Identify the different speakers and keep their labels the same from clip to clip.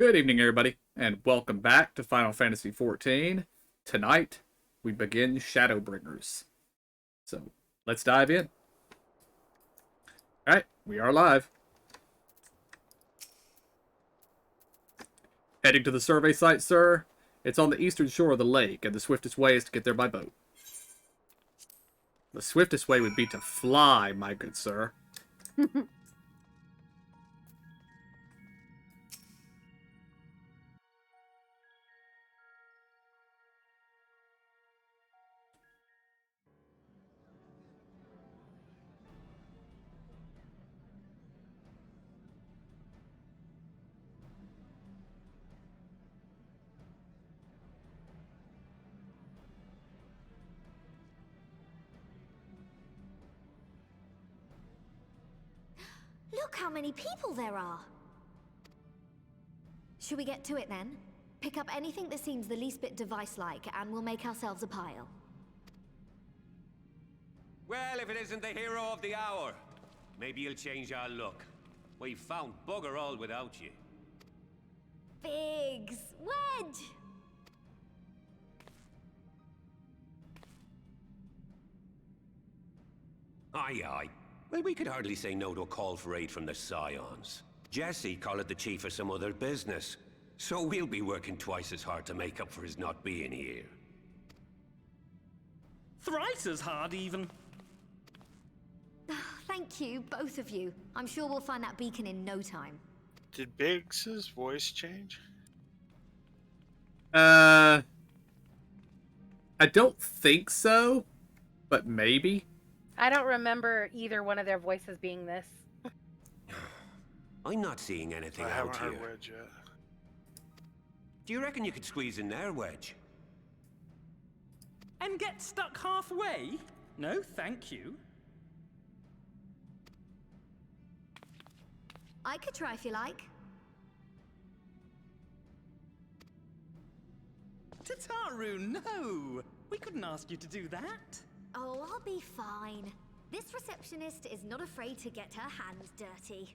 Speaker 1: Good evening, everybody, and welcome back to Final Fantasy XIV. Tonight, we begin Shadowbringers. So, let's dive in. Alright, we are live. Heading to the survey site, sir. It's on the eastern shore of the lake, and the swiftest way is to get there by boat. The swiftest way would be to fly, my good sir.
Speaker 2: Look how many people there are! Should we get to it then? Pick up anything that seems the least bit device-like, and we'll make ourselves a pile.
Speaker 3: Well, if it isn't the hero of the hour, maybe you'll change our look. We've found bugger all without you.
Speaker 2: Biggs! Wedge!
Speaker 3: Aye, aye. Well, we could hardly say no to a call for aid from the Scions. Jesse called the chief for some other business, so we'll be working twice as hard to make up for his not being here.
Speaker 4: Thrice as hard, even.
Speaker 2: Thank you, both of you. I'm sure we'll find that beacon in no time.
Speaker 5: Did Biggs's voice change?
Speaker 1: I don't think so, but maybe.
Speaker 6: I don't remember either one of their voices being this.
Speaker 3: I'm not seeing anything
Speaker 5: I
Speaker 3: out
Speaker 5: haven't heard
Speaker 3: here.
Speaker 5: Wedge yet.
Speaker 3: Do you reckon you could squeeze in there, Wedge?
Speaker 4: And get stuck halfway? No, thank you.
Speaker 2: I could try if you like.
Speaker 4: Tataru, no! We couldn't ask you to do that.
Speaker 2: Oh, I'll be fine. This receptionist is not afraid to get her hands dirty.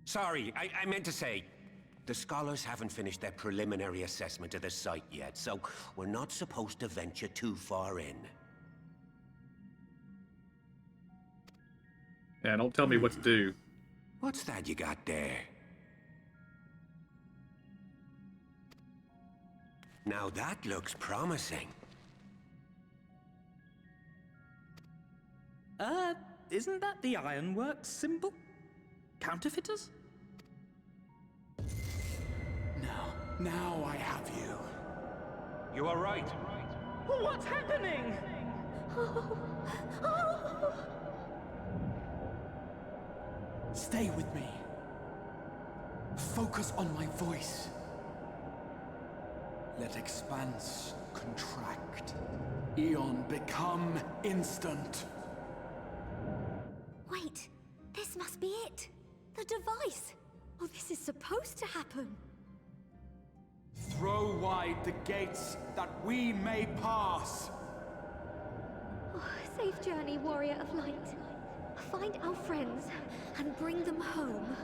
Speaker 3: Sorry, I meant to say, the scholars haven't finished their preliminary assessment of the site yet, so we're not supposed to venture too far in.
Speaker 1: Yeah, don't tell me what to do.
Speaker 3: What's that you got there? Now that looks promising.
Speaker 4: Isn't that the Ironworks symbol? Counterfeiters?
Speaker 7: Now I have you.
Speaker 3: You are right.
Speaker 4: What's happening?
Speaker 7: Stay with me. Focus on my voice. Let expanse contract. Eon become instant.
Speaker 2: Wait, this must be it. The device. Oh, this is supposed to happen.
Speaker 7: Throw wide the gates that we may pass.
Speaker 2: Oh, safe journey, warrior of light. Find our friends and bring them home.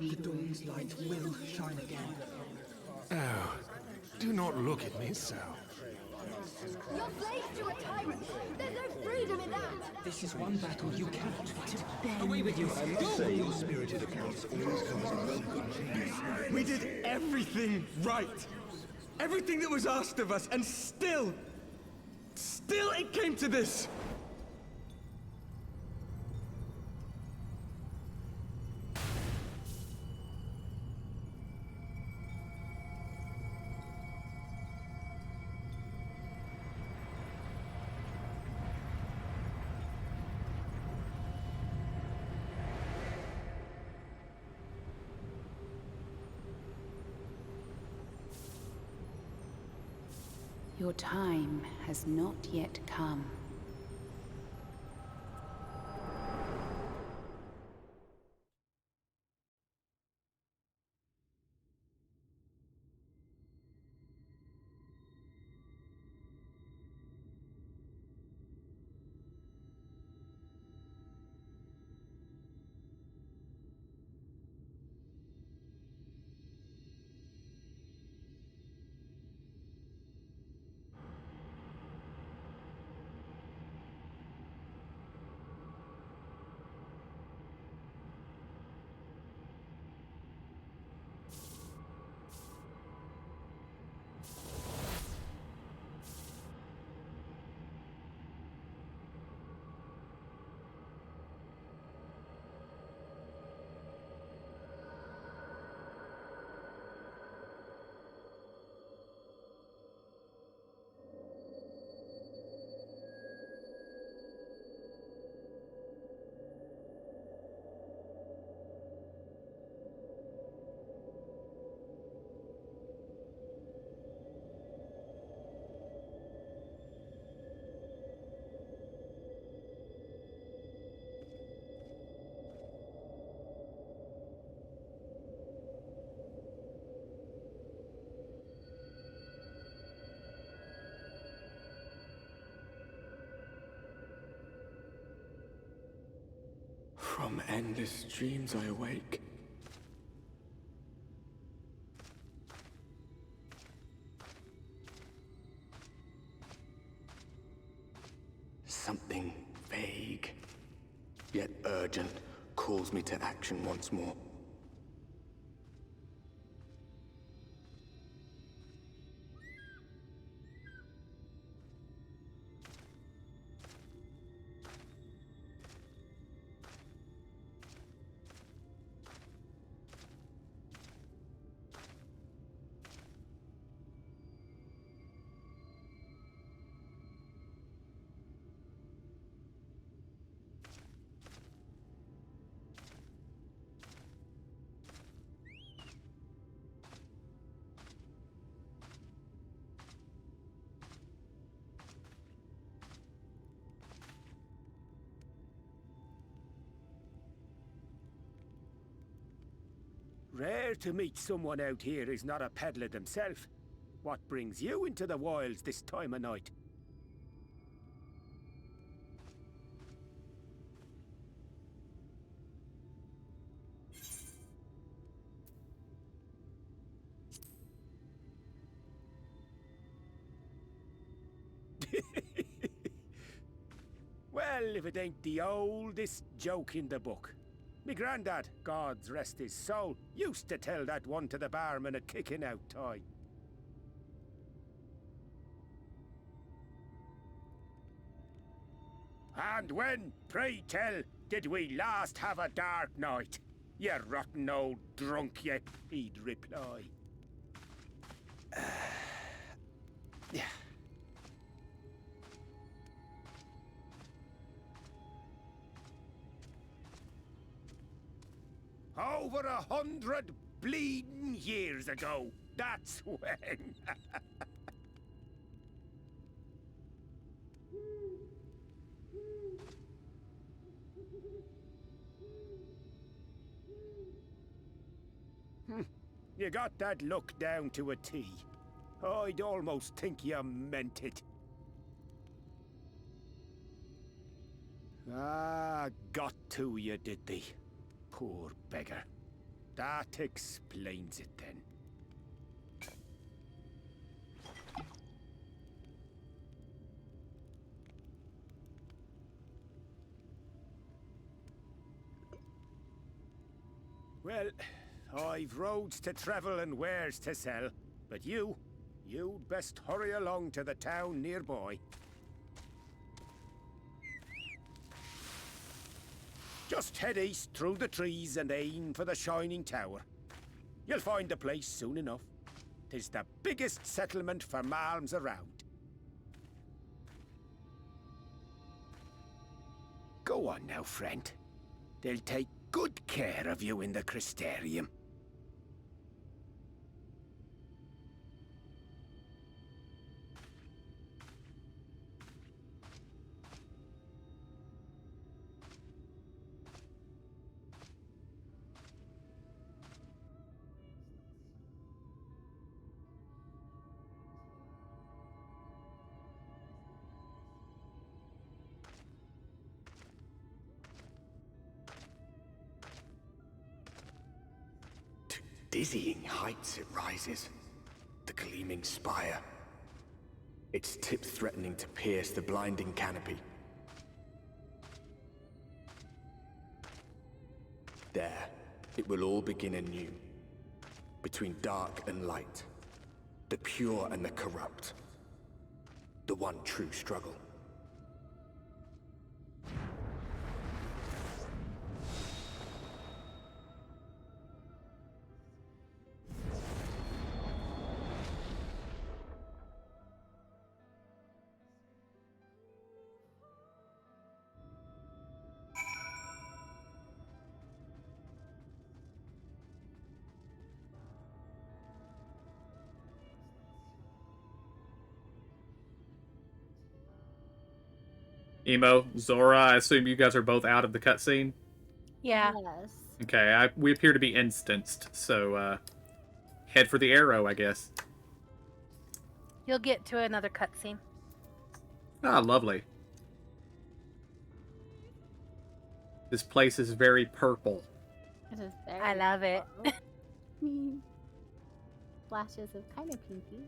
Speaker 7: The dawn's light will shine again.
Speaker 8: Oh, do not look at me so.
Speaker 2: You're slaves to a tyrant. There's no freedom in that.
Speaker 8: This is one battle you cannot fight. Away with you!
Speaker 9: I must say, your spirited accounts always come as a welcome change.
Speaker 7: We did everything right. Everything that was asked of us, and still it came to this.
Speaker 10: Your time has not yet come.
Speaker 7: From endless dreams I awake. Something vague, yet urgent, calls me to action once more.
Speaker 11: Rare to meet someone out here who's not a peddler themselves. What brings you into the wilds this time of night? Well, if it ain't the oldest joke in the book. Me granddad, God's rest his soul, used to tell that one to the barman at kicking out time. And when, pray tell, did we last have a dark night? You rotten old drunk, you, he'd reply. Yeah. Over 100 bleeding years ago, that's when. You got that look down to a T. I'd almost think you meant it. Ah, got to you, did they? Poor beggar. That explains it then. Well, I've roads to travel and wares to sell, but you'd best hurry along to the town nearby. Just head east through the trees and aim for the Shining Tower. You'll find the place soon enough. 'Tis the biggest settlement for malms around. Go on now, friend. They'll take good care of you in the Crystarium.
Speaker 7: To dizzying heights it rises. The gleaming spire. Its tip threatening to pierce the blinding canopy. There, it will all begin anew. Between dark and light. The pure and the corrupt. The one true struggle.
Speaker 1: Emo, Zora, I assume you guys are both out of the cutscene?
Speaker 6: Yeah.
Speaker 2: Yes.
Speaker 1: Okay, we appear to be instanced, so head for the arrow, I guess.
Speaker 6: You'll get to another cutscene.
Speaker 1: Ah, lovely. This place is very purple.
Speaker 2: It is very
Speaker 6: I love it.
Speaker 2: Flashes of kind of pinky.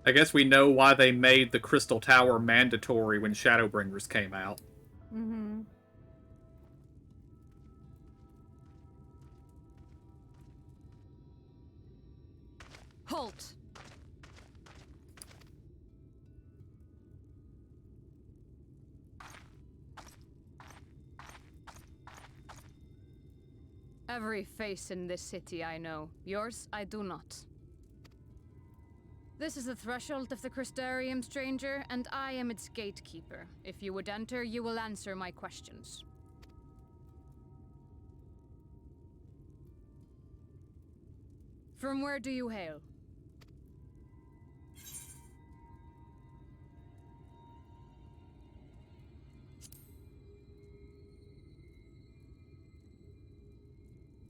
Speaker 1: I guess we know why they made the Crystal Tower mandatory when Shadowbringers came out.
Speaker 2: Mm-hmm.
Speaker 12: Halt! Every face in this city I know. Yours, I do not. This is the threshold of the Crystarium, stranger, and I am its gatekeeper. If you would enter, you will answer my questions. From where do you hail?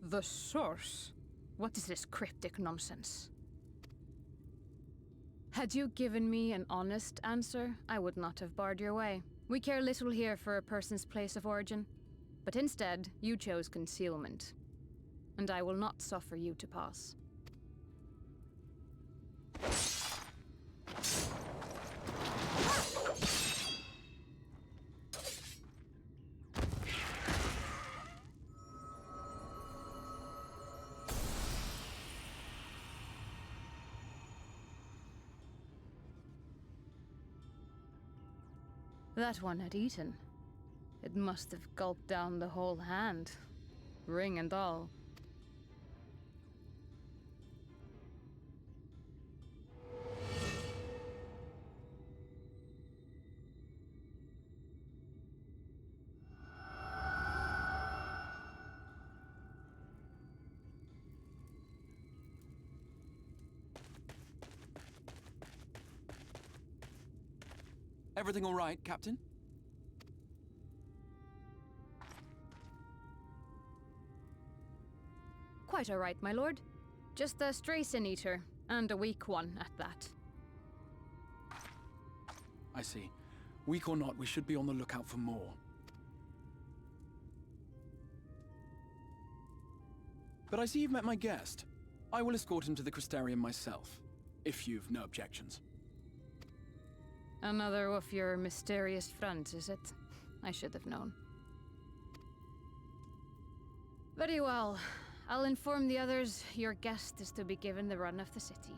Speaker 12: The source? What is this cryptic nonsense? Had you given me an honest answer, I would not have barred your way. We care little here for a person's place of origin. But instead, you chose concealment. And I will not suffer you to pass. That one had eaten. It must have gulped down the whole hand. Ring and all.
Speaker 13: Everything all right, Captain?
Speaker 12: Quite all right, my lord. Just a stray sin eater, and a weak one at that.
Speaker 13: I see. Weak or not, we should be on the lookout for more. But I see you've met my guest. I will escort him to the Crystarium myself. if you've no objections.
Speaker 12: Another of your mysterious friends, is it? I should have known. Very well. I'll inform the others your guest is to be given the run of the city.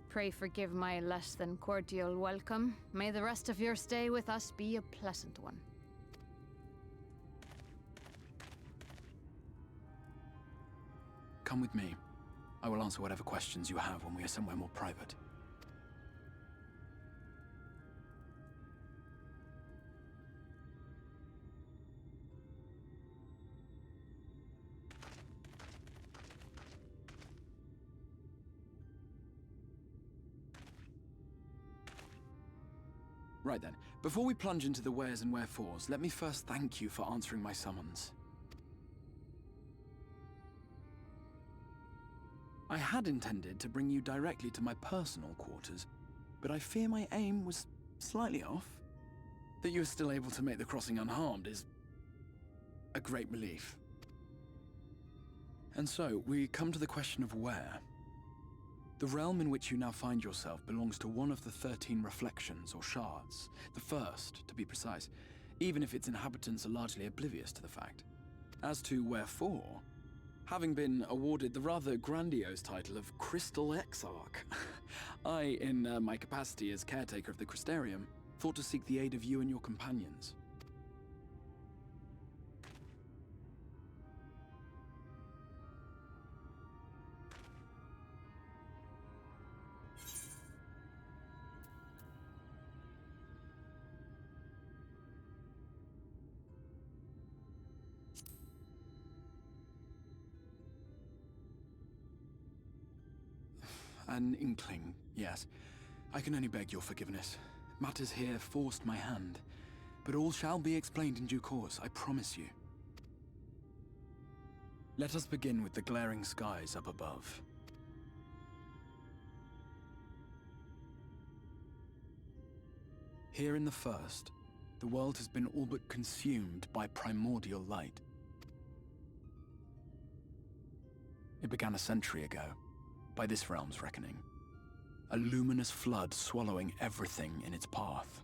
Speaker 12: Pray forgive my less than cordial welcome. May the rest of your stay with us be a pleasant one.
Speaker 13: Come with me. I will answer whatever questions you have when we are somewhere more private. Right then, before we plunge into the wheres and wherefores, let me first thank you for answering my summons. I had intended to bring you directly to my personal quarters, but I fear my aim was slightly off. That you are still able to make the crossing unharmed is a great relief. And so, we come to the question of where. The realm in which you now find yourself belongs to one of the 13 reflections, or shards. The first, to be precise, even if its inhabitants are largely oblivious to the fact. As to wherefore, having been awarded the rather grandiose title of Crystal Exarch, I, in my capacity as caretaker of the Crystarium, thought to seek the aid of you and your companions. An inkling, yes. I can only beg your forgiveness. Matters here forced my hand. But all shall be explained in due course, I promise you. Let us begin with the glaring skies up above. Here in the first, the world has been all but consumed by primordial light. It began a century ago, by this realm's reckoning. A luminous flood swallowing everything in its path.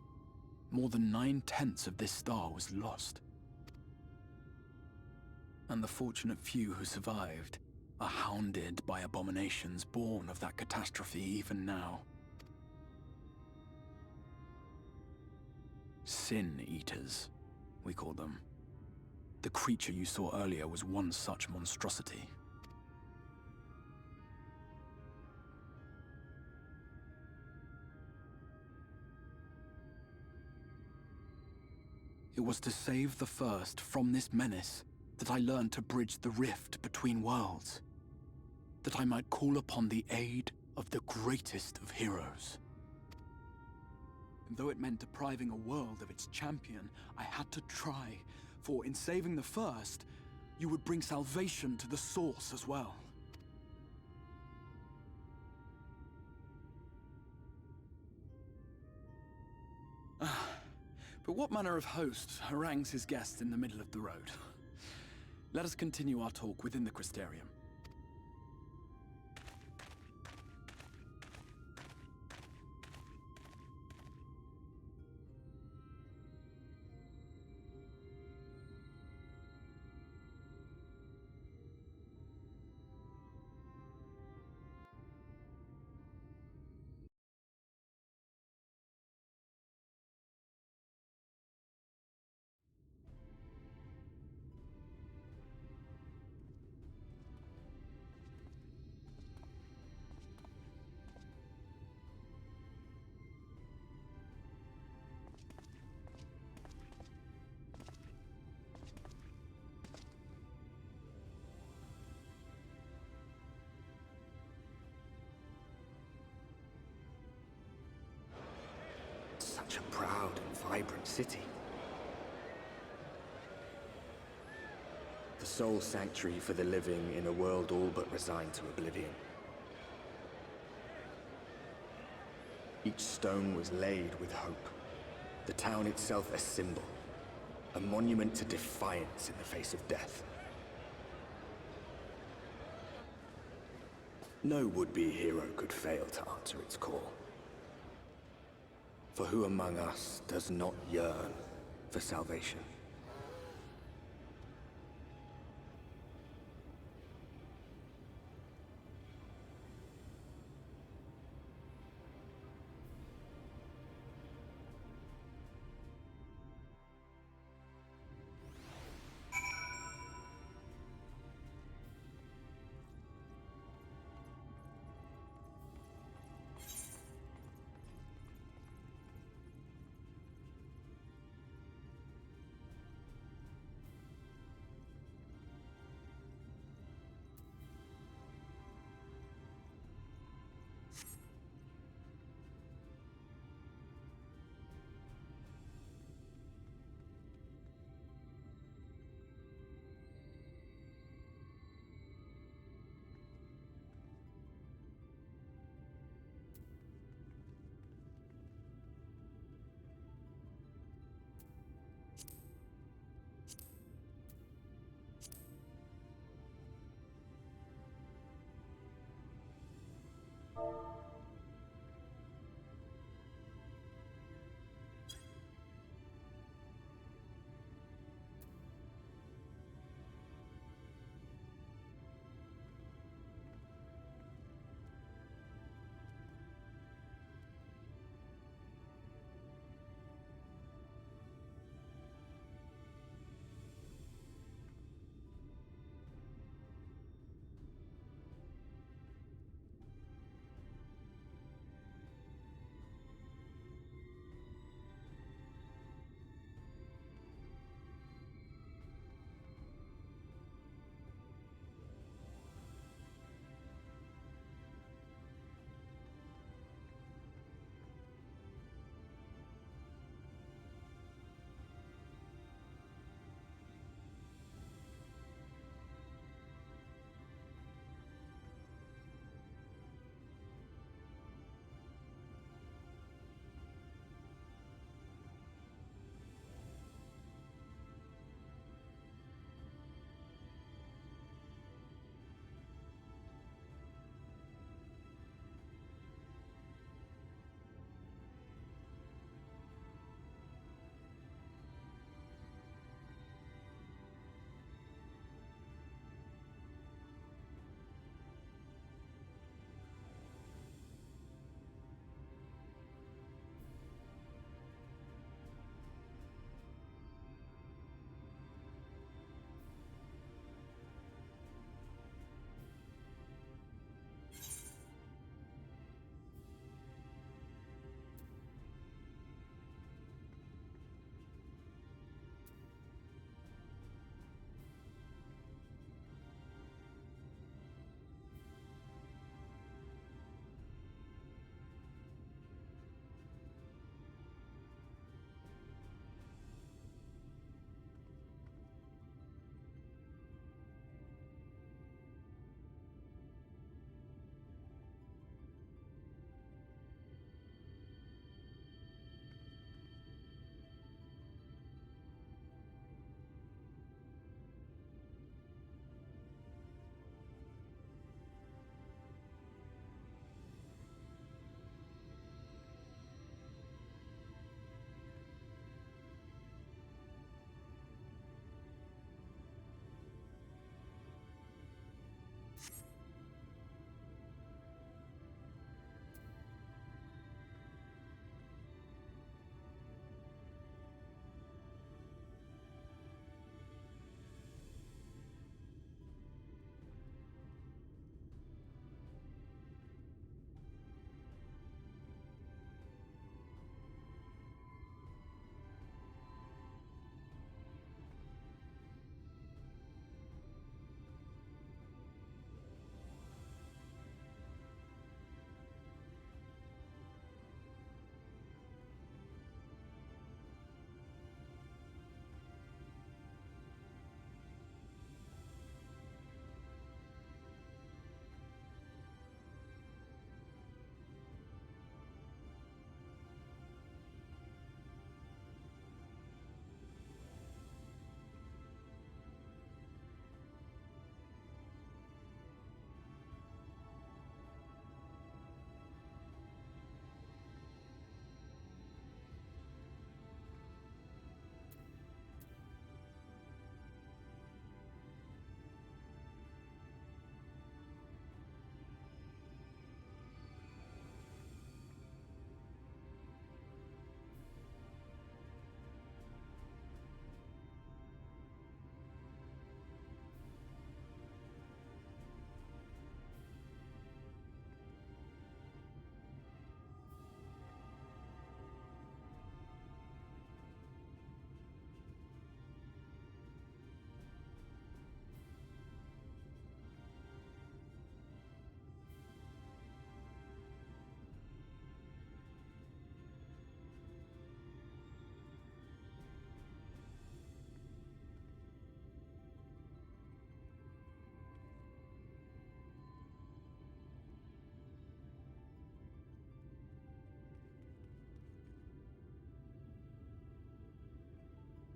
Speaker 13: More than 9/10 of this star was lost. And the fortunate few who survived are hounded by abominations born of that catastrophe even now. Sin Eaters, we call them. The creature you saw earlier was one such monstrosity. It was to save the first from this menace that I learned to bridge the rift between worlds. That I might call upon the aid of the greatest of heroes. And though it meant depriving a world of its champion, I had to try, for in saving the first, you would bring salvation to the source as well. But what manner of host harangues his guests in the middle of the road? Let us continue our talk within the Crystarium.
Speaker 7: Such a proud and vibrant city. The sole sanctuary for the living in a world all but resigned to oblivion. Each stone was laid with hope. The town itself a symbol, a monument to defiance in the face of death. No would-be hero could fail to answer its call. For who among us does not yearn for salvation?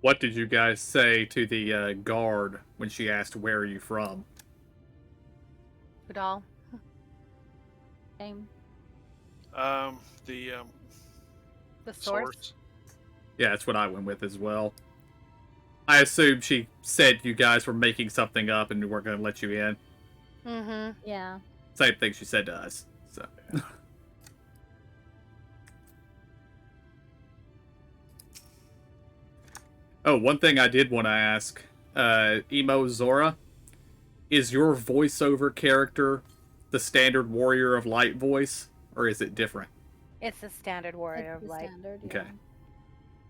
Speaker 1: What did you guys say to the guard when she asked, "Where are you from?"
Speaker 6: Udal.
Speaker 14: Same.
Speaker 5: The
Speaker 6: source.
Speaker 1: Yeah, that's what I went with as well. I assumed she said you guys were making something up and weren't going to let you in.
Speaker 6: Mm-hmm.
Speaker 14: Yeah.
Speaker 1: Same thing she said to us. So. Oh, one thing I did want to ask, Emo Zora, is your voiceover character the standard Warrior of Light voice, or is it different?
Speaker 6: It's the standard Warrior of Light.
Speaker 1: Okay.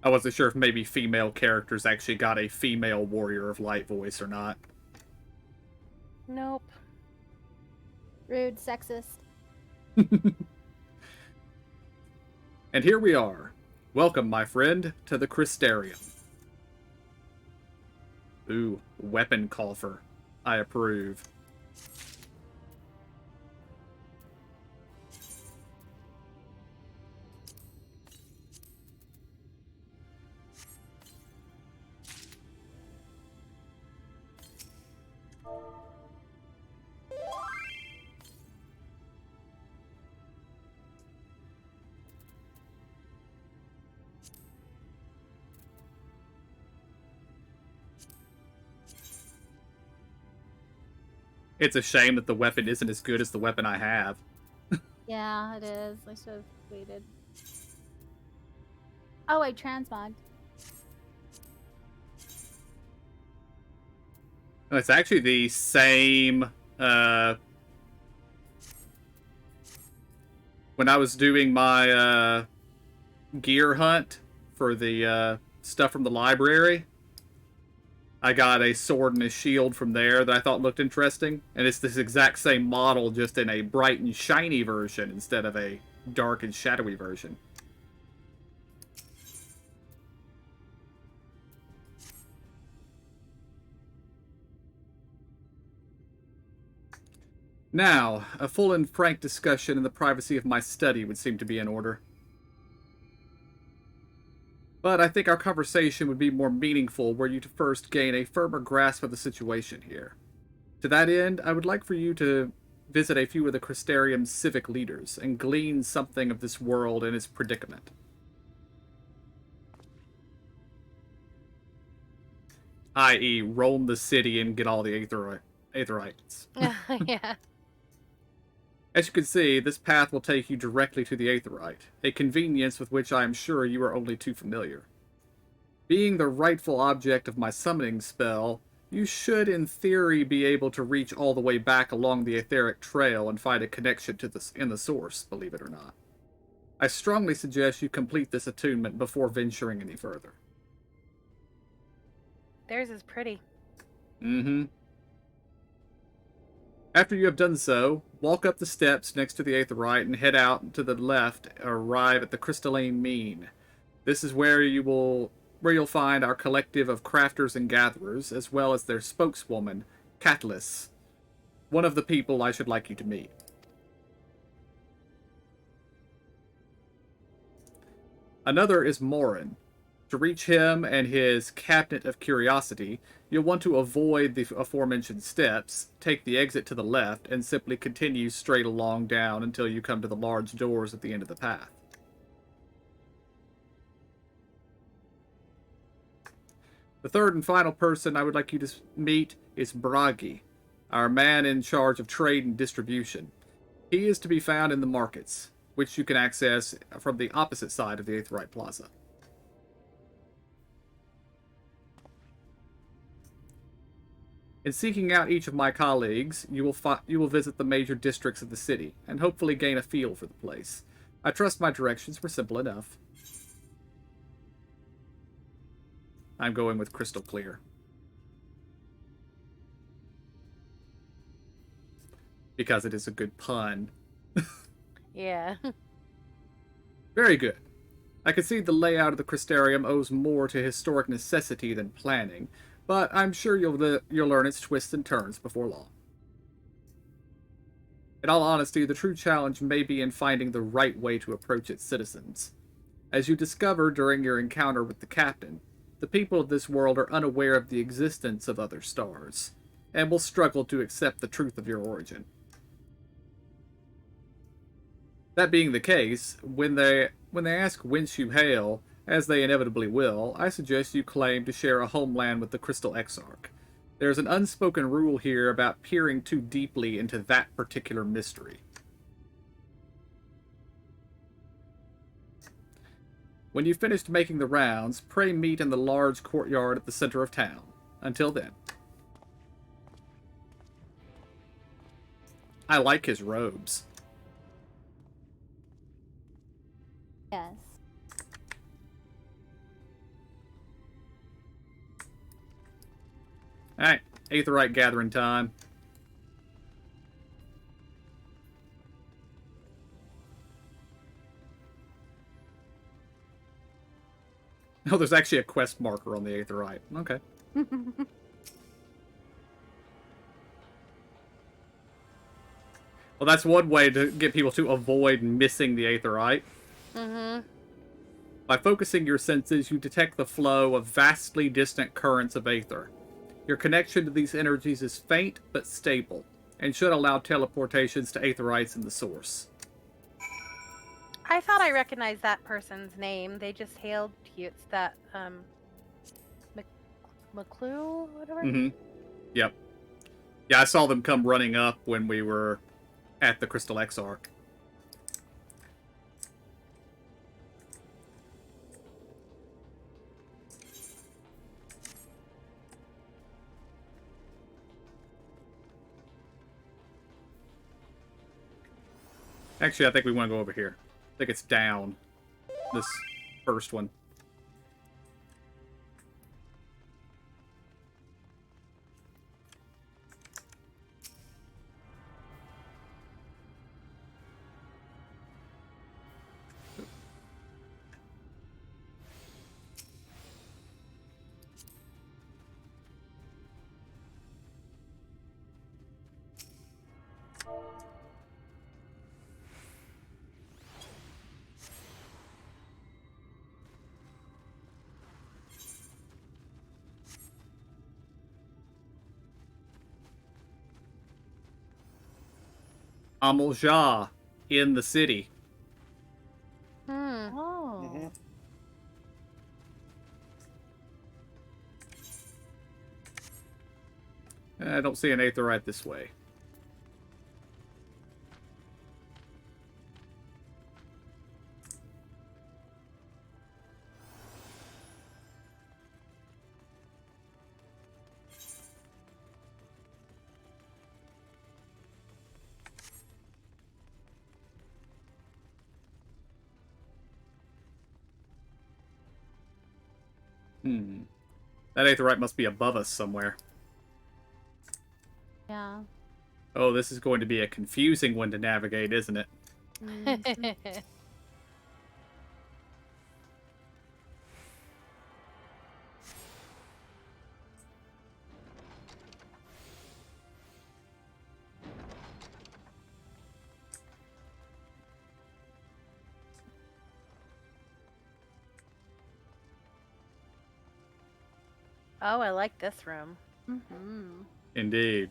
Speaker 1: I wasn't sure if maybe female characters actually got a female Warrior of Light voice or not.
Speaker 6: Nope.
Speaker 14: Rude, sexist.
Speaker 1: And here we are. Welcome, my friend, to the Crystarium. Ooh, weapon coffer. I approve. It's a shame that the weapon isn't as good as the weapon I have.
Speaker 14: Yeah, it is. I should have waited. Oh, I transmogged.
Speaker 1: It's actually the same, when I was doing my, gear hunt for the, stuff from the library, I got a sword and a shield from there that I thought looked interesting, and it's this exact same model, just in a bright and shiny version instead of a dark and shadowy version. Now, a full and frank discussion in the privacy of my study would seem to be in order. But I think our conversation would be more meaningful were you to first gain a firmer grasp of the situation here. To that end, I would like for you to visit a few of the Crystarium's civic leaders and glean something of this world and its predicament. I.e., roam the city and get all the Aetherites.
Speaker 6: Yeah.
Speaker 1: As you can see, this path will take you directly to the Aetherite, a convenience with which I am sure you are only too familiar. Being the rightful object of my summoning spell, you should in theory be able to reach all the way back along the etheric trail and find a connection to in the source, believe it or not. I strongly suggest you complete this attunement before venturing any further.
Speaker 6: Theirs is pretty.
Speaker 1: Mm-hmm. After you have done so, walk up the steps next to the Aetherite and head out to the left and arrive at the Crystalline Mean. This is where you'll find our collective of crafters and gatherers, as well as their spokeswoman, Catalyst, one of the people I should like you to meet. Another is Morin. To reach him and his Cabinet of Curiosity, you'll want to avoid the aforementioned steps, take the exit to the left, and simply continue straight along down until you come to the large doors at the end of the path. The third and final person I would like you to meet is Bragi, our man in charge of trade and distribution. He is to be found in the markets, which you can access from the opposite side of the Aetherite Plaza. In seeking out each of my colleagues, you will visit the major districts of the city, and hopefully gain a feel for the place. I trust my directions were simple enough. I'm going with crystal clear. Because it is a good pun.
Speaker 6: Yeah.
Speaker 1: Very good. I can see the layout of the Crystarium owes more to historic necessity than planning, but I'm sure you'll learn its twists and turns before long. In all honesty, the true challenge may be in finding the right way to approach its citizens. As you discover during your encounter with the captain, the people of this world are unaware of the existence of other stars, and will struggle to accept the truth of your origin. That being the case, when they ask whence you hail, as they inevitably will, I suggest you claim to share a homeland with the Crystal Exarch. There's an unspoken rule here about peering too deeply into that particular mystery. When you've finished making the rounds, pray meet in the large courtyard at the center of town. Until then. I like his robes.
Speaker 14: Yes.
Speaker 1: Alright, Aetheryte gathering time. Oh, there's actually a quest marker on the Aetheryte. Okay. Well, that's one way to get people to avoid missing the Aetheryte.
Speaker 6: Mm-hmm.
Speaker 1: By focusing your senses, you detect the flow of vastly distant currents of Aether. Your connection to these energies is faint but stable, and should allow teleportations to Aetherites in the source.
Speaker 6: I thought I recognized that person's name. They just hailed you. It's that, McClue, whatever?
Speaker 1: Mm-hmm. Yep. Yeah, I saw them come running up when we were at the Crystal Exarch. Actually, I think we want to go over here. I think it's down. This first one. Amalja in the city.
Speaker 14: Oh.
Speaker 1: I don't see an Aetherite this way. That Aetherite must be above us somewhere.
Speaker 14: Yeah.
Speaker 1: Oh, this is going to be a confusing one to navigate, isn't it?
Speaker 6: Oh, I like this room.
Speaker 14: Mm-hmm.
Speaker 1: Indeed.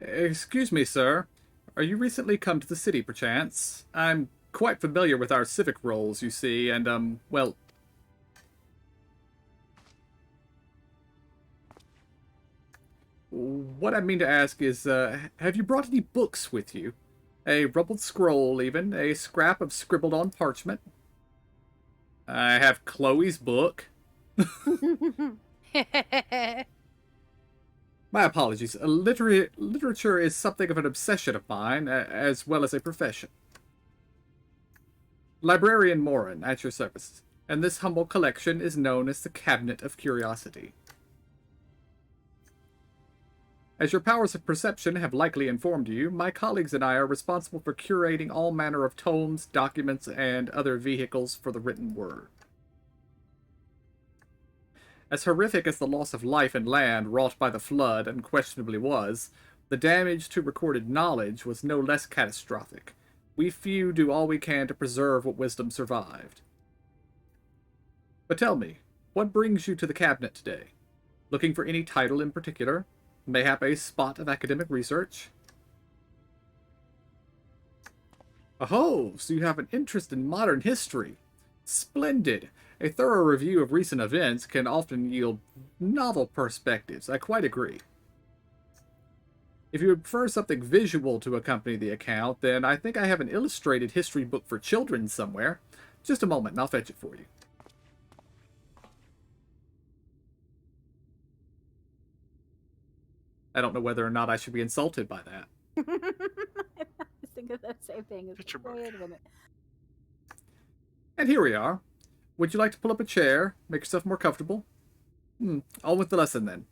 Speaker 1: Excuse me, sir. Are you recently come to the city, perchance? I'm quite familiar with our civic roles, you see, and, well... What I mean to ask is, have you brought any books with you? A rumpled scroll, even. A scrap of scribbled on parchment. I have Chloe's book. My apologies. Literature is something of an obsession of mine, as well as a profession. Librarian Morin, at your service. And this humble collection is known as the Cabinet of Curiosity. As your powers of perception have likely informed you, my colleagues and I are responsible for curating all manner of tomes, documents, and other vehicles for the written word. As horrific as the loss of life and land wrought by the flood unquestionably was, The damage to recorded knowledge was no less catastrophic. We few do all we can to preserve what wisdom survived. But tell me, what brings you to the cabinet today? Looking for any title in particular? Mayhap a spot of academic research? Oh, so you have an interest in modern history. Splendid. A thorough review of recent events can often yield novel perspectives. I quite agree. If you would prefer something visual to accompany the account, then I think I have an illustrated history book for children somewhere. Just a moment, and I'll fetch it for you. I don't know whether or not I should be insulted by that.
Speaker 14: I was thinking the same thing.
Speaker 5: Picture book.
Speaker 14: Wait a minute.
Speaker 1: And here we are. Would you like to pull up a chair? Make yourself more comfortable? On with the lesson then.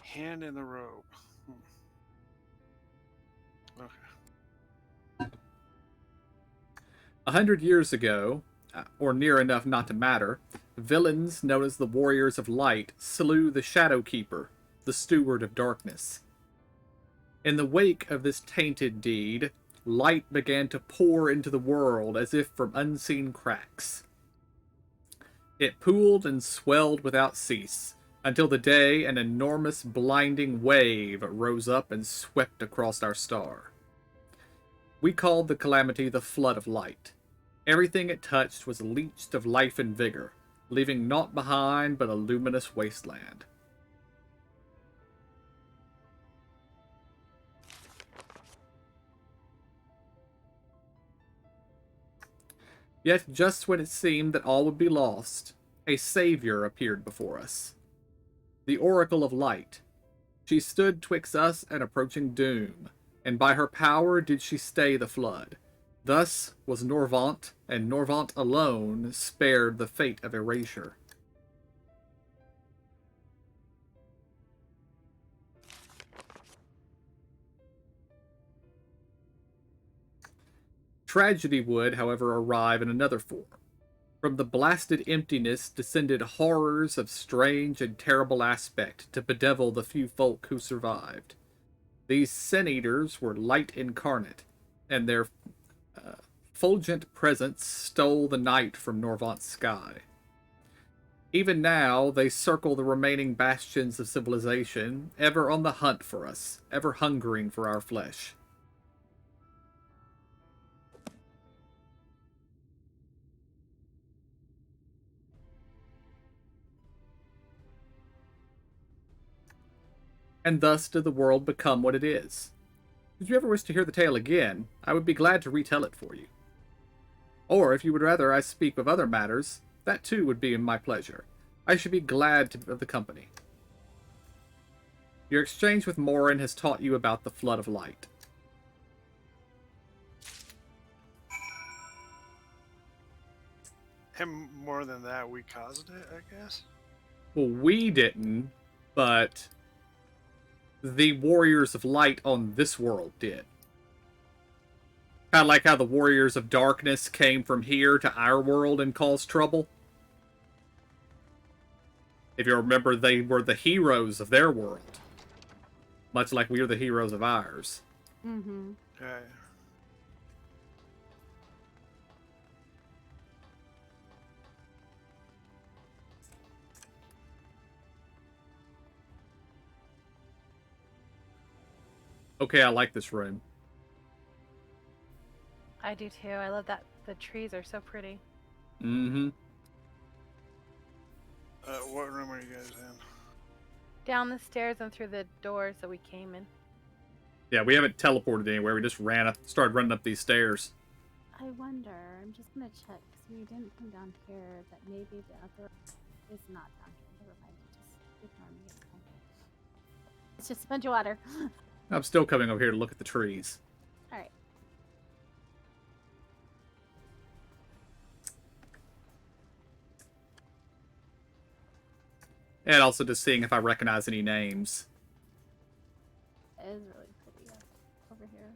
Speaker 5: Hand in the robe. Okay.
Speaker 1: 100 years ago, or near enough not to matter, villains known as the Warriors of Light slew the Shadow Keeper, the Steward of Darkness. In the wake of this tainted deed, light began to pour into the world as if from unseen cracks. It pooled and swelled without cease, until the day an enormous blinding wave rose up and swept across our star. We called the calamity the Flood of Light. Everything it touched was leached of life and vigor, leaving naught behind but a luminous wasteland. Yet just when it seemed that all would be lost, a savior appeared before us. The Oracle of Light. She stood twixt us and approaching doom, and by her power did she stay the flood. Thus was Norvant, and Norvant alone, spared the fate of erasure. Tragedy would, however, arrive in another form. From the blasted emptiness descended horrors of strange and terrible aspect to bedevil the few folk who survived. These sin-eaters were light incarnate, and their fulgent presence stole the night from Norvant's sky. Even now, they circle the remaining bastions of civilization, ever on the hunt for us, ever hungering for our flesh. And thus did the world become what it is. If you ever wish to hear the tale again, I would be glad to retell it for you. Or if you would rather I speak of other matters, that too would be in my pleasure. I should be glad of the company. Your exchange with Morin has taught you about the Flood of Light.
Speaker 5: And more than that, we caused it, I guess?
Speaker 1: Well, we didn't, but the Warriors of Light on this world did. Kind of like how the Warriors of Darkness came from here to our world and caused trouble. If you remember, they were the heroes of their world. Much like we are the heroes of ours.
Speaker 14: Mm-hmm.
Speaker 5: Okay.
Speaker 1: Okay, I like this room.
Speaker 6: I do too. I love that the trees are so pretty.
Speaker 1: Mm-hmm.
Speaker 5: What room are you guys in?
Speaker 6: Down the stairs and through the doors that we came in.
Speaker 1: Yeah, we haven't teleported anywhere. We just started running up these stairs.
Speaker 14: I wonder. I'm just gonna check because we didn't come down here. That maybe the other is not down here. Never mind. Just ignore me. It's fine. It's just a bunch of water.
Speaker 1: I'm still coming over here to look at the trees.
Speaker 14: All right.
Speaker 1: And also just seeing if I recognize any names.
Speaker 14: It is really pretty over here.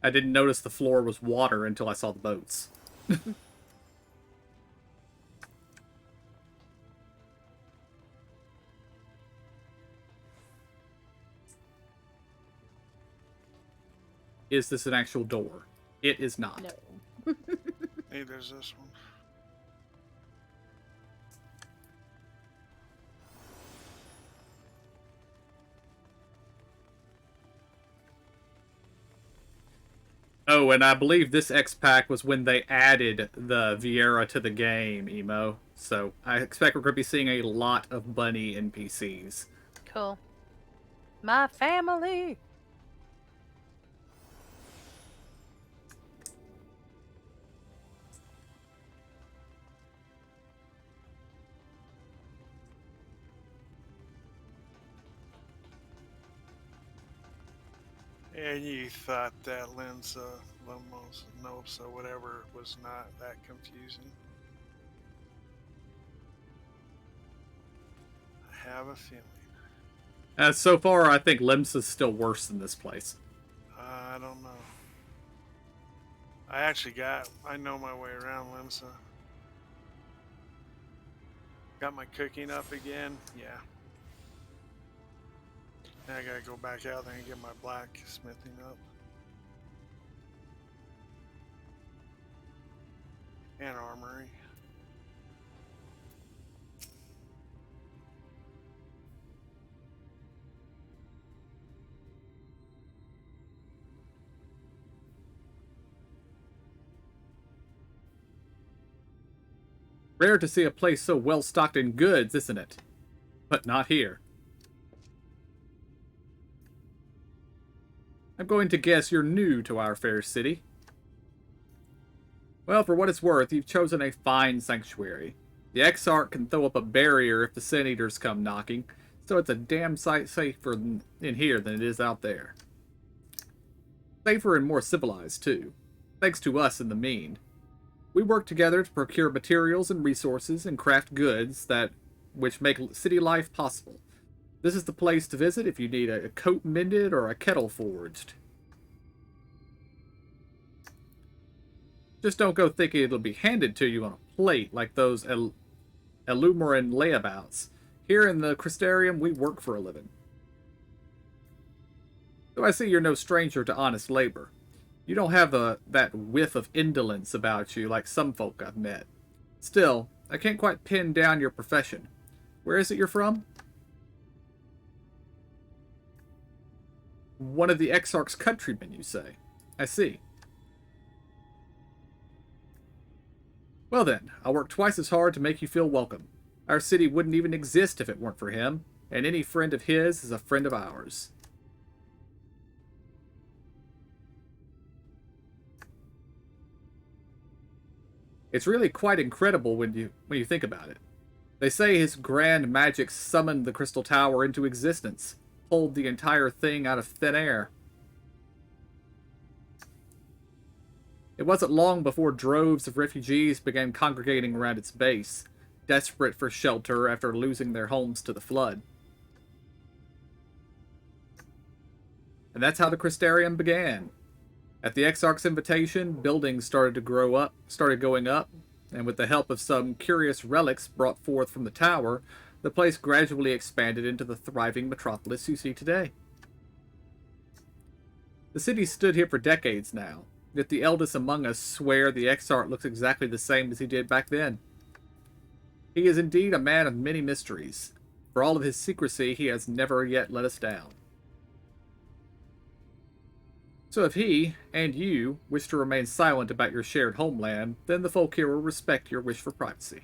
Speaker 1: I didn't notice the floor was water until I saw the boats. Is this an actual door? It is not.
Speaker 14: No.
Speaker 5: Hey, there's this one.
Speaker 1: Oh, and I believe this X-Pack was when they added the Viera to the game, Emo. So I expect we're going to be seeing a lot of bunny NPCs.
Speaker 6: Cool. My family.
Speaker 5: And you thought that Lensa, Lumos, Nosa, whatever, was not that confusing. I have a feeling.
Speaker 1: So far, I think Limsa's still worse than this place.
Speaker 5: I don't know. I know my way around Limsa. Got my cooking up again, yeah. Now I gotta go back out there and get my blacksmithing up. And armory.
Speaker 1: Rare to see a place so well stocked in goods, isn't it? But not here. I'm going to guess you're new to our fair city. Well, for what it's worth, you've chosen a fine sanctuary. The Exarch can throw up a barrier if the Sin Eaters come knocking, so it's a damn sight safer in here than it is out there. Safer and more civilized, too. Thanks to us in the mean. We work together to procure materials and resources and craft goods which make city life possible. This is the place to visit if you need a coat mended or a kettle forged. Just don't go thinking it'll be handed to you on a plate like those Elumeran layabouts. Here in the Crystarium, we work for a living. Though I see you're no stranger to honest labor. You don't have that whiff of indolence about you like some folk I've met. Still, I can't quite pin down your profession. Where is it you're from? One of the Exarch's countrymen, you say? I see. Well then, I'll work twice as hard to make you feel welcome. Our city wouldn't even exist if it weren't for him, and any friend of his is a friend of ours. It's really quite incredible when you think about it. They say his grand magic summoned the Crystal Tower into existence, pulled the entire thing out of thin air. It wasn't long before droves of refugees began congregating around its base, desperate for shelter after losing their homes to the flood. And that's how the Crystarium began. At the Exarch's invitation, buildings started going up, and with the help of some curious relics brought forth from the tower, the place gradually expanded into the thriving metropolis you see today. The city stood here for decades now, yet the eldest among us swear the Exarch looks exactly the same as he did back then. He is indeed a man of many mysteries. For all of his secrecy, he has never yet let us down. So if he, and you, wish to remain silent about your shared homeland, then the folk here will respect your wish for privacy.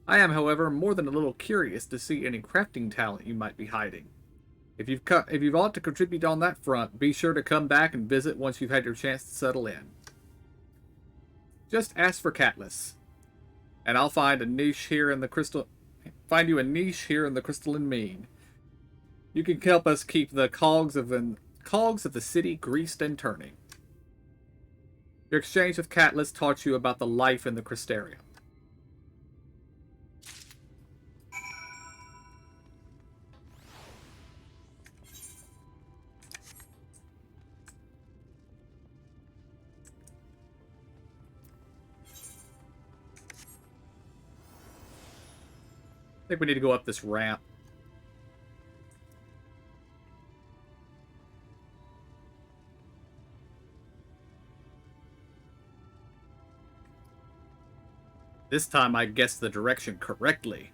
Speaker 1: I am, however, more than a little curious to see any crafting talent you might be hiding. If you've aught to contribute on that front, be sure to come back and visit once you've had your chance to settle in. Just ask for Catless, and I'll find a niche here in the crystalline mean. You can help us keep the cogs of the city greased and turning. Your exchange with Catless taught you about the life in the Crystarium. think we need to go up this ramp. This time I guessed the direction correctly.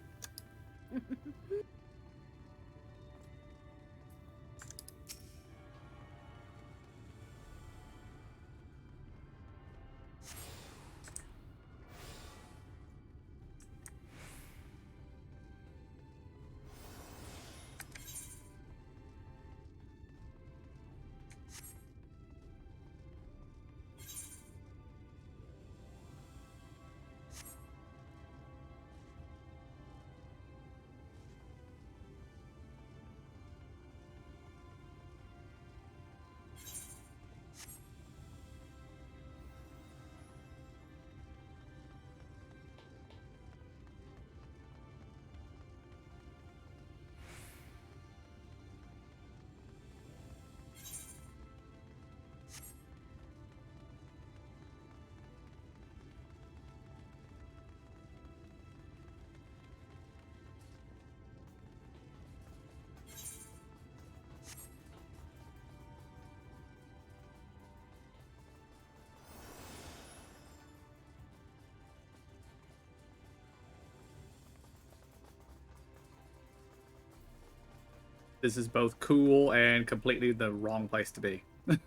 Speaker 1: This is both cool and completely the wrong place to be.
Speaker 14: Because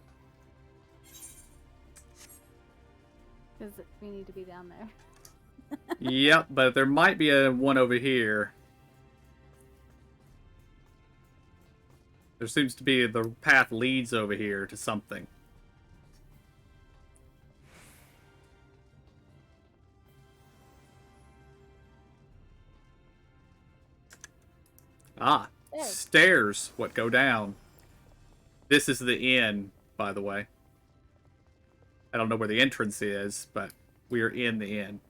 Speaker 14: we need to be down there.
Speaker 1: Yep, but there might be one over here. There seems to be the path leads over here to something. Ah, stairs. What go down? This is the inn, by the way. I don't know where the entrance is, but we are in the inn.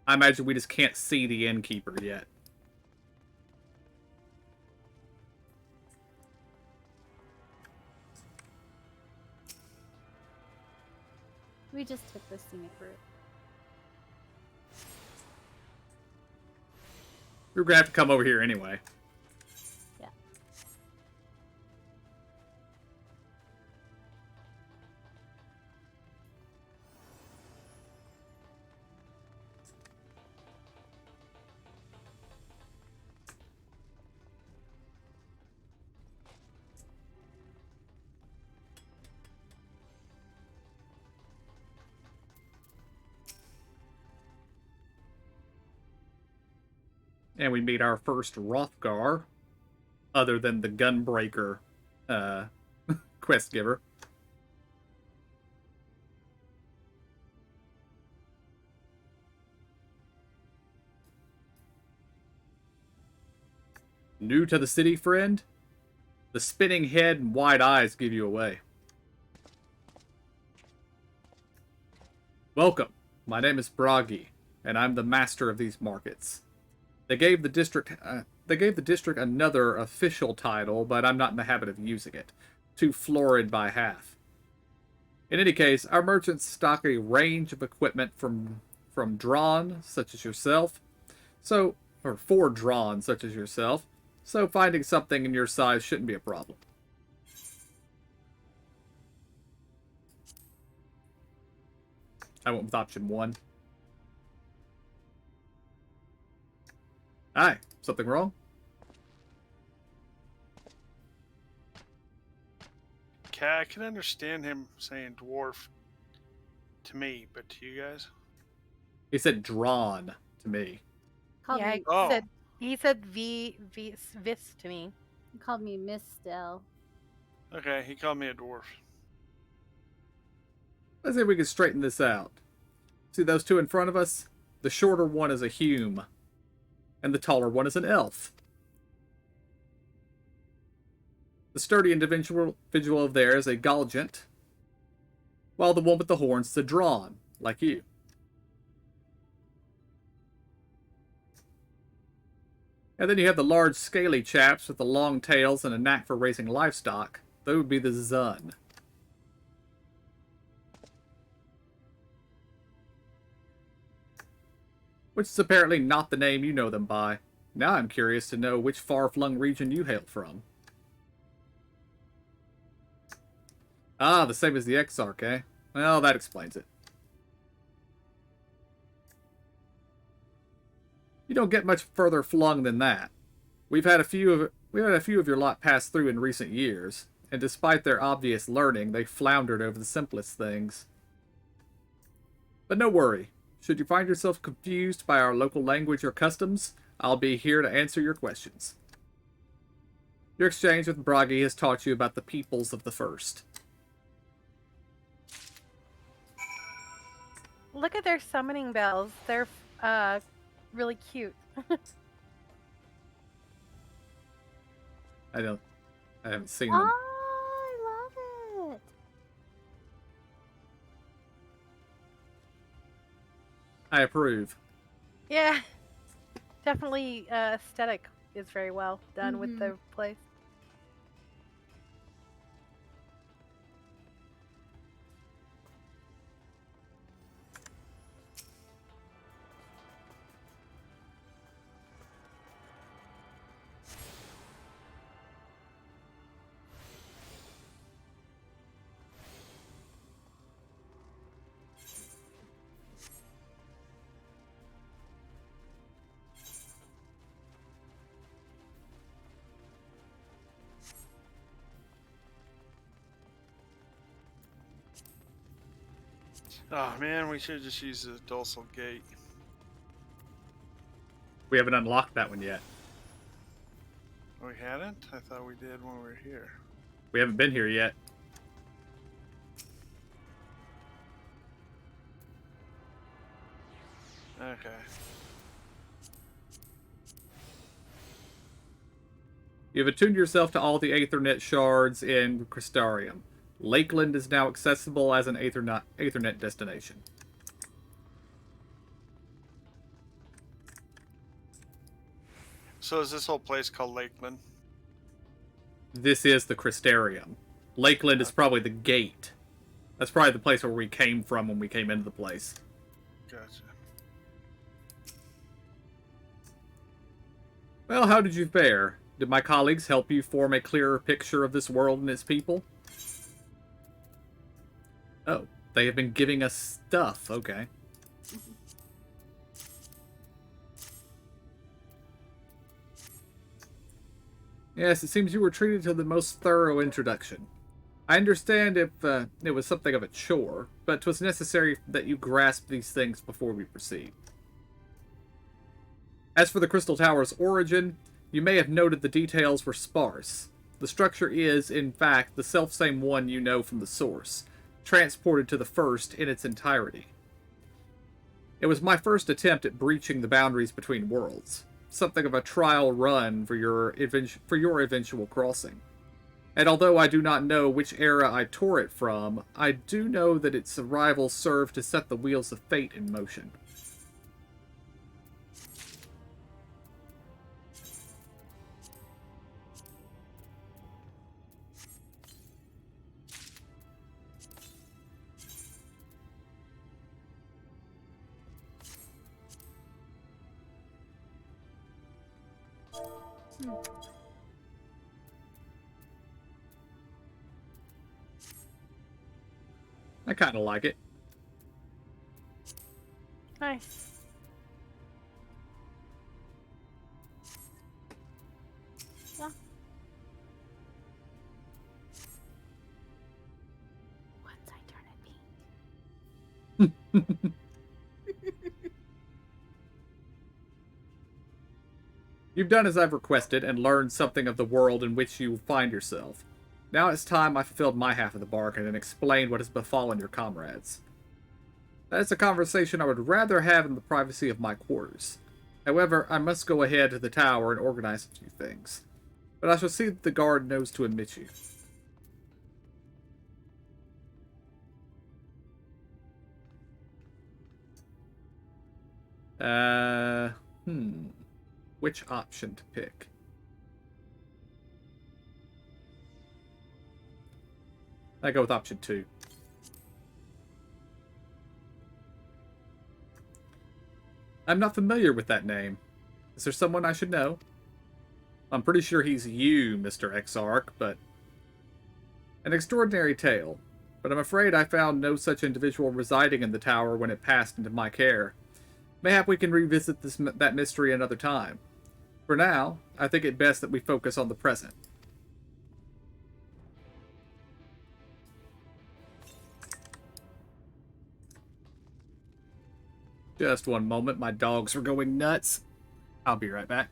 Speaker 1: I imagine we just can't see the innkeeper yet.
Speaker 14: We just took the scenic route.
Speaker 1: We're gonna have to come over here anyway.
Speaker 14: Yeah.
Speaker 1: And we meet our first Rothgar, other than the Gunbreaker quest giver. New to the city, friend? The spinning head and wide eyes give you away. Welcome. My name is Bragi, and I'm the master of these markets. They gave the district another official title, but I'm not in the habit of using it. Too florid by half. In any case, our merchants stock a range of equipment from drawn, such as yourself, for drawn, such as yourself, so finding something in your size shouldn't be a problem. I went with option 1. Hi, something wrong?
Speaker 5: Okay, I can understand him saying dwarf to me, but to you guys?
Speaker 1: He said drawn to me.
Speaker 6: Yeah,
Speaker 5: Oh.
Speaker 6: he said vis to me.
Speaker 14: He called me Miss Still.
Speaker 5: Okay, he called me a dwarf.
Speaker 1: Let's see if we can straighten this out. See those two in front of us? The shorter one is a Hume, and the taller one is an elf. The sturdy individual of there is a Galgant, while the one with the horns is a Drawn, like you. And then you have the large, scaly chaps with the long tails and a knack for raising livestock. They would be the Zun. which is apparently not the name you know them by. Now I'm curious to know which far-flung region you hail from. Ah, the same as the Exarch, eh? Well, that explains it. You don't get much further flung than that. We've had a few of your lot pass through in recent years, and despite their obvious learning, they floundered over the simplest things. But no worry. Should you find yourself confused by our local language or customs, I'll be here to answer your questions. Your exchange with Bragi has taught you about the peoples of the First.
Speaker 6: Look at their summoning bells. They're really cute.
Speaker 1: I haven't seen them.
Speaker 14: Oh, I love it.
Speaker 1: I approve.
Speaker 6: Yeah, definitely aesthetic is very well done with the place.
Speaker 5: Oh man, we should just use the Dulcel Gate.
Speaker 1: We haven't unlocked that one yet.
Speaker 5: We hadn't? I thought we did when we were here.
Speaker 1: We haven't been here yet.
Speaker 5: Okay.
Speaker 1: You've attuned yourself to all the Aethernet shards in Crystarium. Lakeland is now accessible as an Aethernet destination.
Speaker 5: So is this whole place called Lakeland?
Speaker 1: This is the Crystarium. Lakeland is probably the gate. That's probably the place where we came from when we came into the place.
Speaker 5: Gotcha.
Speaker 1: Well, how did you fare? Did my colleagues help you form a clearer picture of this world and its people? Oh, they have been giving us stuff. Okay. Yes, it seems you were treated to the most thorough introduction. I understand if it was something of a chore, but 'twas necessary that you grasp these things before we proceed. As for the Crystal Tower's origin, you may have noted the details were sparse. The structure is, in fact, the selfsame one you know from the source, transported to the First in its entirety. It was my first attempt at breaching the boundaries between worlds, something of a trial run for your eventual crossing. And although I do not know which era I tore it from, I do know that its arrival served to set the wheels of fate in motion. I kind of like it.
Speaker 6: Nice. Yeah.
Speaker 14: Once I turn it pink.
Speaker 1: You've done as I've requested and learned something of the world in which you find yourself. Now it's time I fulfilled my half of the bargain and explained what has befallen your comrades. That is a conversation I would rather have in the privacy of my quarters. However, I must go ahead to the tower and organize a few things. But I shall see that the guard knows to admit you. Which option to pick? I go with option 2. I'm not familiar with that name. Is there someone I should know? I'm pretty sure he's you, Mr. Exarch, but... An extraordinary tale, but I'm afraid I found no such individual residing in the tower when it passed into my care. Mayhap we can revisit that mystery another time. For now, I think it best that we focus on the present. Just one moment, my dogs are going nuts. I'll be right back.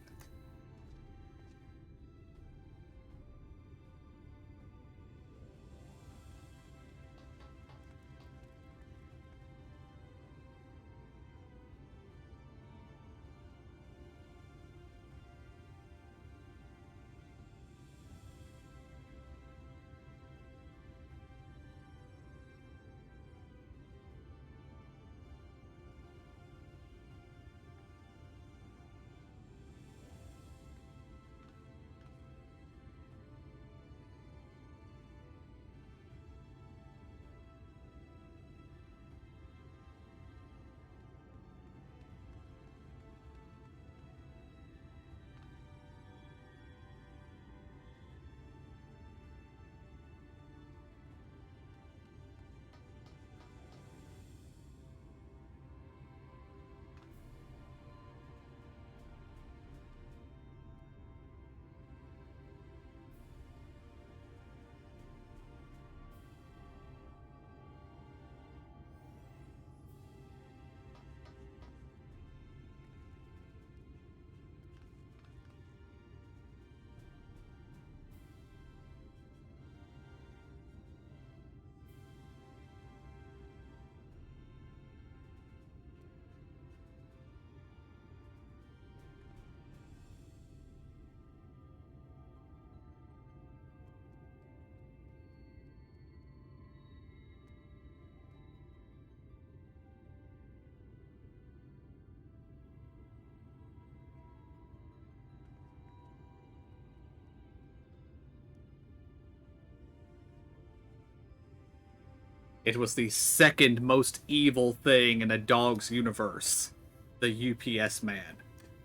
Speaker 1: It was the second most evil thing in a dog's universe. The UPS man.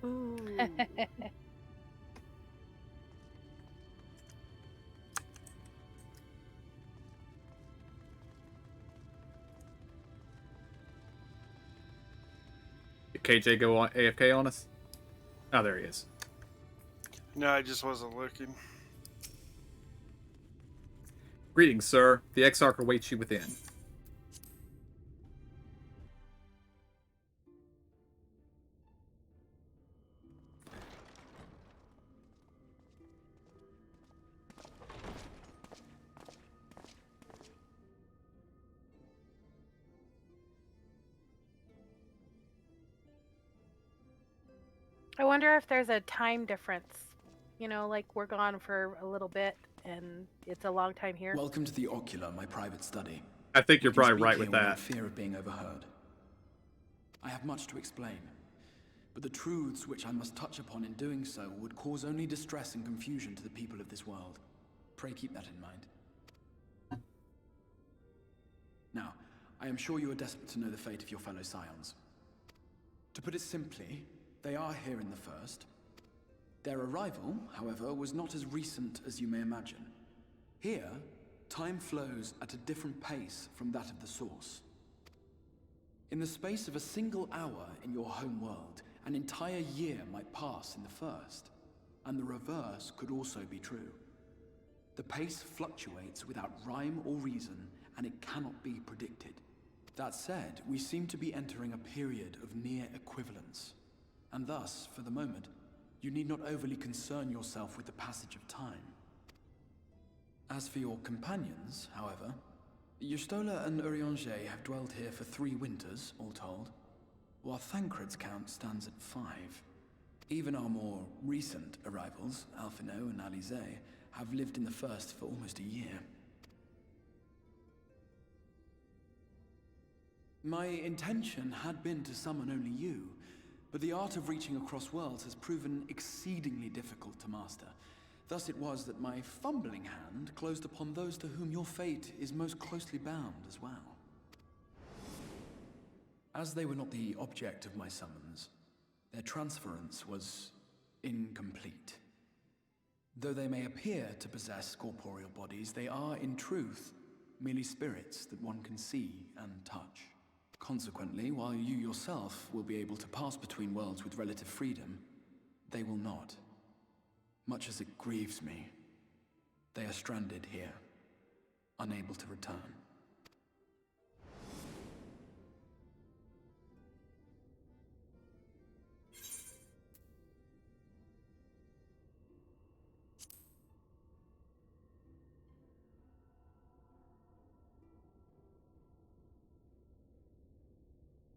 Speaker 2: Ooh.
Speaker 1: Did KJ go on AFK on us? Oh, there he is.
Speaker 5: No, I just wasn't looking.
Speaker 1: Greetings, sir. The Exarch awaits you within.
Speaker 6: I wonder if there's a time difference. You know, like we're gone for a little bit and it's a long time here.
Speaker 13: Welcome to the Ocular, my private study.
Speaker 1: I think you're
Speaker 13: We can
Speaker 1: probably
Speaker 13: speak
Speaker 1: right
Speaker 13: here
Speaker 1: with
Speaker 13: without
Speaker 1: that.
Speaker 13: fear of being overheard. I have much to explain, but the truths which I must touch upon in doing so would cause only distress and confusion to the people of this world. Pray keep that in mind. Now, I am sure you are desperate to know the fate of your fellow Scions. To put it simply, they are here in the First. Their arrival, however, was not as recent as you may imagine. Here, time flows at a different pace from that of the Source. In the space of a single hour in your home world, an entire year might pass in the First, and the reverse could also be true. The pace fluctuates without rhyme or reason, and it cannot be predicted. That said, we seem to be entering a period of near equivalence. And thus, for the moment, you need not overly concern yourself with the passage of time. As for your companions, however, Yustola and Urianger have dwelled here for 3 winters, all told, while Thancred's count stands at 5. Even our more recent arrivals, Alphino and Alize, have lived in the First for almost a year. My intention had been to summon only you, but the art of reaching across worlds has proven exceedingly difficult to master. Thus it was that my fumbling hand closed upon those to whom your fate is most closely bound as well. As they were not the object of my summons, Their transference was incomplete. Though they may appear to possess corporeal bodies, they are, in truth, merely spirits that one can see and touch. Consequently, while you yourself will be able to pass between worlds with relative freedom, they will not. Much as it grieves me, they are stranded here, unable to return.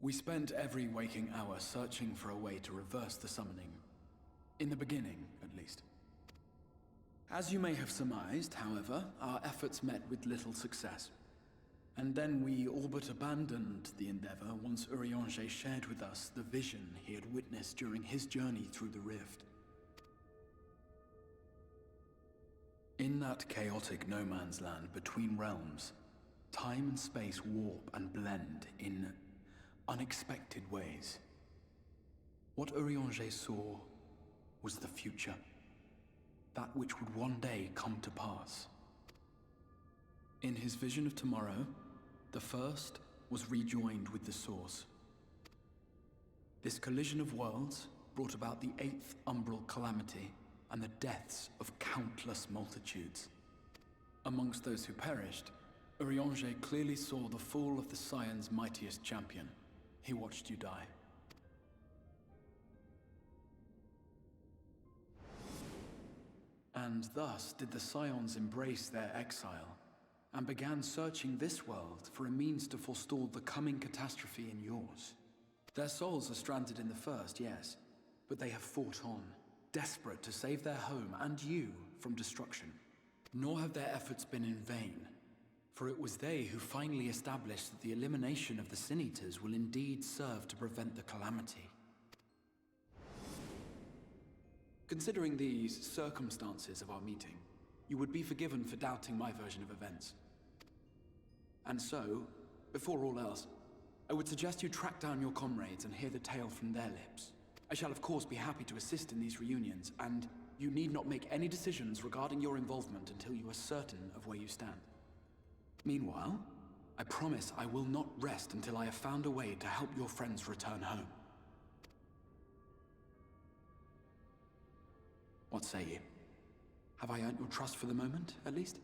Speaker 13: We spent every waking hour searching for a way to reverse the summoning. In the beginning, at least. As you may have surmised, however, our efforts met with little success. And then we all but abandoned the endeavor once Urianger shared with us the vision he had witnessed during his journey through the rift. In that chaotic no-man's land between realms, time and space warp and blend in unexpected ways. What Urianger saw was the future. That which would one day come to pass. In his vision of tomorrow, the first was rejoined with the source. This collision of worlds brought about the 8th umbral calamity and the deaths of countless multitudes. Amongst those who perished, Urianger clearly saw the fall of the Scion's mightiest champion. He watched you die. And thus did the Scions embrace their exile, and began searching this world for a means to forestall the coming catastrophe in yours. Their souls are stranded in the first, yes, but they have fought on, desperate to save their home and you from destruction. Nor have their efforts been in vain, for it was they who finally established that the elimination of the Sin Eaters will indeed serve to prevent the calamity. Considering these circumstances of our meeting, you would be forgiven for doubting my version of events. And so, before all else, I would suggest you track down your comrades and hear the tale from their lips. I shall of course be happy to assist in these reunions, and you need not make any decisions regarding your involvement until you are certain of where you stand. Meanwhile, I promise I will not rest until I have found a way to help your friends return home. What say you? Have I earned your trust for the moment, at least?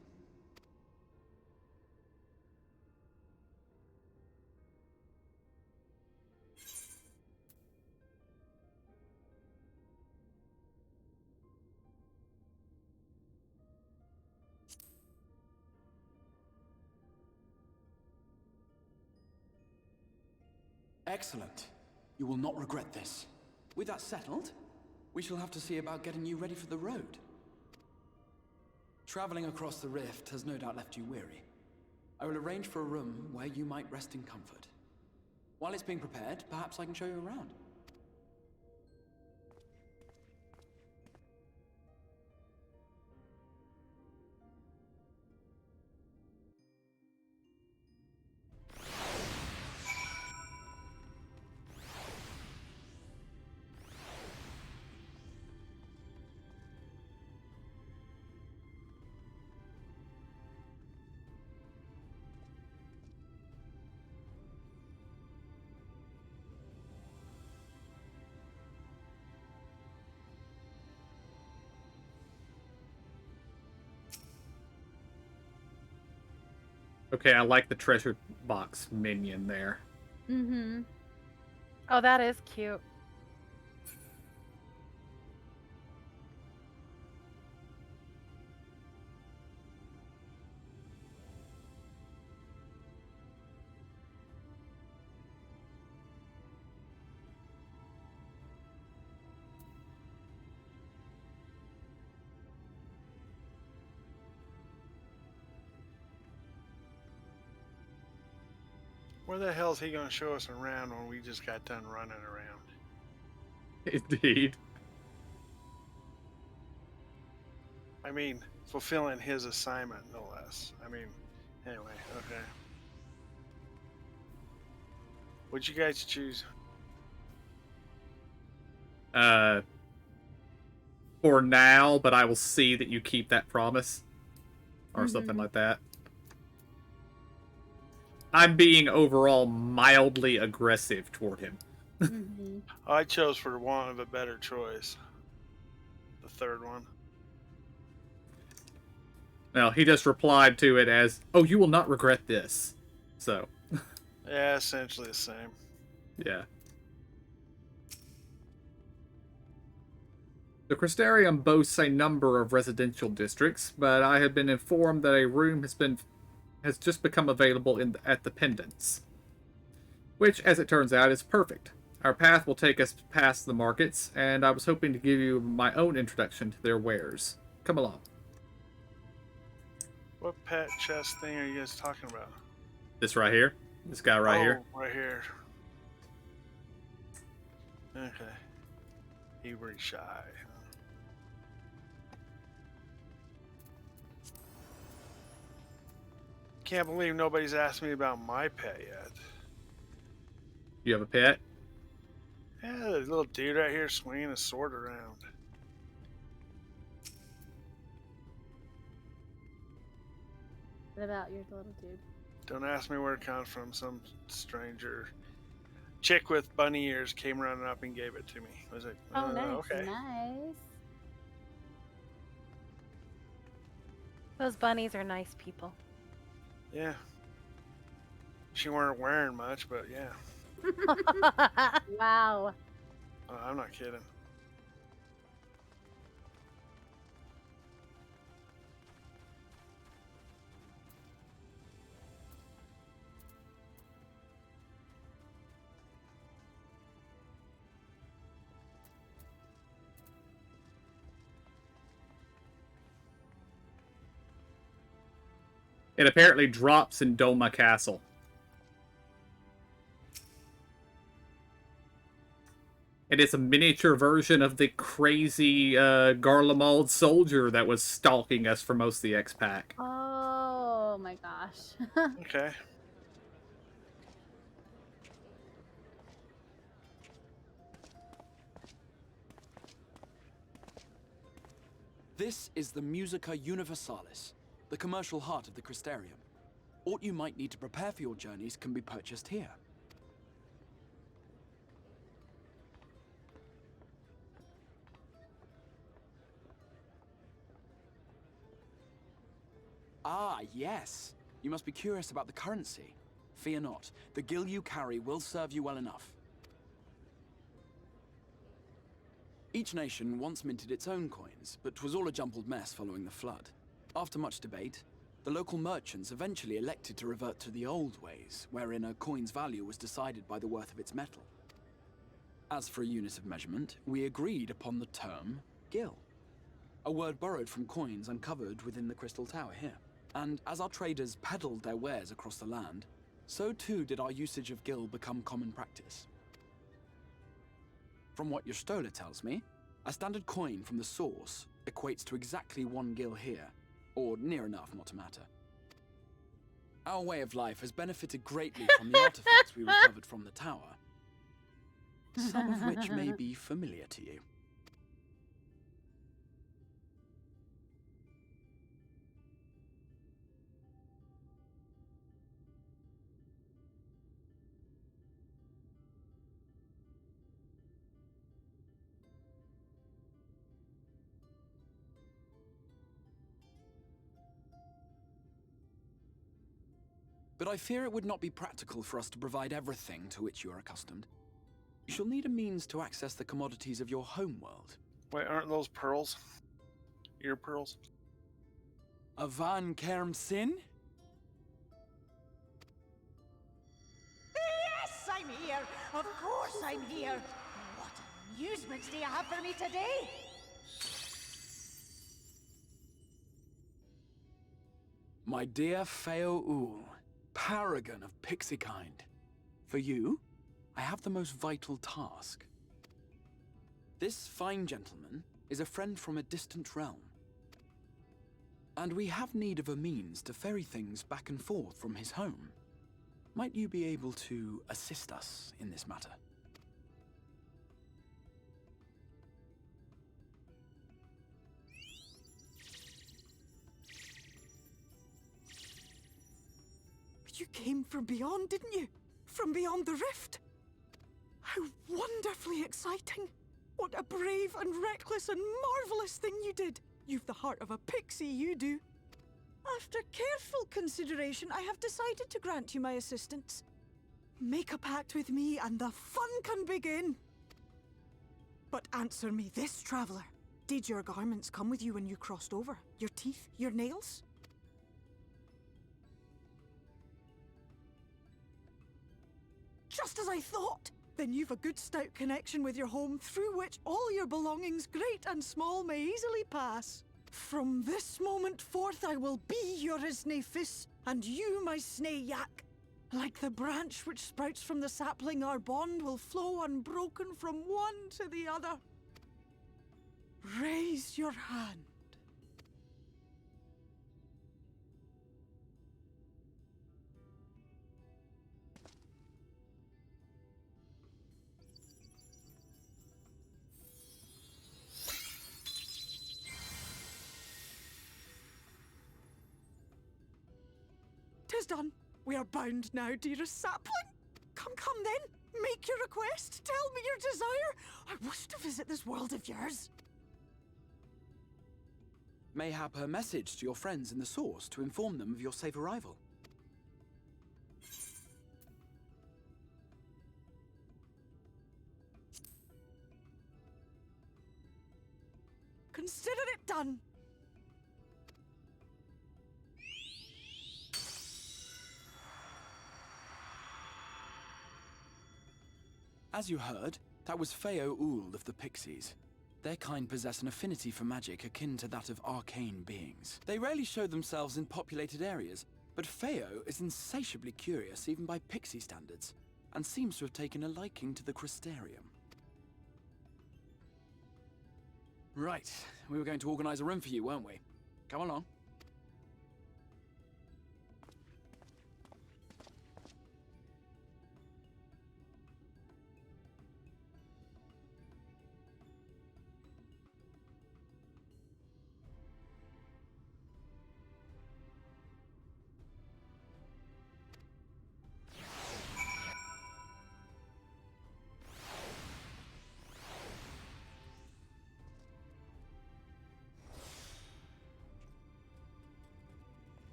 Speaker 13: Excellent. You will not regret this. With that settled, we shall have to see about getting you ready for the road. Traveling across the rift has no doubt left you weary. I will arrange for a room where you might rest in comfort. While it's being prepared, perhaps I can show you around.
Speaker 1: Okay, I like the treasure box minion there.
Speaker 6: Mm-hmm. Oh, that is cute.
Speaker 5: Where the hell is he going to show us around when we just got done running around?
Speaker 1: Indeed.
Speaker 5: I mean, fulfilling his assignment, no less. I mean, anyway, okay. What'd you guys choose?
Speaker 1: For now, but I will see that you keep that promise. Or something like that. I'm being overall mildly aggressive toward him.
Speaker 5: I chose for want of a better choice. The third one.
Speaker 1: No, he just replied to it as, "Oh, you will not regret this." So.
Speaker 5: Yeah, essentially the same.
Speaker 1: Yeah. The Crystarium boasts a number of residential districts, but I have been informed that a room has just become available at the Pendants. Which, as it turns out, is perfect. Our path will take us past the markets, and I was hoping to give you my own introduction to their wares. Come along.
Speaker 5: What pet chest thing are you guys talking about?
Speaker 1: This right here? This guy right here?
Speaker 5: Right here. Okay. Hebrew shy. Can't believe nobody's asked me about my pet yet.
Speaker 1: You have a pet?
Speaker 5: Yeah, the little dude right here swinging a sword around.
Speaker 14: What about your little dude?
Speaker 5: Don't ask me where it comes from. Some stranger chick with bunny ears came running up and gave it to me. I was like,
Speaker 14: Oh, nice.
Speaker 5: Okay.
Speaker 14: Nice.
Speaker 6: Those bunnies are nice people.
Speaker 5: Yeah. She weren't wearing much, but yeah.
Speaker 14: Wow.
Speaker 5: I'm not kidding.
Speaker 1: It apparently drops in Doma Castle. It is a miniature version of the crazy Garlemald soldier that was stalking us for most of the X-Pack.
Speaker 14: Oh my gosh.
Speaker 5: Okay.
Speaker 13: This is the Musica Universalis, the commercial heart of the Crystarium. Aught you might need to prepare for your journeys can be purchased here. Ah, yes. You must be curious about the currency. Fear not. The gil you carry will serve you well enough. Each nation once minted its own coins, but 'twas all a jumbled mess following the flood. After much debate, the local merchants eventually elected to revert to the old ways, wherein a coin's value was decided by the worth of its metal. As for a unit of measurement, we agreed upon the term gil, a word borrowed from coins uncovered within the Crystal Tower here. And as our traders peddled their wares across the land, so too did our usage of gil become common practice. From what your stola tells me, a standard coin from the source equates to exactly 1 gil here, or near enough not to matter. Our way of life has benefited greatly from the artifacts we recovered from the tower, some of which may be familiar to you. But I fear it would not be practical for us to provide everything to which you are accustomed. You shall need a means to access the commodities of your homeworld.
Speaker 5: Wait, aren't those pearls? Ear pearls?
Speaker 13: Avan Kerm Sin?
Speaker 15: Yes, I'm here. Of course I'm here. What amusements do you have for me today?
Speaker 13: My dear Feo Ul, paragon of pixie kind. For you, I have the most vital task. This fine gentleman is a friend from a distant realm. And we have need of a means to ferry things back and forth from his home. Might you be able to assist us in this matter?
Speaker 16: came from beyond, didn't you? From beyond the rift? How wonderfully exciting! What a brave and reckless and marvellous thing you did! You've the heart of a pixie, you do. After careful consideration, I have decided to grant you my assistance. Make a pact with me and the fun can begin. But answer me this, traveller. Did your garments come with you when you crossed over? Your teeth? Your nails? Just as I thought! Then you've a good stout connection with your home through which all your belongings, great and small, may easily pass. From this moment forth I will be your Isne Fis, and you my Snay Yak. Like the branch which sprouts from the sapling, our bond will flow unbroken from one to the other. Raise your hand. Tis done. We are bound now, dearest sapling. Come then. Make your request. Tell me your desire. I wish to visit this world of yours.
Speaker 13: Mayhap a message to your friends in the Source to inform them of your safe arrival.
Speaker 16: Consider it done.
Speaker 13: As you heard, that was Feo Uld of the Pixies. Their kind possess an affinity for magic akin to that of arcane beings. They rarely show themselves in populated areas, but Feo is insatiably curious even by pixie standards, and seems to have taken a liking to the Crystarium. Right, we were going to organize a room for you, weren't we? Come along.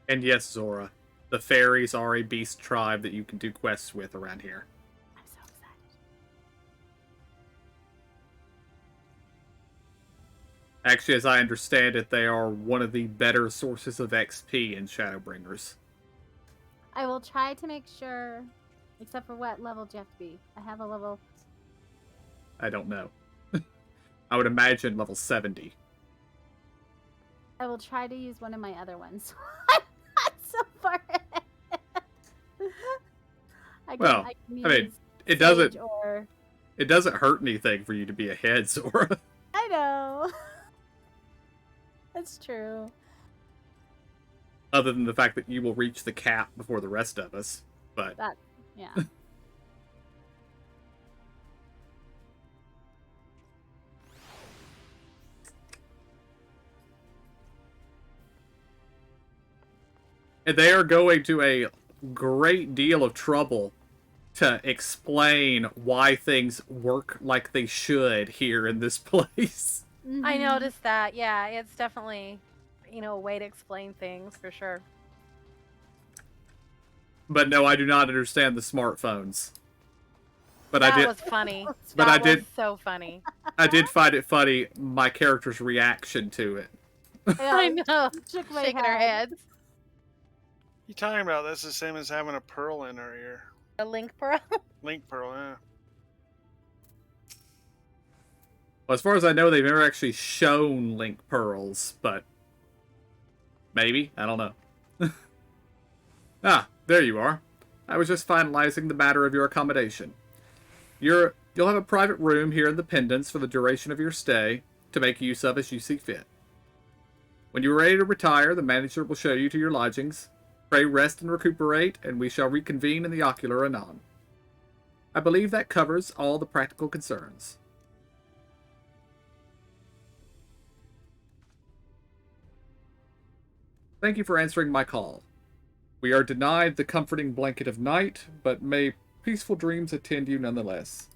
Speaker 1: And yes, Zora, the fairies are a beast tribe that you can do quests with around here.
Speaker 14: I'm so excited.
Speaker 1: Actually, as I understand it, they are one of the better sources of XP in Shadowbringers.
Speaker 14: I will try to make sure, except for what level do you have to be? I have a level...
Speaker 1: I don't know. I would imagine level 70.
Speaker 14: I will try to use one of my other ones. I'm not so far ahead.
Speaker 1: I mean, it doesn't hurt anything for you to be ahead, Zora.
Speaker 14: I know. That's true.
Speaker 1: Other than the fact that you will reach the cap before the rest of us, but...
Speaker 14: Yeah.
Speaker 1: And they are going to a great deal of trouble to explain why things work like they should here in this place.
Speaker 6: I noticed that. Yeah, it's definitely, a way to explain things for sure.
Speaker 1: But no, I do not understand the smartphones. But
Speaker 6: that was funny.
Speaker 1: But
Speaker 6: that was so funny.
Speaker 1: I did find it funny, my character's reaction to it.
Speaker 6: Yeah, I know. Shaking her heads.
Speaker 5: You talking about that's the same as having a pearl in her ear.
Speaker 6: A link pearl?
Speaker 5: Link pearl, yeah.
Speaker 1: Well, as far as I know, they've never actually shown link pearls, but maybe? I don't know. Ah, there you are. I was just finalizing the matter of your accommodation. You'll have a private room here in the Pendants for the duration of your stay, to make use of as you see fit. When you are ready to retire, the manager will show you to your lodgings. Pray rest and recuperate, and we shall reconvene in the ocular anon. I believe that covers all the practical concerns. Thank you for answering my call. We are denied the comforting blanket of night, but may peaceful dreams attend you nonetheless.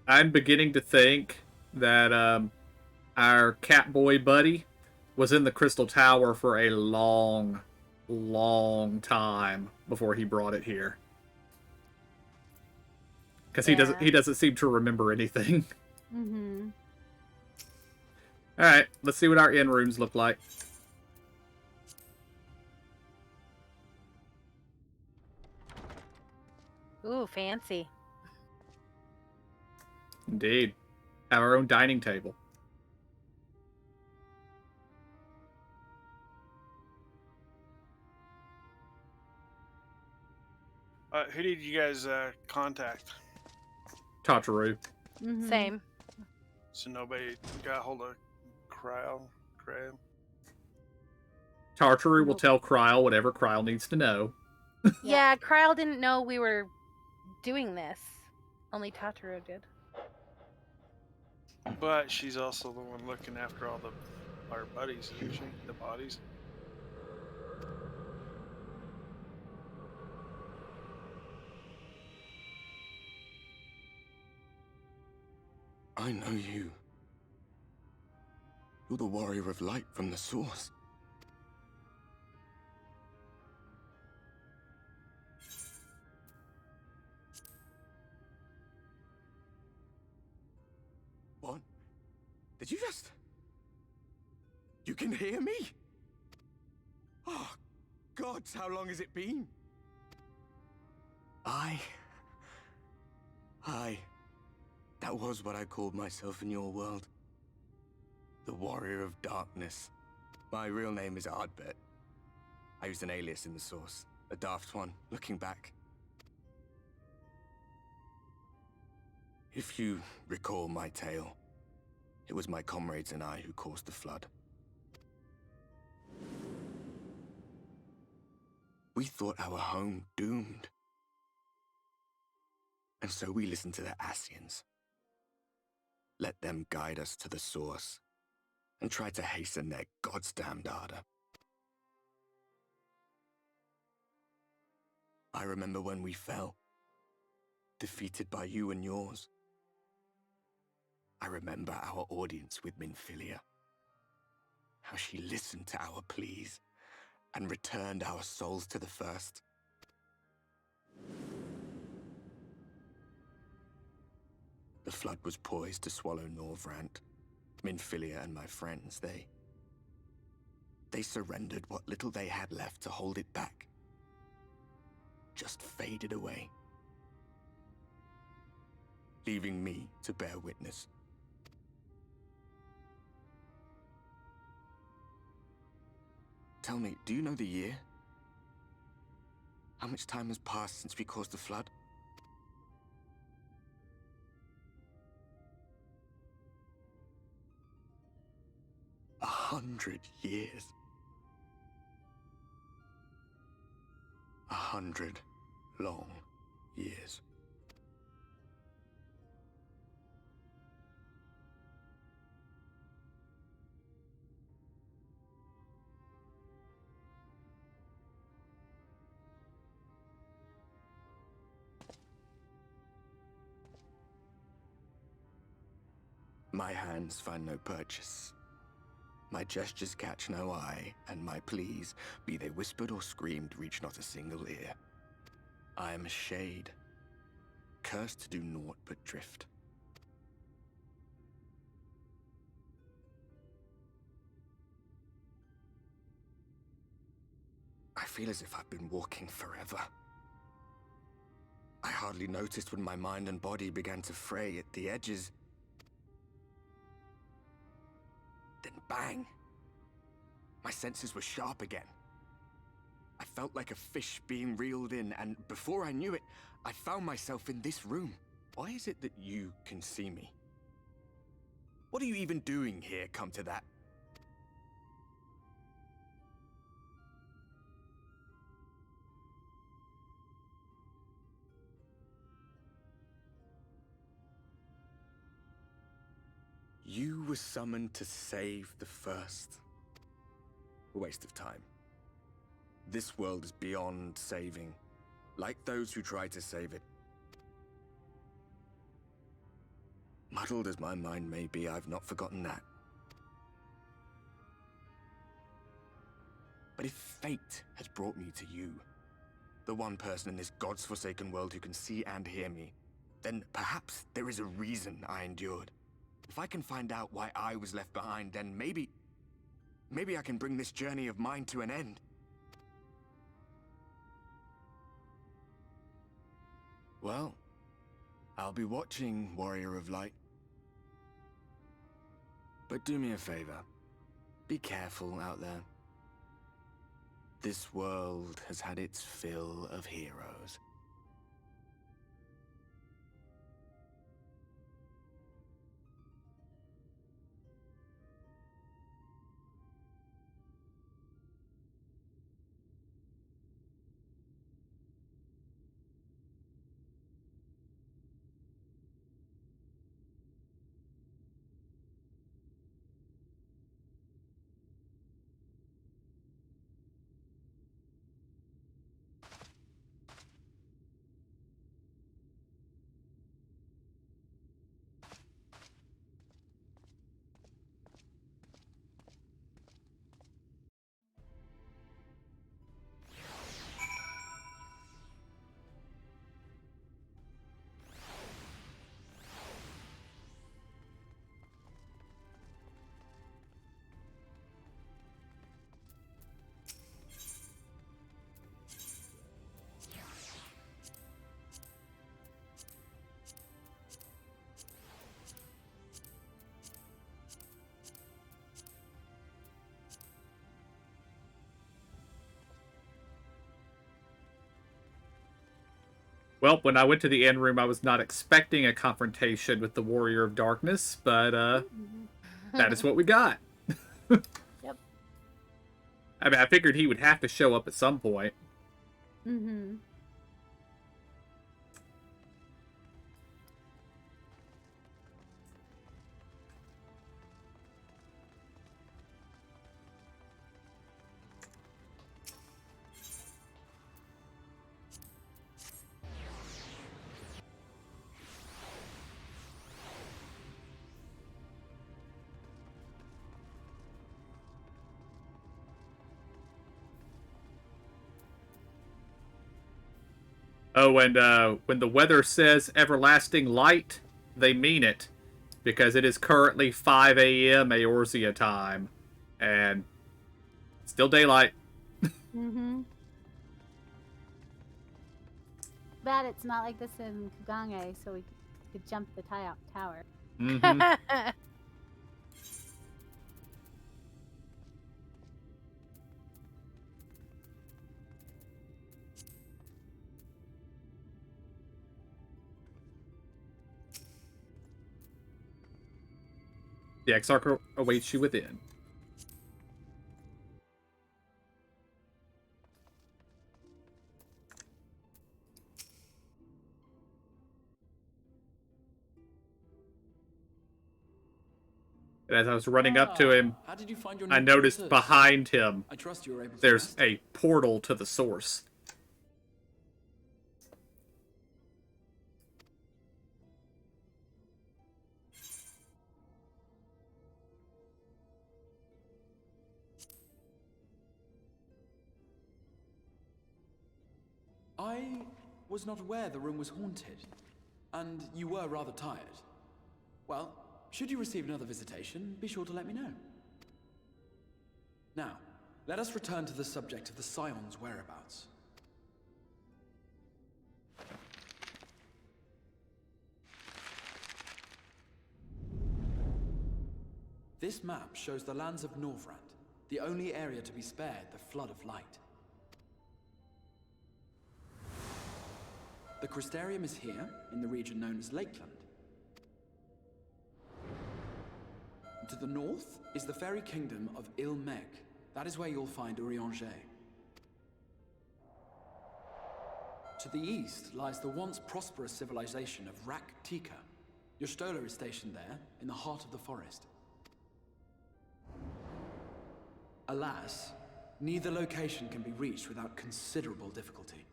Speaker 1: I'm beginning to think that our Catboy buddy was in the Crystal Tower for a long, long time before he brought it here. Because he doesn't seem to remember anything.
Speaker 14: Mm-hmm.
Speaker 1: Alright, let's see what our inn rooms look like.
Speaker 6: Ooh, fancy.
Speaker 1: Indeed. Have our own dining table.
Speaker 5: Who did you guys contact?
Speaker 1: Tataru.
Speaker 14: Mm-hmm.
Speaker 6: Same.
Speaker 5: So nobody got a hold of Cryle?
Speaker 1: Tartaru will tell Kryle whatever Kryle needs to know.
Speaker 6: Yeah, Kryle didn't know we were doing this. Only Tataru did.
Speaker 5: But she's also the one looking after all our buddies, isn't she? The bodies.
Speaker 7: I know you. You're the warrior of light from the source. What? Did you just... You can hear me? Oh, gods, how long has it been? That was what I called myself in your world. The Warrior of Darkness. My real name is Ardbert. I used an alias in the source. A daft one, looking back. If you recall my tale, it was my comrades and I who caused the flood. We thought our home doomed. And so we listened to the Ascians. Let them guide us to the source, and try to hasten their goddamned ardor. I remember when we fell, defeated by you and yours. I remember our audience with Minfilia, how she listened to our pleas and returned our souls to the first. The flood was poised to swallow Norvrant. Minfilia and my friends, they surrendered what little they had left to hold it back. Just faded away, leaving me to bear witness. Tell me, do you know the year? How much time has passed since we caused the flood? A 100 years. 100 long years. My hands find no purchase. My gestures catch no eye, and my pleas, be they whispered or screamed, reach not a single ear. I am a shade, cursed to do naught but drift. I feel as if I've been walking forever. I hardly noticed when my mind and body began to fray at the edges. Then bang! My senses were sharp again. I felt like a fish being reeled in, and before I knew it, I found myself in this room. Why is it that you can see me? What are you even doing here, come to that? You were summoned to save the first. A waste of time. This world is beyond saving, like those who try to save it. Muddled as my mind may be, I've not forgotten that. But if fate has brought me to you, the one person in this God's forsaken world who can see and hear me, then perhaps there is a reason I endured. If I can find out why I was left behind, then maybe I can bring this journey of mine to an end. Well, I'll be watching, Warrior of Light. But do me a favor. Be careful out there. This world has had its fill of heroes.
Speaker 1: Well, when I went to the end room, I was not expecting a confrontation with the Warrior of Darkness, but that is what we got.
Speaker 6: Yep.
Speaker 1: I mean, I figured he would have to show up at some point.
Speaker 6: Mm-hmm.
Speaker 1: Oh, and when the weather says everlasting light, they mean it. Because it is currently 5 a.m. Eorzea time. And still daylight.
Speaker 14: Mm-hmm. Bad it's not like this in Kugange, so we could jump the tower.
Speaker 1: Mm-hmm. The Exarch awaits you within. And as I was running up to him,
Speaker 13: How did you find your
Speaker 1: I noticed behind him
Speaker 13: I trust you were able to
Speaker 1: there's
Speaker 13: rest.
Speaker 1: a portal to the source.
Speaker 13: I was not aware the room was haunted, and you were rather tired. Well, should you receive another visitation, be sure to let me know. Now, let us return to the subject of the Scion's whereabouts. This map shows the lands of Norvrand, the only area to be spared the Flood of Light. The Crystarium is here, in the region known as Lakeland. To the north is the fairy kingdom of Il-Meg. That is where you'll find Urianger. To the east lies the once prosperous civilization of Rak-Tika. Your Stola is stationed there, in the heart of the forest. Alas, neither location can be reached without considerable difficulty.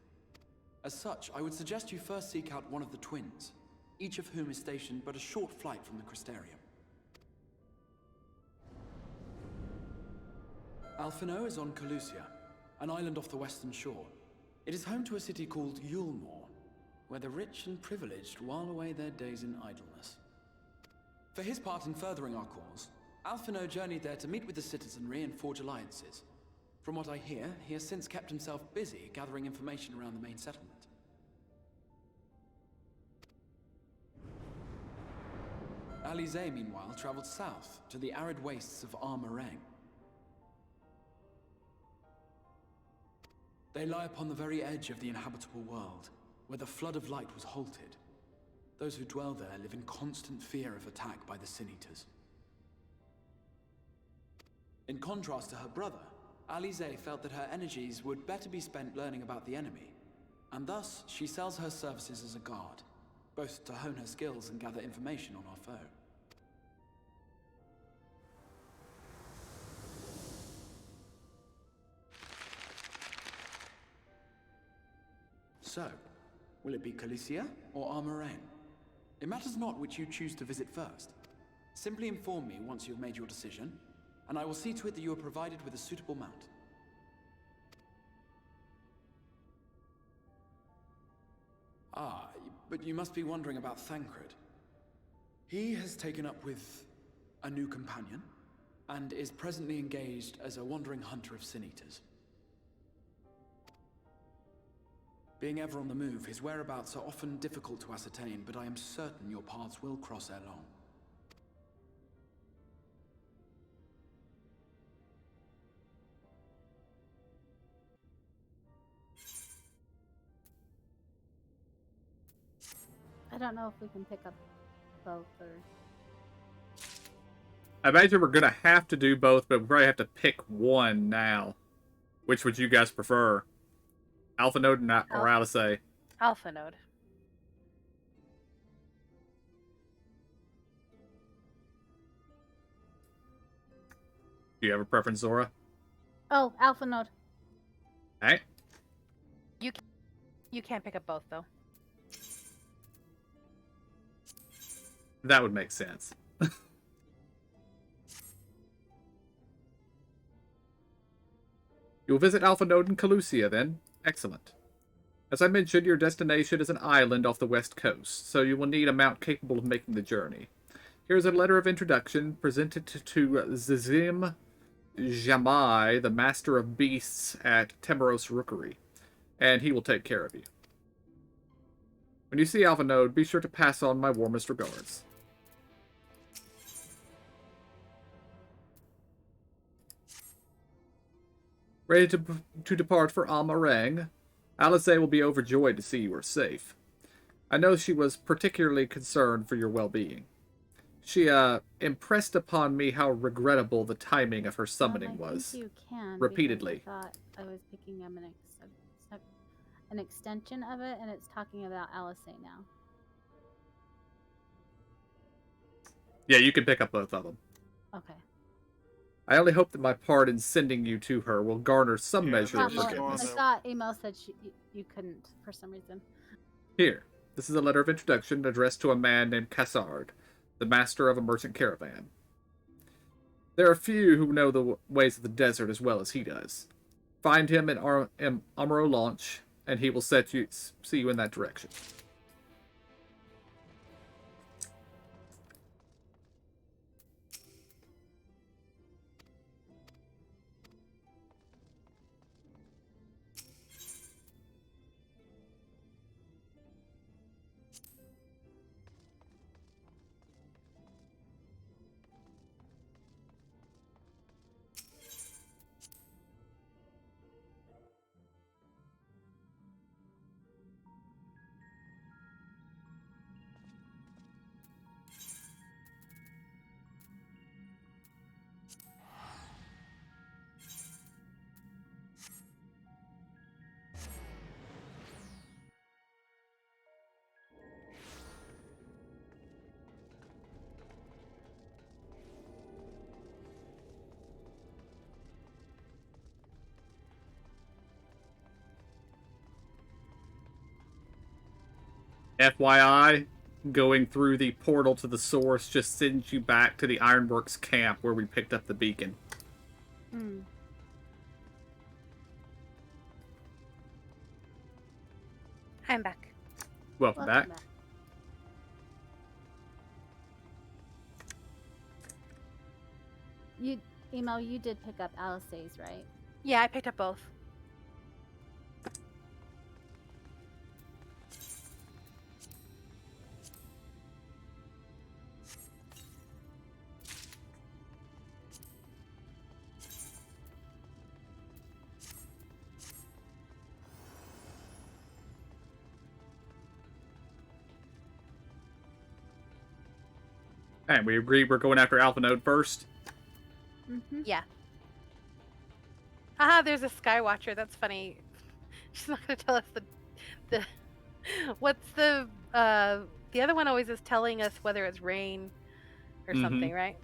Speaker 13: As such, I would suggest you first seek out one of the twins, each of whom is stationed but a short flight from the Crystarium. Alphino is on Calusia, an island off the western shore. It is home to a city called Yulmore, where the rich and privileged while away their days in idleness. For his part in furthering our cause, Alphino journeyed there to meet with the citizenry and forge alliances. From what I hear, he has since kept himself busy gathering information around the main settlement. Alize, meanwhile, traveled south to the arid wastes of Armarang. They lie upon the very edge of the inhabitable world, where the flood of light was halted. Those who dwell there live in constant fear of attack by the Sin Eaters. In contrast to her brother, Alize felt that her energies would better be spent learning about the enemy, and thus she sells her services as a guard, both to hone her skills and gather information on our foe. So, will it be Calicia or Armarang? It matters not which you choose to visit first. Simply inform me once you have made your decision, and I will see to it that you are provided with a suitable mount. Ah, but you must be wondering about Thancred. He has taken up with a new companion, and is presently engaged as a wandering hunter of Sin Eaters. Being ever on the move, his whereabouts are often difficult to ascertain, but I am certain your paths will cross ere long.
Speaker 14: I don't know if we can pick up both or...
Speaker 1: I imagine we're gonna have to do both, but we probably have to pick one now. Which would you guys prefer? Alpha Node or Alice?
Speaker 6: Alpha Node.
Speaker 1: Do you have a preference, Zora?
Speaker 14: Oh, Alpha Node.
Speaker 1: Alright.
Speaker 6: You can't pick up both, though.
Speaker 1: That would make sense. You'll visit Alpha Node in Calusia, then. Excellent. As I mentioned, your destination is an island off the west coast, so you will need a mount capable of making the journey. Here's a letter of introduction presented to Zizim Jamai, the Master of Beasts at Temeros Rookery, and he will take care of you. When you see Alpha Node, be sure to pass on my warmest regards. Ready to depart for Almarang, Alice will be overjoyed to see you are safe. I know she was particularly concerned for your well-being. She impressed upon me how regrettable the timing of her summoning was.
Speaker 14: You can,
Speaker 1: repeatedly.
Speaker 14: I thought I was picking up an extension of it, and it's talking about Alice now.
Speaker 1: Yeah, you can pick up both of them.
Speaker 14: Okay.
Speaker 1: I only hope that my part in sending you to her will garner some measure of
Speaker 14: I
Speaker 1: forgiveness.
Speaker 14: thought email said you couldn't for some reason.
Speaker 1: Here, this is a letter of introduction addressed to a man named Cassard, the master of a merchant caravan. There are few who know the ways of the desert as well as he does. Find him in Amaro Launch, and he will see you in that direction. FYI, going through the portal to the source just sends you back to the Ironworks camp where we picked up the beacon.
Speaker 6: Hmm. I'm back.
Speaker 1: Welcome back.
Speaker 14: Emo, you did pick up Alisae's, right?
Speaker 6: Yeah, I picked up both.
Speaker 1: And we agree we're going after Alpha Node first.
Speaker 6: Mm-hmm. Yeah. Haha, there's a Skywatcher. That's funny. She's not gonna tell us the what's the other one always is telling us whether it's rain or something, right?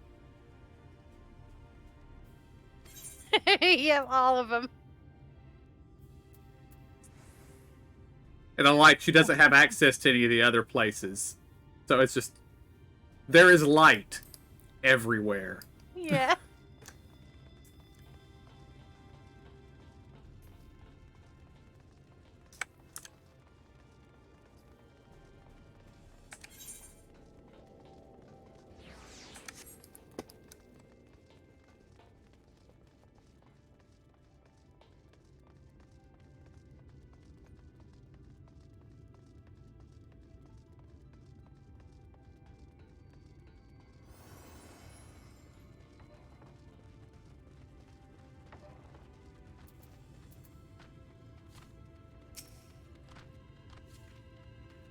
Speaker 6: Yeah, all of them.
Speaker 1: And unlike, she doesn't have access to any of the other places. So it's just, there is light everywhere.
Speaker 6: Yeah.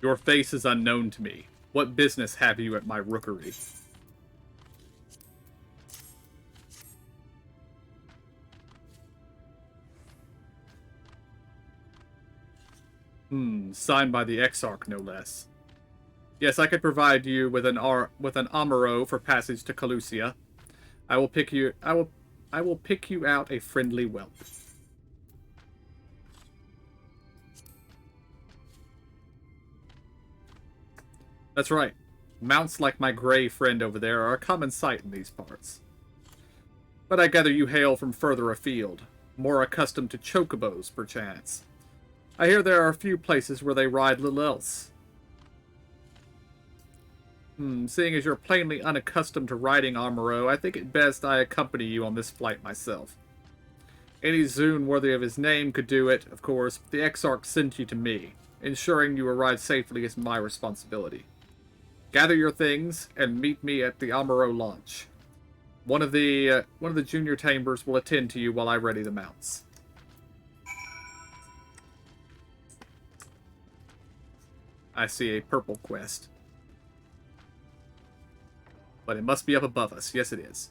Speaker 1: Your face is unknown to me. What business have you at my rookery? Signed by the Exarch, no less. Yes, I could provide you with an Amaro for passage to Calusia. I will pick you out a friendly whelp. That's right. Mounts like my gray friend over there are a common sight in these parts. But I gather you hail from further afield, more accustomed to chocobos, perchance. I hear there are a few places where they ride little else. Seeing as you're plainly unaccustomed to riding Amaro, I think it best I accompany you on this flight myself. Any Zune worthy of his name could do it, of course, but the Exarch sent you to me. Ensuring you arrive safely is my responsibility. Gather your things and meet me at the Amaro launch. One of the junior tambers will attend to you while I ready the mounts. I see a purple quest. But it must be up above us. Yes, it is.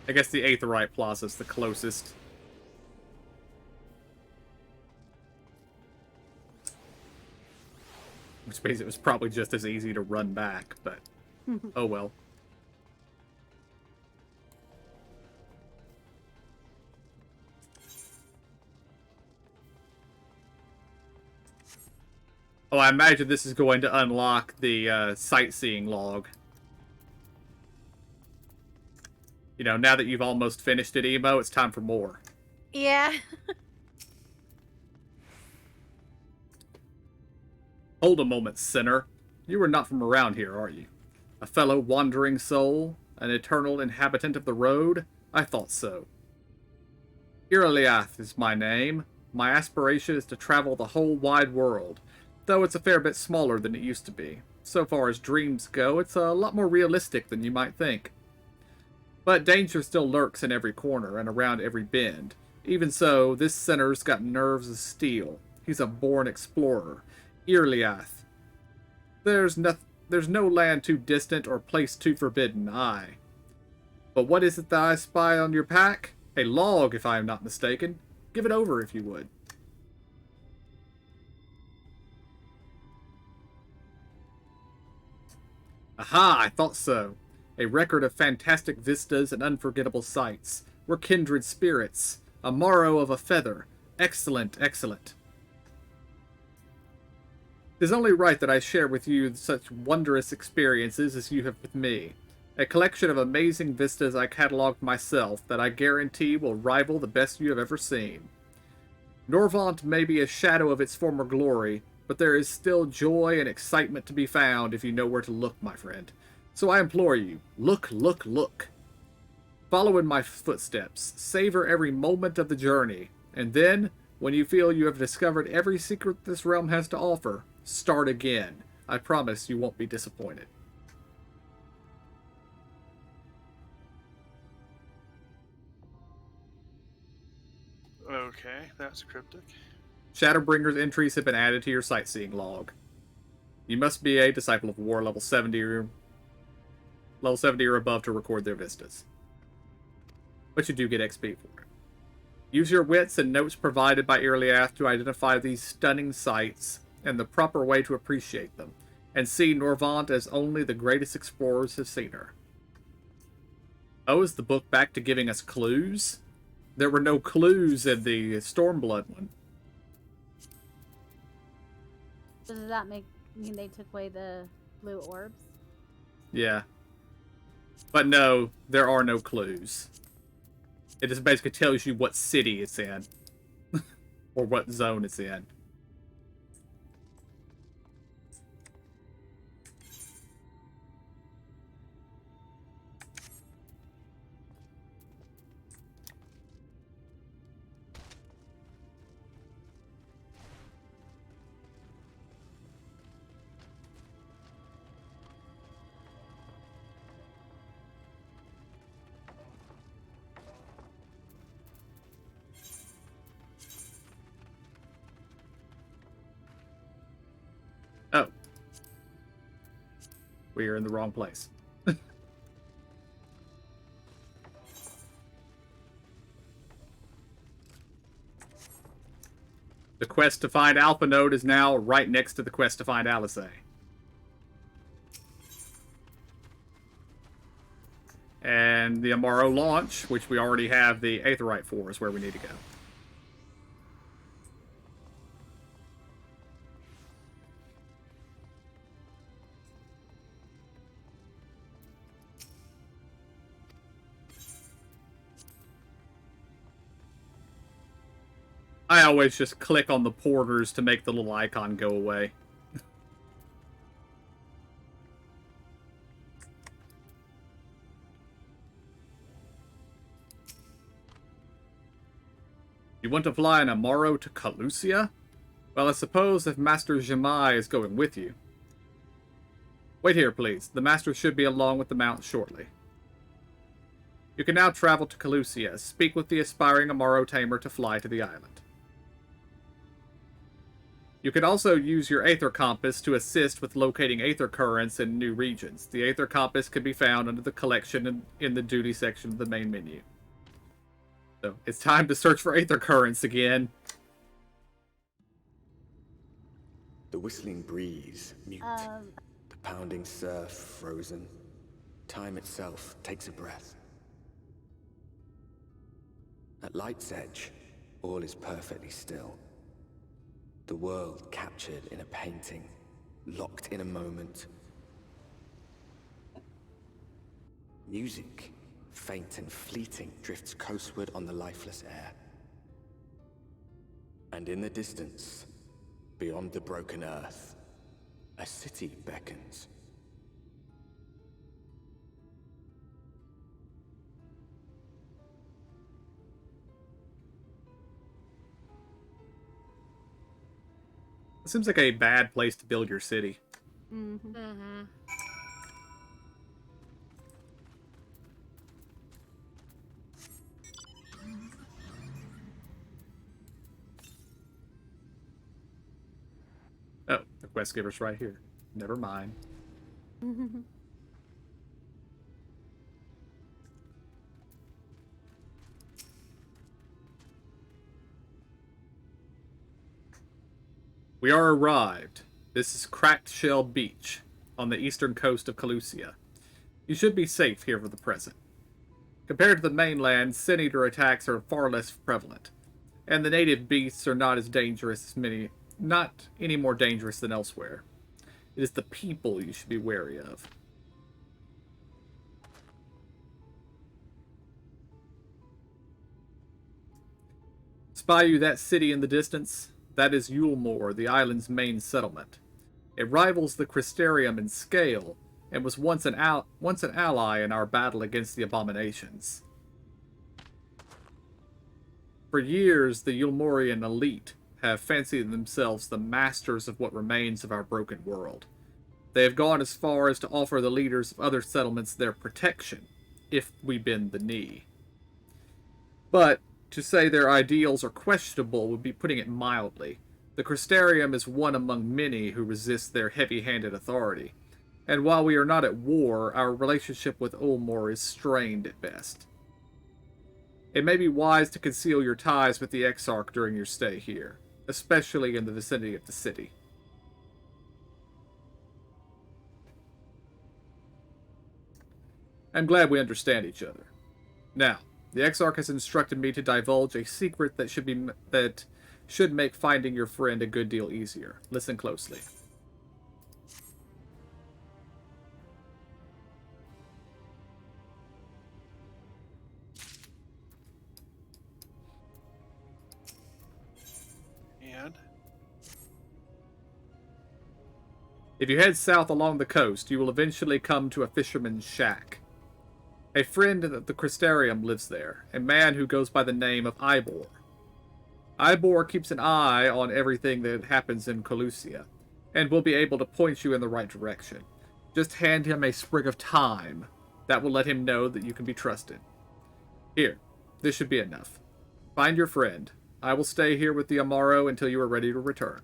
Speaker 1: I guess the Aetheryte Plaza is the closest. Which means it was probably just as easy to run back, but oh well. Oh, I imagine this is going to unlock the sightseeing log. You know, now that you've almost finished it, Emo, it's time for more.
Speaker 6: Yeah.
Speaker 1: Hold a moment, sinner. You are not from around here, are you? A fellow wandering soul? An eternal inhabitant of the road? I thought so. Ireliath is my name. My aspiration is to travel the whole wide world, though it's a fair bit smaller than it used to be. So far as dreams go, it's a lot more realistic than you might think. But danger still lurks in every corner and around every bend. Even so, this sinner's got nerves of steel. He's a born explorer. Ireliath. There's no land too distant or place too forbidden, aye. But what is it that I spy on your pack? A log, if I am not mistaken. Give it over, if you would. Aha, I thought so. A record of fantastic vistas and unforgettable sights. We're kindred spirits. A morrow of a feather. Excellent, excellent. It is only right that I share with you such wondrous experiences as you have with me. A collection of amazing vistas I catalogued myself that I guarantee will rival the best you have ever seen. Norvant may be a shadow of its former glory, but there is still joy and excitement to be found if you know where to look, my friend. So I implore you, look, look, look. Follow in my footsteps, savor every moment of the journey, and then, when you feel you have discovered every secret this realm has to offer, start again. I promise you won't be disappointed.
Speaker 5: Okay, that's cryptic.
Speaker 1: Shadowbringer's entries have been added to your sightseeing log. You must be a disciple of war level 70 or above to record their vistas. But you do get XP for it. Use your wits and notes provided by Irliath to identify these stunning sights and the proper way to appreciate them, and see Norvant as only the greatest explorers have seen her. Oh, is the book back to giving us clues? There were no clues in the Stormblood one.
Speaker 14: So does that mean they took away the blue orbs?
Speaker 1: Yeah. But no, there are no clues. It just basically tells you what city it's in. Or what zone it's in. Oh. We are in the wrong place. The quest to find Alpha Node is now right next to the quest to find Alizé. And the Amaro launch, which we already have the Aetheryte for, is where we need to go. I always just click on the porters to make the little icon go away. You want to fly an Amaro to Calusia? Well, I suppose if Master Jemai is going with you. Wait here, please. The Master should be along with the mount shortly. You can now travel to Calusia. Speak with the aspiring Amaro tamer to fly to the island. You can also use your Aether Compass to assist with locating Aether Currents in new regions. The Aether Compass can be found under the collection in the duty section of the main menu. So, it's time to search for Aether Currents again.
Speaker 7: The whistling breeze, mute. The pounding surf, frozen. Time itself takes a breath. At light's edge, all is perfectly still. The world captured in a painting, locked in a moment. Music, faint and fleeting, drifts coastward on the lifeless air. And in the distance, beyond the broken earth, a city beckons.
Speaker 1: It seems like a bad place to build your city.
Speaker 14: Mm-hmm.
Speaker 6: Mm-hmm.
Speaker 1: Oh, the quest giver's right here. Never mind. We are arrived. This is Cracked Shell Beach. on the eastern coast of Calusia. You should be safe here for the present. Compared to the mainland, sin-eater attacks are far less prevalent, and the native beasts are not any more dangerous than elsewhere. It is the people you should be wary of. Spy you that city in the distance? That is Yulmore, the island's main settlement. It rivals the Crystarium in scale, and was once an ally in our battle against the abominations. For years, the Yulmorian elite have fancied themselves the masters of what remains of our broken world. They have gone as far as to offer the leaders of other settlements their protection, if we bend the knee. But to say their ideals are questionable would be putting it mildly. The Crystarium is one among many who resist their heavy-handed authority, and while we are not at war, our relationship with Ulmor is strained at best. It may be wise to conceal your ties with the Exarch during your stay here, especially in the vicinity of the city. I'm glad we understand each other. Now, the Exarch has instructed me to divulge a secret that should make finding your friend a good deal easier. Listen closely.
Speaker 5: And?
Speaker 1: If you head south along the coast, you will eventually come to a fisherman's shack. A friend of the Crystarium lives there, a man who goes by the name of Ivor. Ivor keeps an eye on everything that happens in Calusia, and will be able to point you in the right direction. Just hand him a sprig of thyme. That will let him know that you can be trusted. Here, this should be enough. Find your friend. I will stay here with the Amaro until you are ready to return.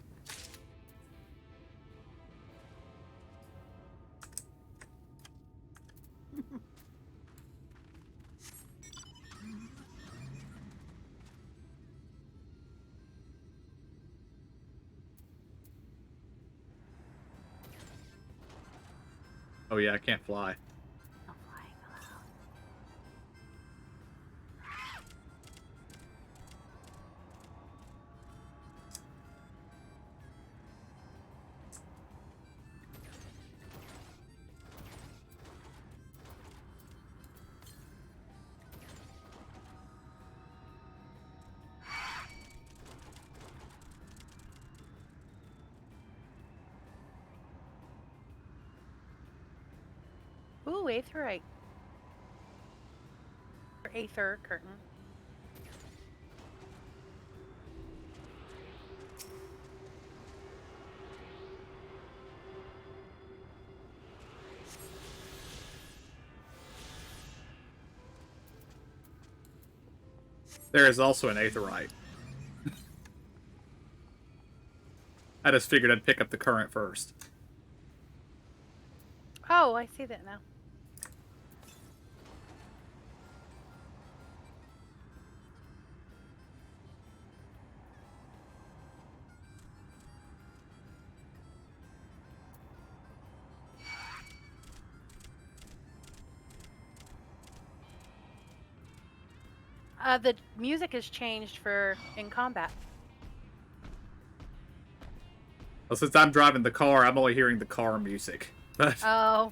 Speaker 1: Oh yeah, I can't fly.
Speaker 6: Ooh, Aetherite. Or Aether curtain.
Speaker 1: There is also an Aetherite. I just figured I'd pick up the current first.
Speaker 6: Oh, I see that now. The music has changed for in combat.
Speaker 1: Well, since I'm driving the car, I'm only hearing the car music.
Speaker 6: Oh.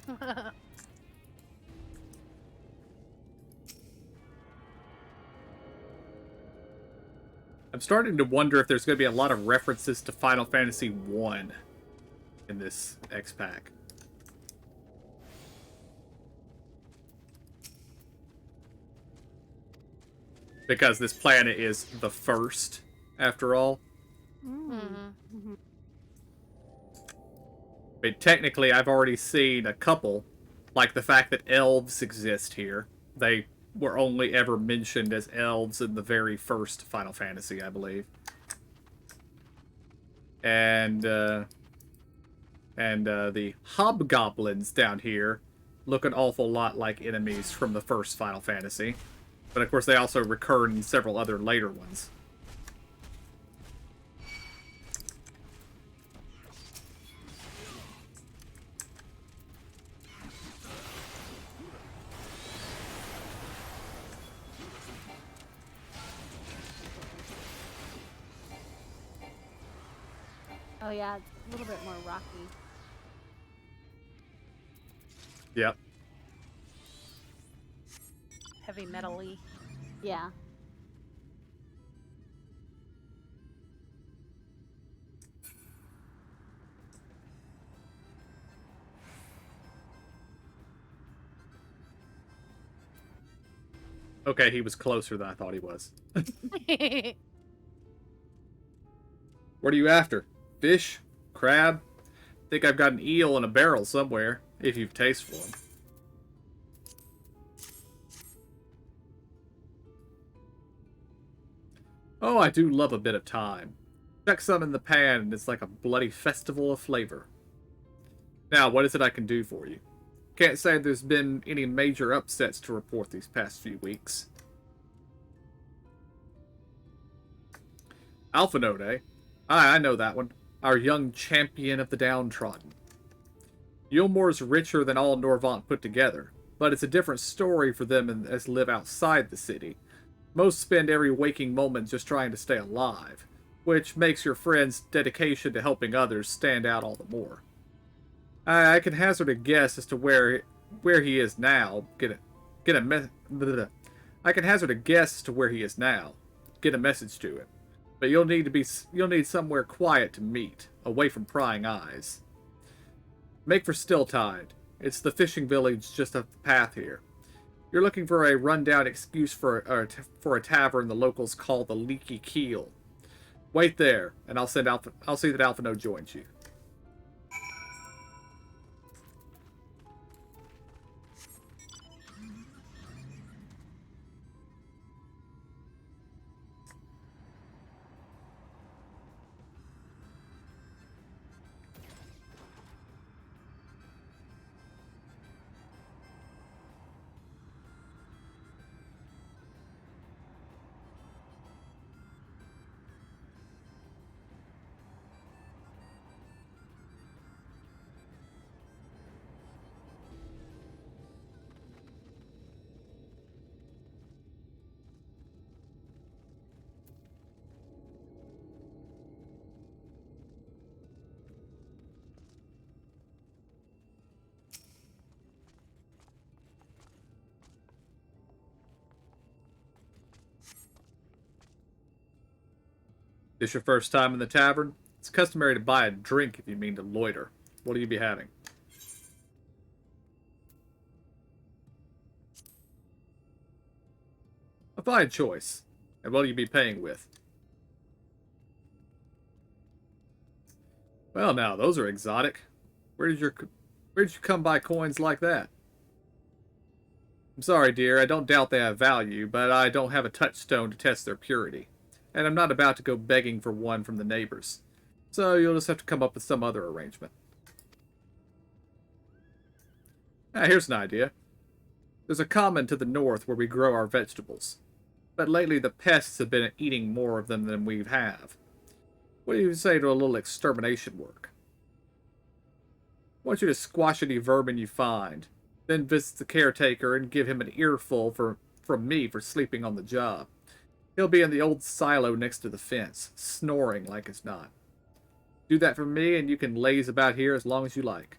Speaker 1: I'm starting to wonder if there's going to be a lot of references to Final Fantasy I in this X-Pack. Because this planet is the first, after all.
Speaker 6: Mm-hmm.
Speaker 1: But technically, I've already seen a couple, like the fact that elves exist here. They were only ever mentioned as elves in the very first Final Fantasy, I believe. And the hobgoblins down here look an awful lot like enemies from the first Final Fantasy. But of course, they also recur in several other later ones.
Speaker 14: Oh yeah, it's a little bit more rocky.
Speaker 1: Yep.
Speaker 6: Heavy metal-y.
Speaker 14: Yeah.
Speaker 1: Okay, he was closer than I thought he was. What are you after? Fish? Crab? Think I've got an eel in a barrel somewhere, if you've taste for them. Oh, I do love a bit of thyme. Chuck some in the pan and it's like a bloody festival of flavor. Now, what is it I can do for you? Can't say there's been any major upsets to report these past few weeks. Alpha Node, eh? I know that one. Our young champion of the downtrodden. Yulmore's richer than all Norvant put together, but it's a different story for them as live outside the city. Most spend every waking moment just trying to stay alive, which makes your friend's dedication to helping others stand out all the more. I can hazard a guess as to where he is now. I can hazard a guess as to where he is now. Get a message to him, but you'll need somewhere quiet to meet, away from prying eyes. Make for Stilltide. It's the fishing village just up the path here. You're looking for a rundown excuse for a tavern the locals call the Leaky Keel. Wait there, and I'll see that Alphino joins you. This your first time in the tavern? It's customary to buy a drink if you mean to loiter. What'll you be having? A fine choice. And what'll you be paying with? Well now, those are exotic. Where did you come by coins like that? I'm sorry, dear, I don't doubt they have value, but I don't have a touchstone to test their purity. And I'm not about to go begging for one from the neighbors. So you'll just have to come up with some other arrangement. Here's an idea. There's a common to the north where we grow our vegetables. But lately the pests have been eating more of them than we have. What do you say to a little extermination work? I want you to squash any vermin you find, then visit the caretaker and give him an earful from me for sleeping on the job. He'll be in the old silo next to the fence, snoring like it's not. Do that for me and you can laze about here as long as you like.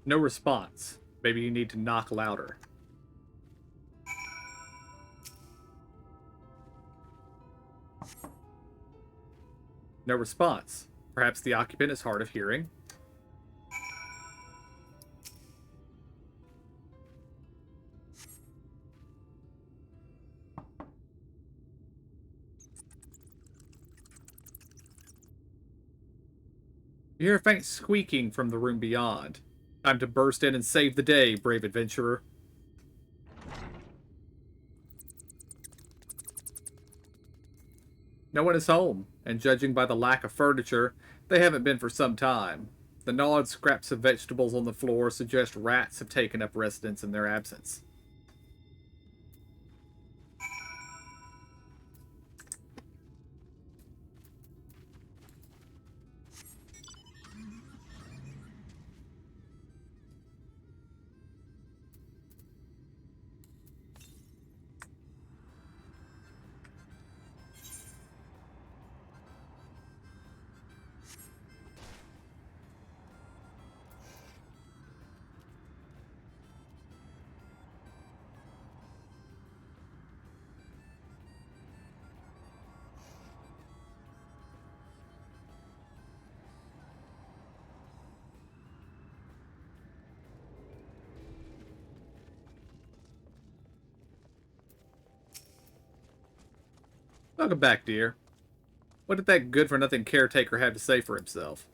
Speaker 1: No response. Maybe you need to knock louder. No response. Perhaps the occupant is hard of hearing. You hear a faint squeaking from the room beyond. Time to burst in and save the day, brave adventurer. No one is home, and judging by the lack of furniture, they haven't been for some time. The gnawed scraps of vegetables on the floor suggest rats have taken up residence in their absence. Welcome back, dear. What did that good-for-nothing caretaker have to say for himself?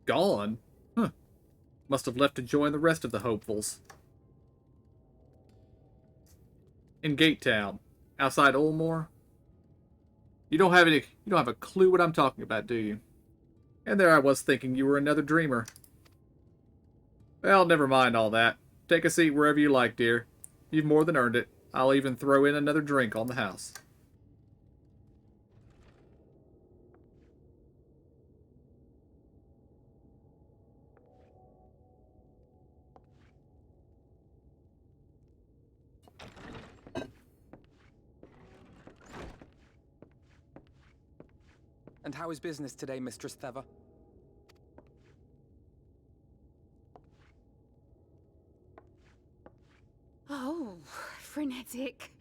Speaker 1: Gone? Huh. Must have left to join the rest of the hopefuls. In Gate Town, outside Ulmore. You don't have a clue what I'm talking about, do you? And there I was thinking you were another dreamer. Well, never mind all that. Take a seat wherever you like, dear. You've more than earned it. I'll even throw in another drink on the house.
Speaker 17: And how is business today, Mistress Theva?
Speaker 10: Oh, frenetic.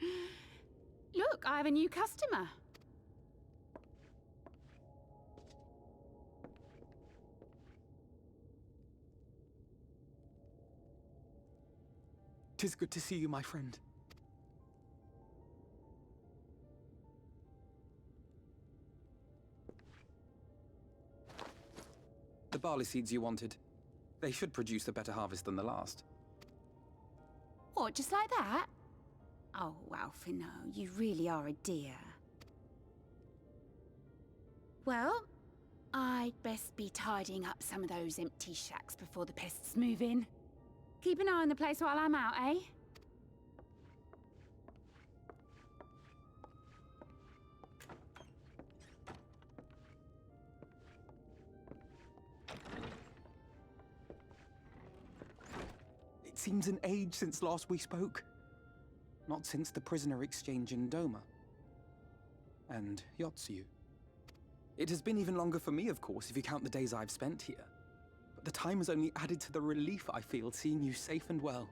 Speaker 10: Look, I have a new customer.
Speaker 17: Tis good to see you, my friend. The barley seeds you wanted. They should produce a better harvest than the last.
Speaker 10: What, just like that? Oh, Alfino, you really are a dear. Well, I'd best be tidying up some of those empty shacks before the pests move in. Keep an eye on the place while I'm out, eh?
Speaker 17: It seems an age since last we spoke. Not since the prisoner exchange in Doma. And Yotsu. It has been even longer for me, of course, if you count the days I've spent here. But the time has only added to the relief I feel seeing you safe and well.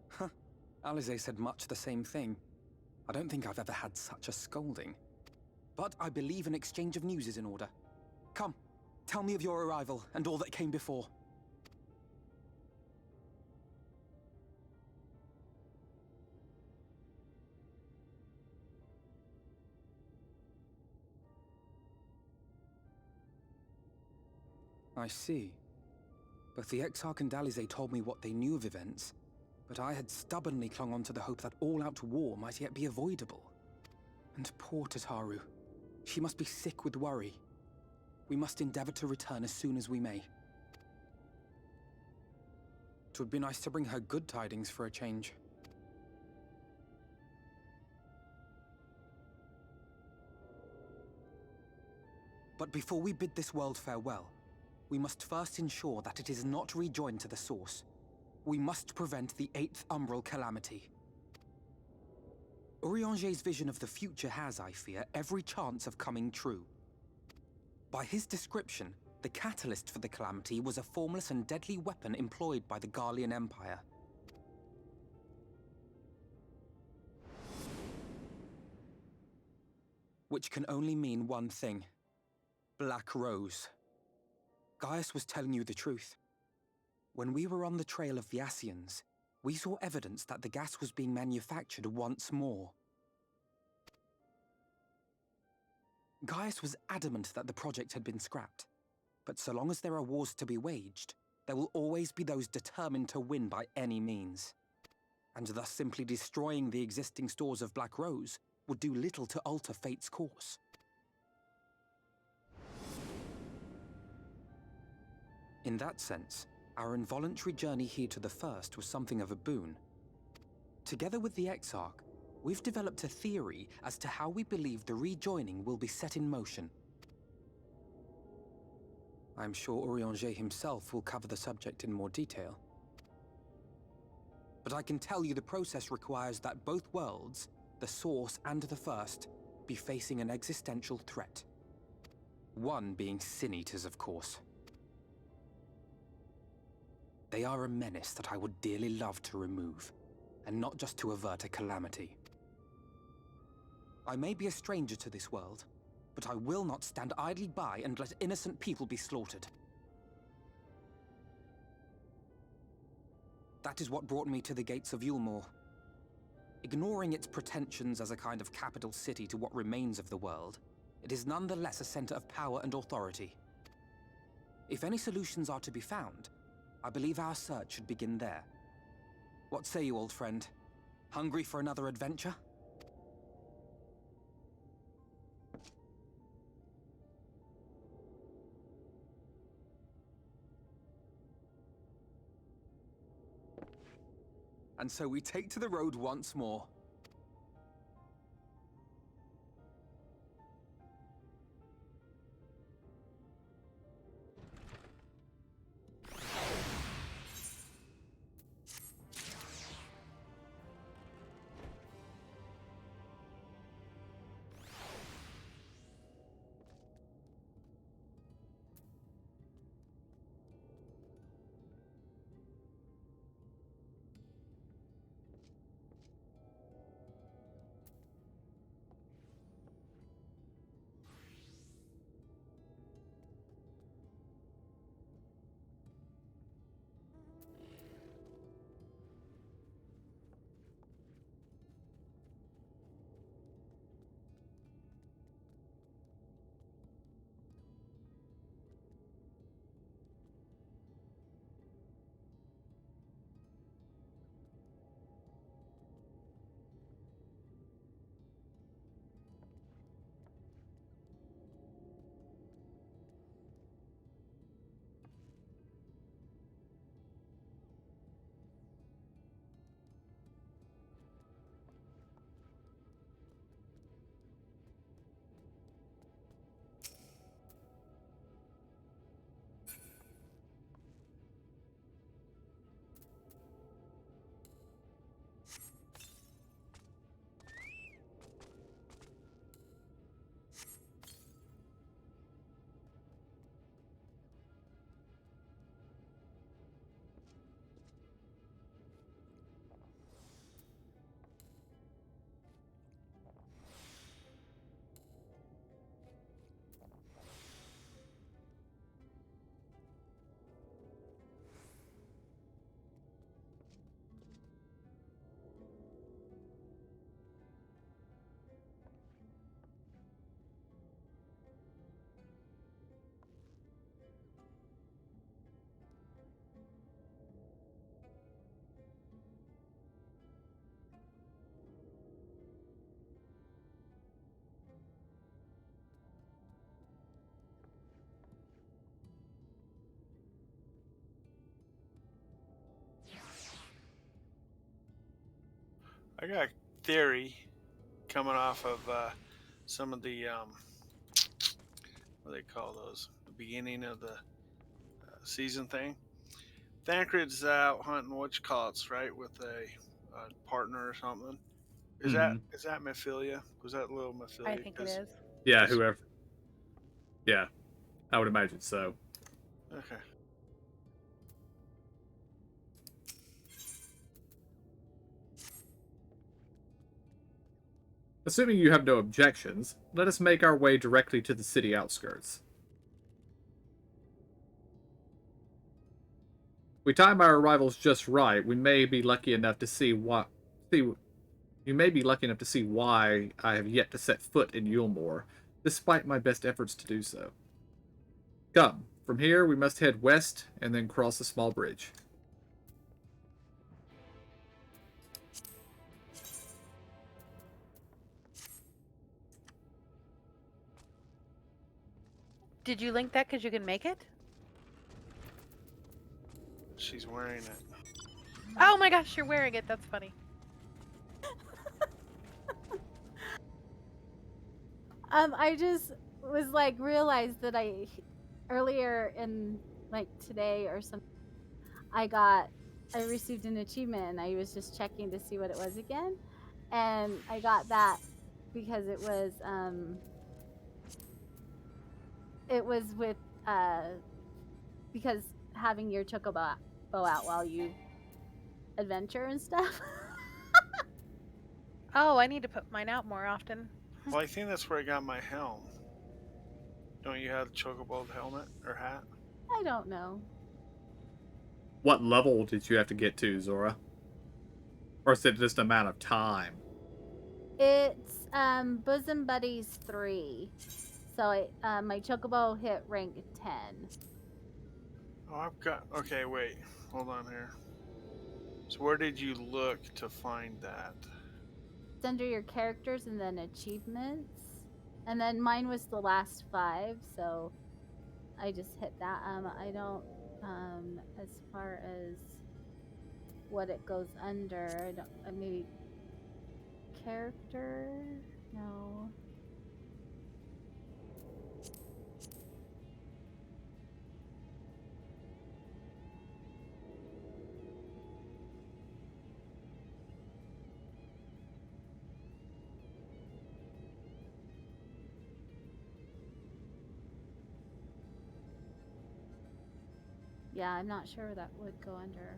Speaker 17: Huh. Alize said much the same thing. I don't think I've ever had such a scolding. But I believe an exchange of news is in order. Come, tell me of your arrival and all that came before. I see. Both the Exarch and Alize told me what they knew of events, but I had stubbornly clung on to the hope that all-out war might yet be avoidable. And poor Tataru. She must be sick with worry. We must endeavor to return as soon as we may. It would be nice to bring her good tidings for a change. But before we bid this world farewell, we must first ensure that it is not rejoined to the source. We must prevent the 8th Umbral calamity. Urianger's vision of the future has, I fear, every chance of coming true. By his description, the catalyst for the calamity was a formless and deadly weapon employed by the Garlean Empire. Which can only mean one thing. Black Rose. Gaius was telling you the truth. When we were on the trail of the Ascians, we saw evidence that the gas was being manufactured once more. Gaius was adamant that the project had been scrapped. But so long as there are wars to be waged, there will always be those determined to win by any means. And thus simply destroying the existing stores of Black Rose would do little to alter fate's course. In that sense, our involuntary journey here to the First was something of a boon. Together with the Exarch, we've developed a theory as to how we believe the rejoining will be set in motion. I'm sure Urianger himself will cover the subject in more detail. But I can tell you the process requires that both worlds, the Source and the First, be facing an existential threat. One being Sin-Eaters, of course. They are a menace that I would dearly love to remove, and not just to avert a calamity. I may be a stranger to this world, but I will not stand idly by and let innocent people be slaughtered. That is what brought me to the gates of Yulmore. Ignoring its pretensions as a kind of capital city to what remains of the world, it is nonetheless a center of power and authority. If any solutions are to be found, I believe our search should begin there. What say you, old friend? Hungry for another adventure? And so we take to the road once more.
Speaker 5: I got a theory coming off of some of the what do they call those? The beginning of the season thing, Thancred's out hunting witchcalls, right, with a partner or something. Is
Speaker 1: Mhm.
Speaker 5: that Mephilia? Was that little Mephilia?
Speaker 6: I think it is.
Speaker 1: Yeah, whoever. Yeah, I would imagine so.
Speaker 5: Okay.
Speaker 1: Assuming you have no objections, let us make our way directly to the city outskirts. We time our arrivals just right, we may be lucky enough to see what... You may be lucky enough to see why I have yet to set foot in Yulmore, despite my best efforts to do so. Come, from here we must head west and then cross a small bridge.
Speaker 6: Did you link that because you can make it?
Speaker 5: She's wearing it.
Speaker 6: Oh my gosh, you're wearing it. That's funny.
Speaker 14: I just was like realized that I earlier in like today or something I received an achievement and I was just checking to see what it was again, and I got that because it was with because having your chocobo out while you adventure and stuff.
Speaker 6: Oh, I need to put mine out more often.
Speaker 5: Well, I think that's where I got my helm. Don't you have the chocobo helmet or hat?
Speaker 14: I don't know.
Speaker 1: What level did you have to get to, Zora? Or is it just amount of time?
Speaker 14: It's Bosom Buddies 3. So my chocobo hit rank 10.
Speaker 5: Oh, I've got... Okay, wait. Hold on here. So where did you look to find that?
Speaker 14: It's under your characters and then achievements. And then mine was the last 5, so I just hit that. I don't as far as what it goes under, I don't maybe character? No. Yeah, I'm not sure that would go under.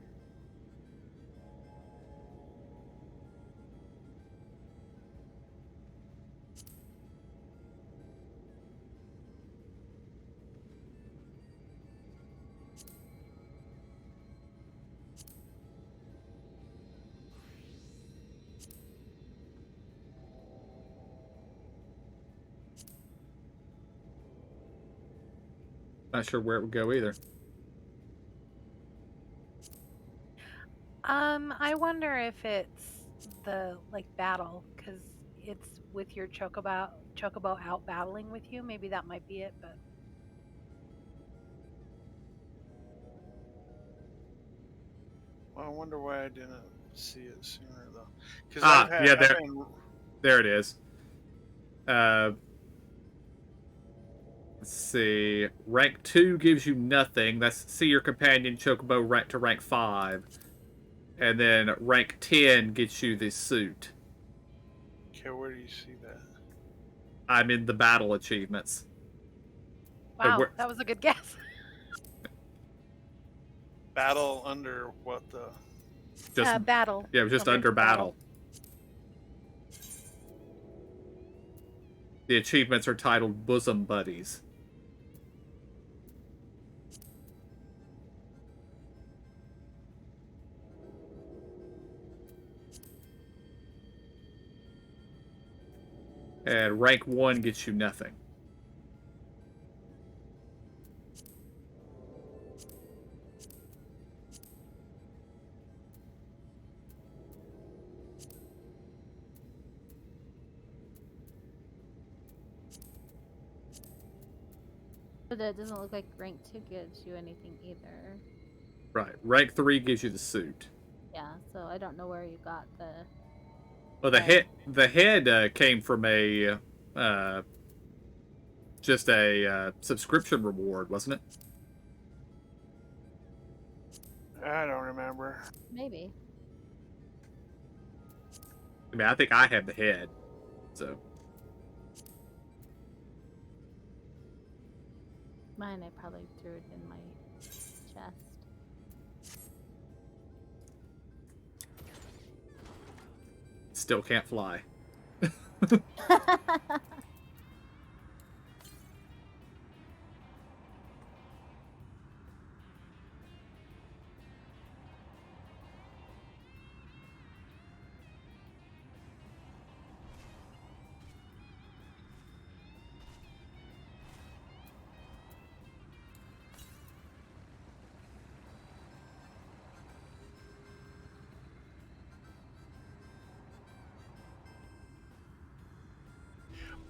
Speaker 1: Not sure where it would go either.
Speaker 6: I wonder if it's the like battle because it's with your chocobo out battling with you. Maybe that might be it, but
Speaker 5: Well, I wonder why I didn't see it sooner though.
Speaker 1: There it is. Let's see. Rank 2 gives you nothing. That's see your companion chocobo rank to rank 5. And then rank 10 gets you this suit.
Speaker 5: Okay, where do you see that?
Speaker 1: I'm in the battle achievements.
Speaker 6: wow, that was a good guess.
Speaker 5: Battle under what the?
Speaker 1: Just
Speaker 6: battle.
Speaker 1: Yeah, it was just under battle. The achievements are titled Bosom Buddies. And rank 1 gets you nothing.
Speaker 14: But it doesn't look like rank 2 gives you anything either.
Speaker 1: Right. Rank 3 gives you the suit.
Speaker 14: Yeah, so I don't know where you got the...
Speaker 1: Well, the head came from a just a subscription reward, wasn't it?
Speaker 5: I don't remember.
Speaker 14: Maybe.
Speaker 1: I mean, I think I had the head, so.
Speaker 14: Mine, I probably threw it in my chest.
Speaker 1: Still can't fly.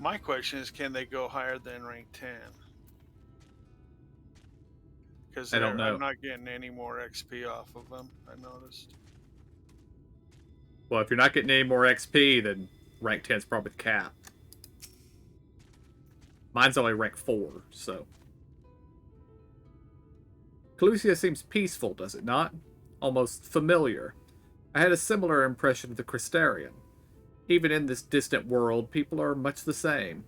Speaker 5: My question is, can they go higher than rank 10? Because
Speaker 1: I don't know.
Speaker 5: I'm not getting any more XP off of them, I noticed.
Speaker 1: Well, if you're not getting any more XP, then rank 10 is probably the cap. Mine's only rank 4, so. Calusia seems peaceful, does it not? Almost familiar. I had a similar impression of the Crystarian. Even in this distant world, people are much the same.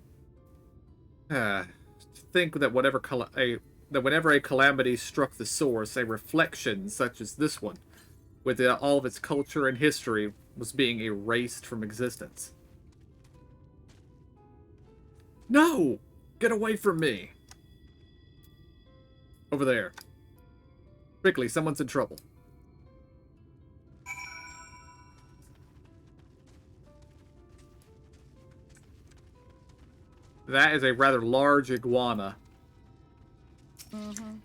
Speaker 1: Think that whenever a calamity struck the source, a reflection such as this one, with all of its culture and history, was being erased from existence. No! Get away from me! Over there. Quickly, someone's in trouble. That is a rather large iguana.
Speaker 14: Mm-hmm.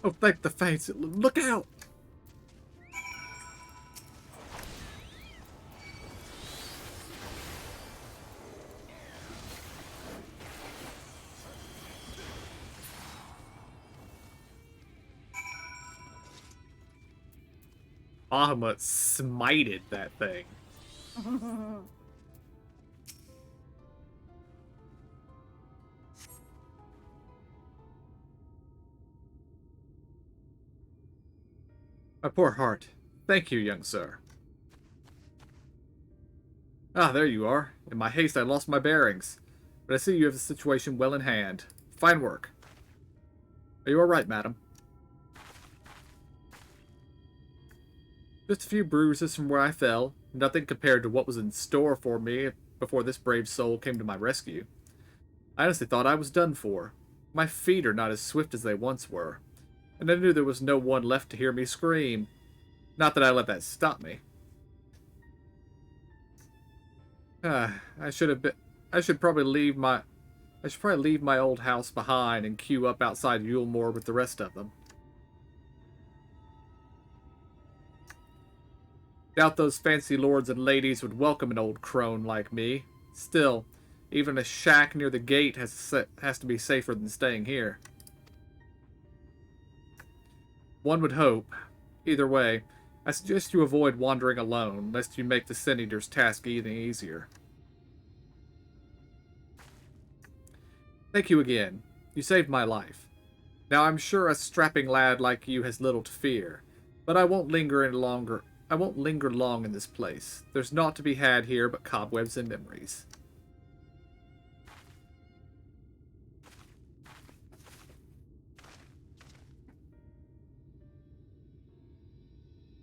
Speaker 1: Oh, thank the fates. Look out! Bahamut smited that thing. My poor heart. Thank you, young sir. Ah, there you are. In my haste, I lost my bearings. But I see you have the situation well in hand. Fine work. Are you alright, madam? Just a few bruises from where I fell. Nothing compared to what was in store for me before this brave soul came to my rescue. I honestly thought I was done for. My feet are not as swift as they once were. And I knew there was no one left to hear me scream. Not that I let that stop me. I should probably leave my old house behind and queue up outside Yulemore with the rest of them. Doubt those fancy lords and ladies would welcome an old crone like me. Still, even a shack near the gate has to be safer than staying here. One would hope. Either way, I suggest you avoid wandering alone, lest you make the Sin Eater's task even easier. Thank you again. You saved my life. Now I'm sure a strapping lad like you has little to fear, but I won't linger long in this place. There's naught to be had here but cobwebs and memories.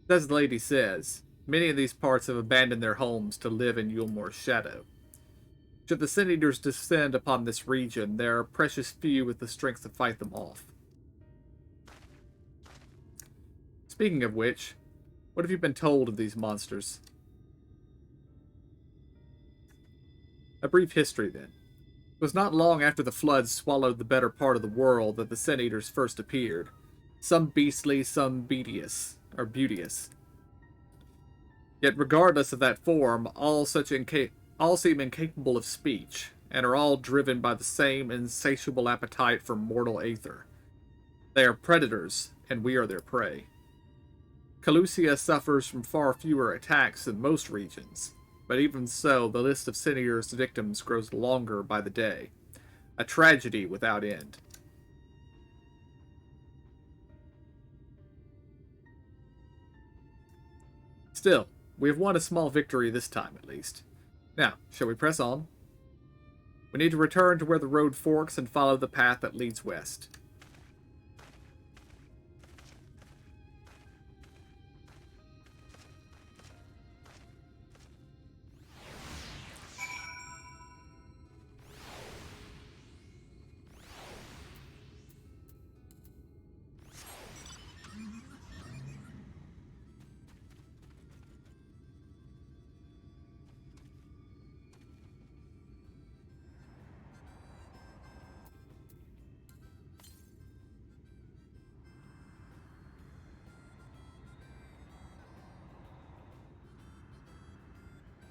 Speaker 1: As the lady says, many of these parts have abandoned their homes to live in Yulemore's shadow. Should the Sin Eaters descend upon this region, there are precious few with the strength to fight them off. Speaking of which, what have you been told of these monsters? A brief history, then. It was not long after the floods swallowed the better part of the world that the Sin Eaters first appeared. Some beastly, some beauteous. Yet regardless of that form, all seem incapable of speech, and are all driven by the same insatiable appetite for mortal aether. They are predators, and we are their prey. Calusia suffers from far fewer attacks than most regions, but even so, the list of Cinear's victims grows longer by the day. A tragedy without end. Still, we have won a small victory this time at least. Now, shall we press on? We need to return to where the road forks and follow the path that leads west.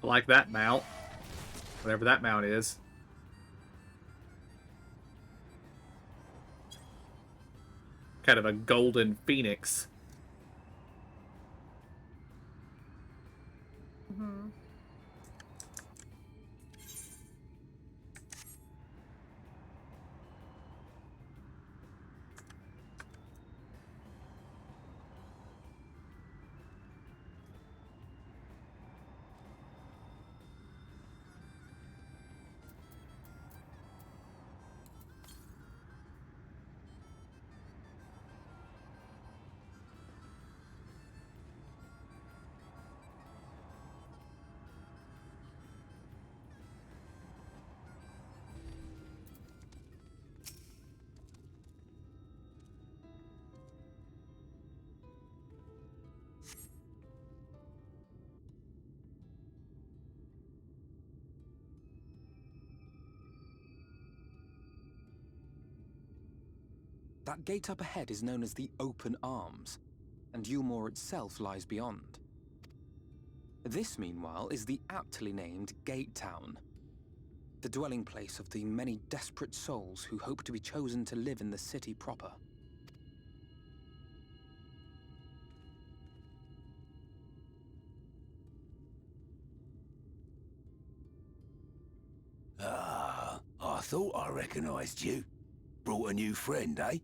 Speaker 1: I like that mount. Whatever that mount is. Kind of a golden phoenix.
Speaker 14: Mm-hmm.
Speaker 17: That gate up ahead is known as the Open Arms, and Yulmore itself lies beyond. This, meanwhile, is the aptly named Gate Town, the dwelling place of the many desperate souls who hope to be chosen to live in the city proper.
Speaker 18: Ah, I thought I recognized you. Brought a new friend, eh?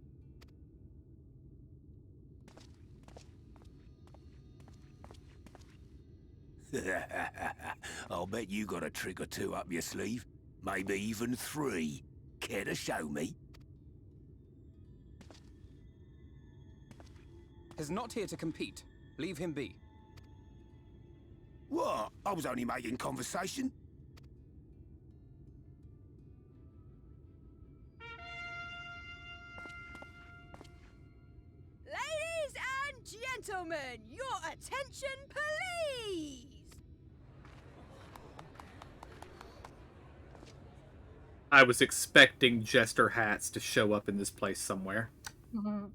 Speaker 18: I'll bet you got a trick or two up your sleeve. Maybe even 3. Care to show me?
Speaker 17: He's not here to compete. Leave him be.
Speaker 18: What? I was only making conversation.
Speaker 15: Ladies and gentlemen, your attention, please!
Speaker 1: I was expecting jester hats to show up in this place somewhere.
Speaker 14: Mm-hmm.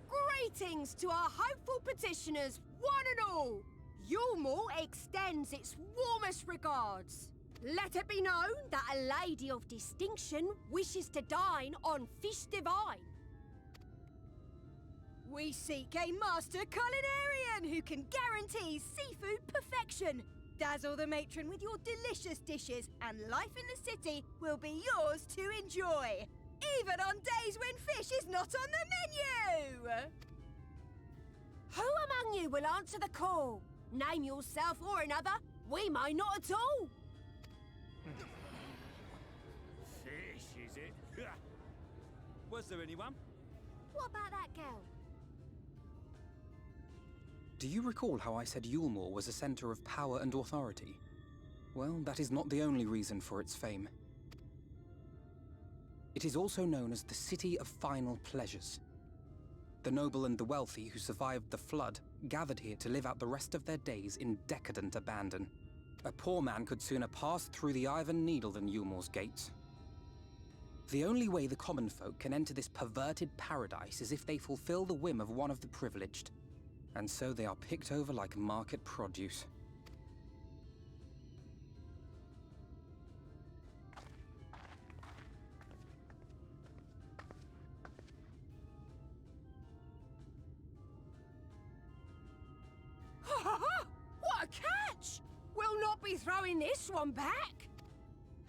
Speaker 15: Greetings to our hopeful petitioners, one and all. Yulmore extends its warmest regards. Let it be known that a lady of distinction wishes to dine on fish divine. We seek a master culinarian who can guarantee seafood perfection. Dazzle the matron with your delicious dishes, and life in the city will be yours to enjoy. Even on days when fish is not on the menu! Who among you will answer the call? Name yourself or another. We may not at all.
Speaker 11: Fish, is it?
Speaker 19: Was there anyone?
Speaker 15: What about that girl?
Speaker 17: Do you recall how I said Yulmore was a center of power and authority? Well, that is not the only reason for its fame. It is also known as the City of Final Pleasures. The noble and the wealthy who survived the flood gathered here to live out the rest of their days in decadent abandon. A poor man could sooner pass through the Iron Needle than Yulmore's gates. The only way the common folk can enter this perverted paradise is if they fulfill the whim of one of the privileged. And so they are picked over like market produce.
Speaker 15: What a catch! We'll not be throwing this one back.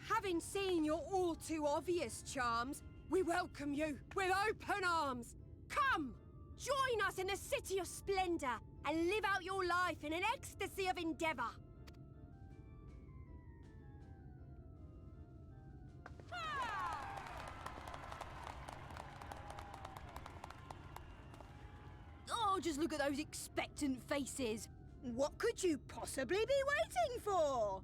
Speaker 15: Having seen your all too obvious charms, we welcome you with open arms. Come, join us in the city of splendor and live out your life in an ecstasy of endeavor. Oh, just look at those expectant faces. What could you possibly be waiting for?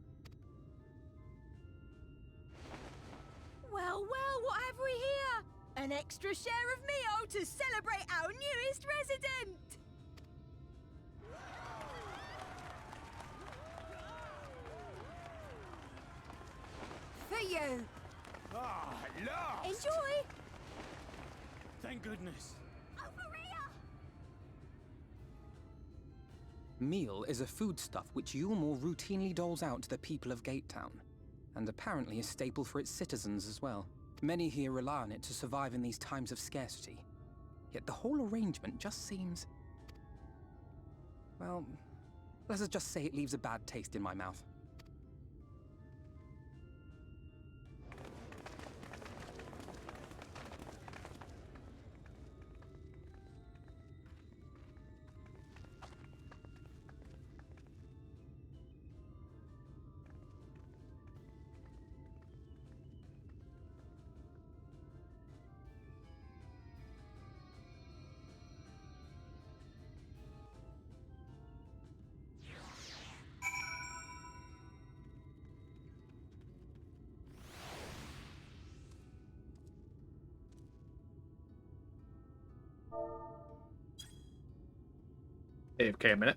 Speaker 15: Well, what have we here? An extra share of meal to celebrate our newest resident! For you!
Speaker 11: Ah, look!
Speaker 15: Enjoy!
Speaker 19: Thank goodness.
Speaker 17: Meal is a foodstuff which Yulmore routinely doles out to the people of Gatetown, and apparently a staple for its citizens as well. Many here rely on it to survive in these times of scarcity. Yet the whole arrangement just seems... well, let's just say it leaves a bad taste in my mouth.
Speaker 1: AFK a minute.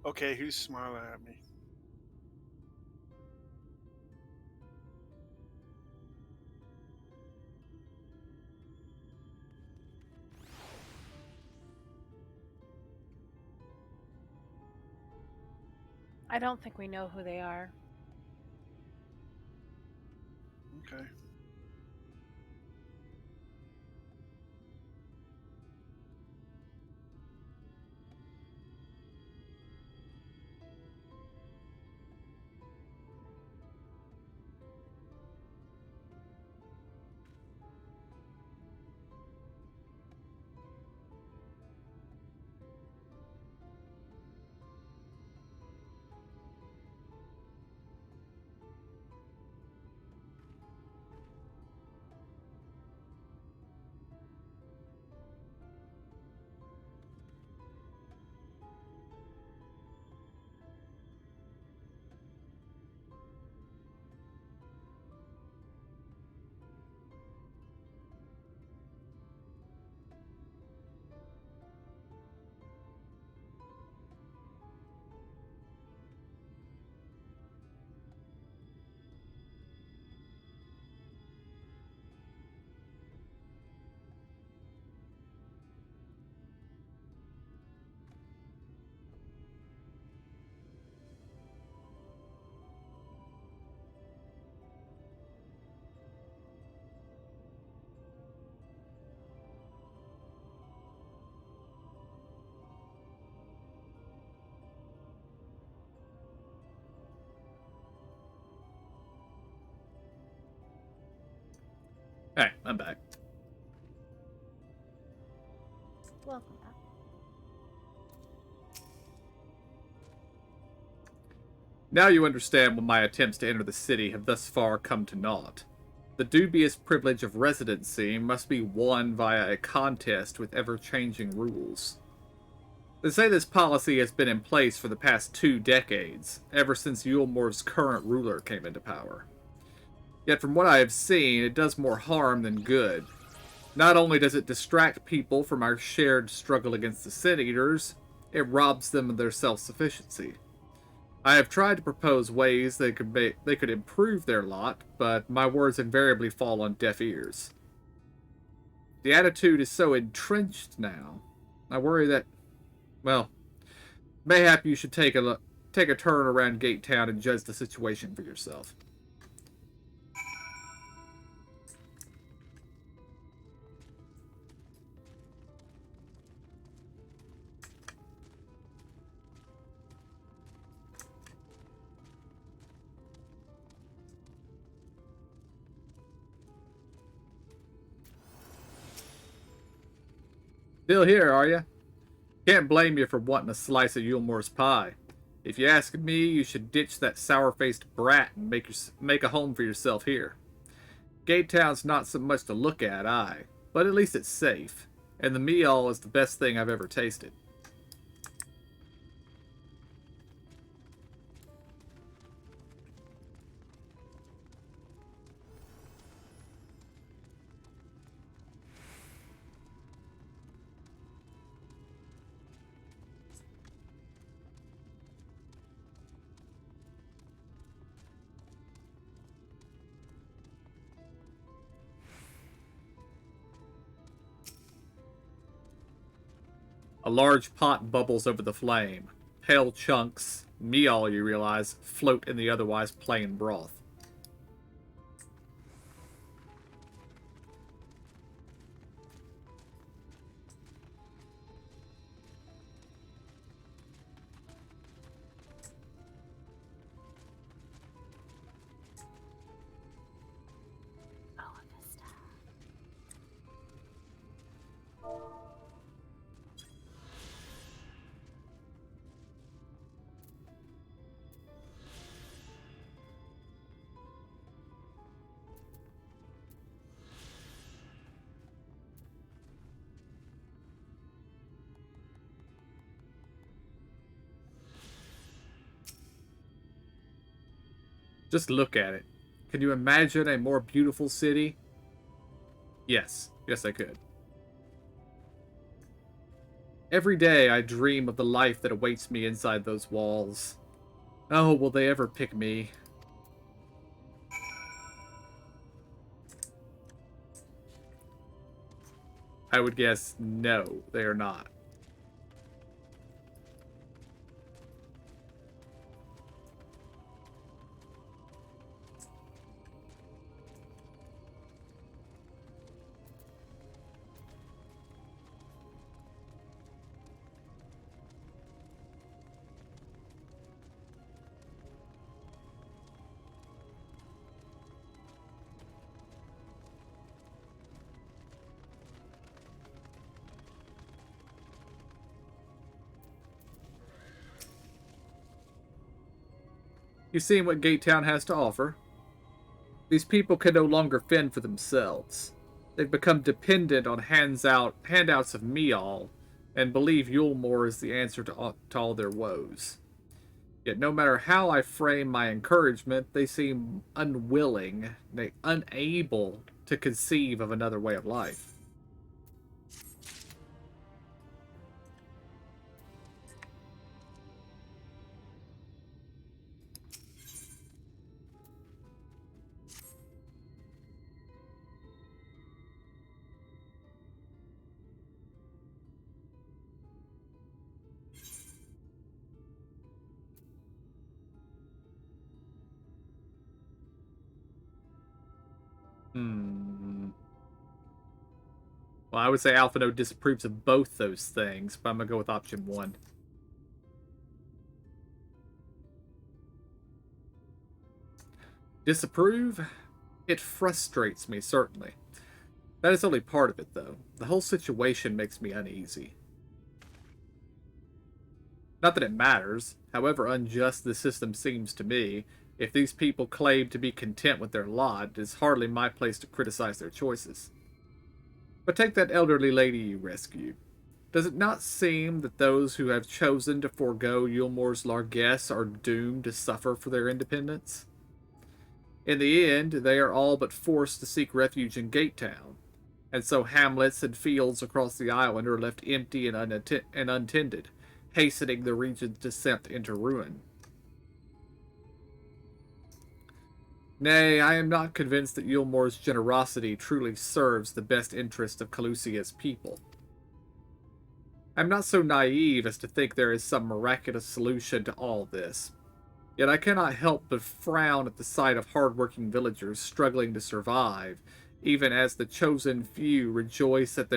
Speaker 5: Okay, who's smiling at me?
Speaker 6: I don't think we know who they are.
Speaker 5: Okay.
Speaker 1: Alright, I'm back.
Speaker 14: Welcome back.
Speaker 1: Now you understand why my attempts to enter the city have thus far come to naught. The dubious privilege of residency must be won via a contest with ever-changing rules. They say this policy has been in place for the past 2 decades, ever since Yulmor's current ruler came into power. Yet from what I have seen, it does more harm than good. Not only does it distract people from our shared struggle against the Sin Eaters, it robs them of their self-sufficiency. I have tried to propose ways they could improve their lot, but my words invariably fall on deaf ears. The attitude is so entrenched now, I worry that, well, mayhap you should take a turn around Gate Town and judge the situation for yourself. Still here, are you? Can't blame you for wanting a slice of Yulmor's pie. If you ask me, you should ditch that sour-faced brat and make a home for yourself here. Gate Town's not so much to look at, aye, but at least it's safe, and the meal is the best thing I've ever tasted. A large pot bubbles over the flame. Pale chunks, meal, you realize, float in the otherwise plain broth. Just look at it. Can you imagine a more beautiful city? Yes. Yes, I could. Every day I dream of the life that awaits me inside those walls. Oh, will they ever pick me? I would guess no, they are not. You've seen what Gate Town has to offer. These people can no longer fend for themselves. They've become dependent on handouts of meal, and believe Yulmor is the answer to all their woes. Yet no matter how I frame my encouragement, they seem unwilling, unable to conceive of another way of life. Well, I would say Alphino disapproves of both those things, but I'm going to go with option 1. Disapprove? It frustrates me, certainly. That is only part of it, though. The whole situation makes me uneasy. Not that it matters. However unjust the system seems to me, if these people claim to be content with their lot, it is hardly my place to criticize their choices. But take that elderly lady you rescued. Does it not seem that those who have chosen to forego Yulmore's largesse are doomed to suffer for their independence? In the end, they are all but forced to seek refuge in Gate Town, and so hamlets and fields across the island are left empty and untended, hastening the region's descent into ruin. Nay, I am not convinced that Yulmore's generosity truly serves the best interest of Calusia's people. I am not so naive as to think there is some miraculous solution to all this. Yet I cannot help but frown at the sight of hard-working villagers struggling to survive, even as the chosen few rejoice at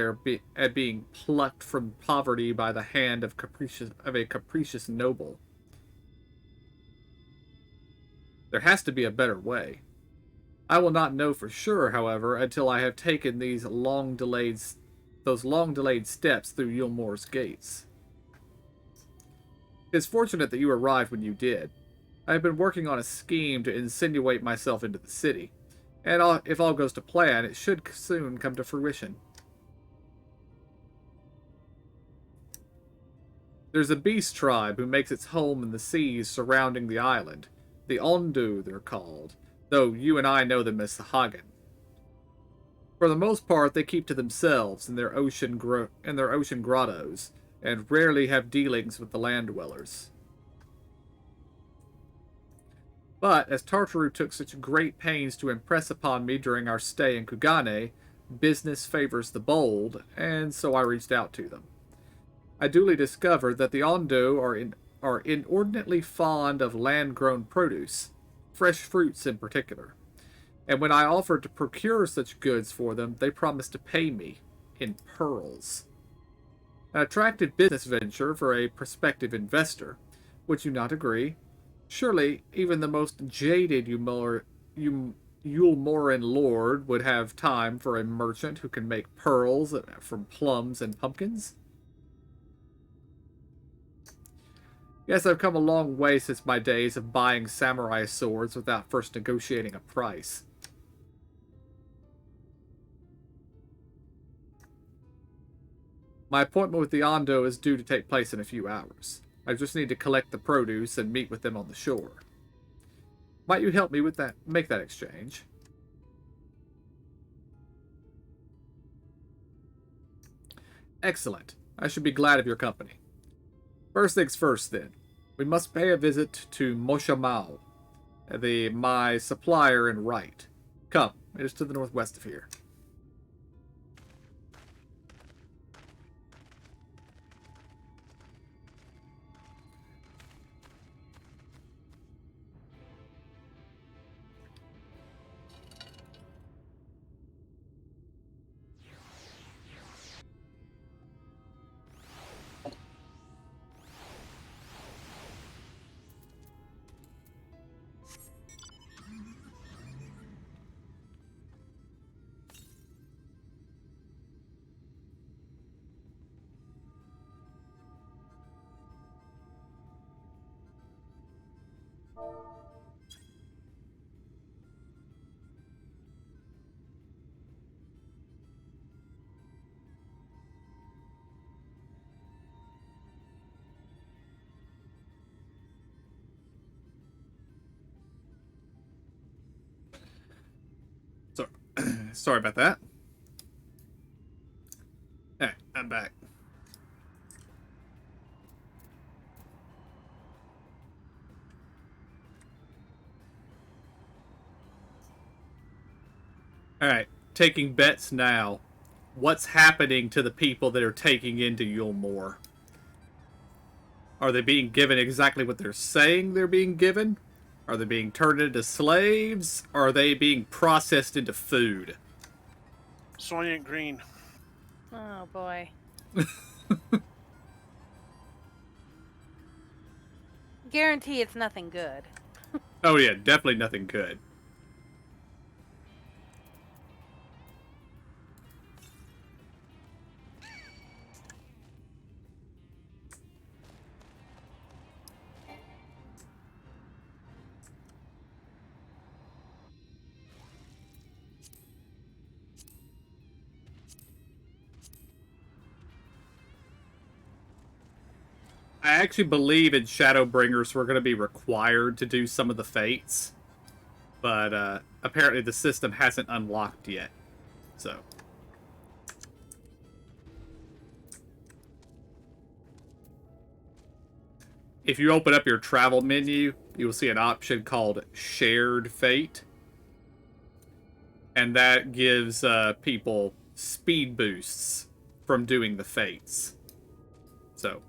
Speaker 1: at being plucked from poverty by the hand of a capricious noble. There has to be a better way. I will not know for sure, however, until I have taken those long-delayed steps through Yulmore's gates. It is fortunate that you arrived when you did. I have been working on a scheme to insinuate myself into the city, and if all goes to plan, it should soon come to fruition. There's a beast tribe who makes its home in the seas surrounding the island. The Ondu, they're called, though you and I know them as the Hagen. For the most part, they keep to themselves in their ocean grottos, and rarely have dealings with the land dwellers. But, as Tartaru took such great pains to impress upon me during our stay in Kugane, business favors the bold, and so I reached out to them. I duly discovered that the Ondo are inordinately fond of land-grown produce, fresh fruits in particular, and when I offered to procure such goods for them, they promised to pay me in pearls. An attractive business venture for a prospective investor. Would you not agree? Surely, even the most jaded Yulmoran lord would have time for a merchant who can make pearls from plums and pumpkins? Yes, I've come a long way since my days of buying samurai swords without first negotiating a price. My appointment with the Ondo is due to take place in a few hours. I just need to collect the produce and meet with them on the shore. Might you help me with that? Make that exchange. Excellent. I should be glad of your company. First things first, then. We must pay a visit to Moshamao, my supplier in Right. Come, it is to the northwest of here. Sorry about that. Hey, I'm back. Alright, taking bets now. What's happening to the people that are taking into Yulmore? Are they being given exactly what they're saying they're being given? Are they being turned into slaves? Or are they being processed into food?
Speaker 5: Soylent Green.
Speaker 6: Oh boy. Guarantee it's nothing good.
Speaker 1: Oh yeah, definitely nothing good. I actually believe in Shadowbringers we're going to be required to do some of the fates. But apparently the system hasn't unlocked yet. So. If you open up your travel menu, you will see an option called Shared Fate. And that gives people speed boosts from doing the fates. So.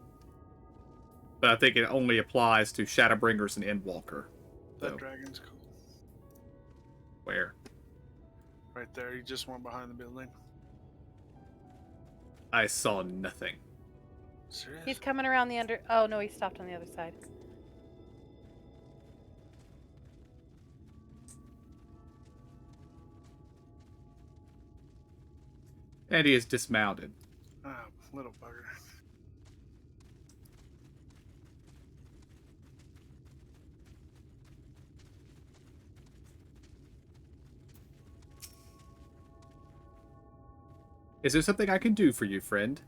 Speaker 1: But I think it only applies to Shadowbringers and Endwalker. So.
Speaker 5: That dragon's cool.
Speaker 1: Where?
Speaker 5: Right there. He just went behind the building.
Speaker 1: I saw nothing.
Speaker 5: Serious?
Speaker 6: He's coming around the under... Oh, no, he stopped on the other side.
Speaker 1: And he is dismounted.
Speaker 5: Ah, little bugger.
Speaker 1: Is there something I can do for you, friend?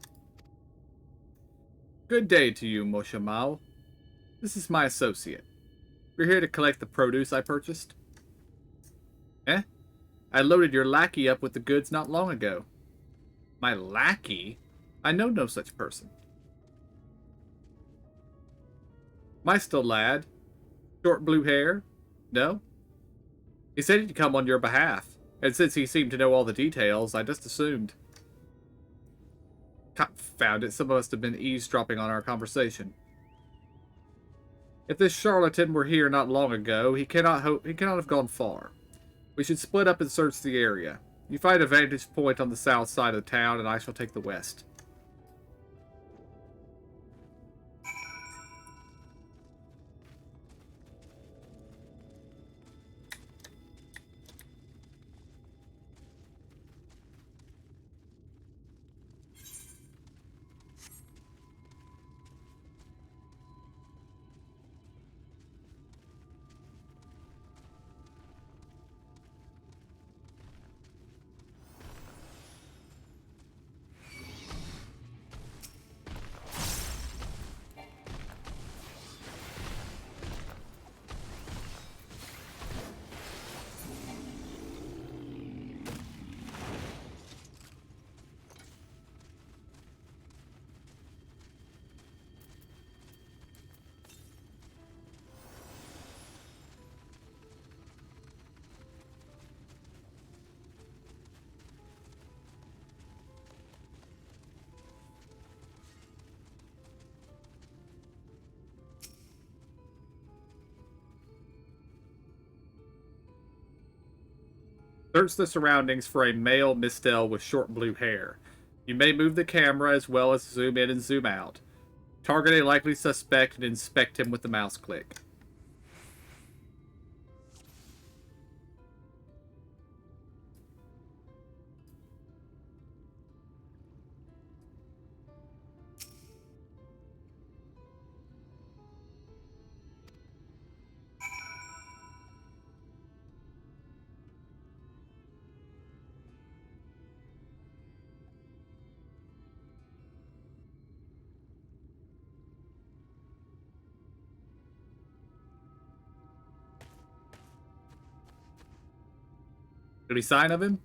Speaker 1: Good day to you, Moshe Mao. This is my associate. We're here to collect the produce I purchased. Eh? I loaded your lackey up with the goods not long ago. My lackey? I know no such person. My still lad? Short blue hair? No? He said he'd come on your behalf, and since he seemed to know all the details, I just assumed. Confound it, some of us have been eavesdropping on our conversation. If this charlatan were here not long ago, he cannot have gone far. We should split up and search the area. You find a vantage point on the south side of the town, and I shall take the west. Search the surroundings for a male mistel with short blue hair. You may move the camera as well as zoom in and zoom out. Target a likely suspect and inspect him with the mouse click. Any sign of him?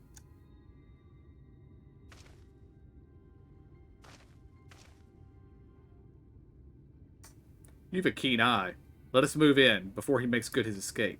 Speaker 1: You have a keen eye. Let us move in before he makes good his escape.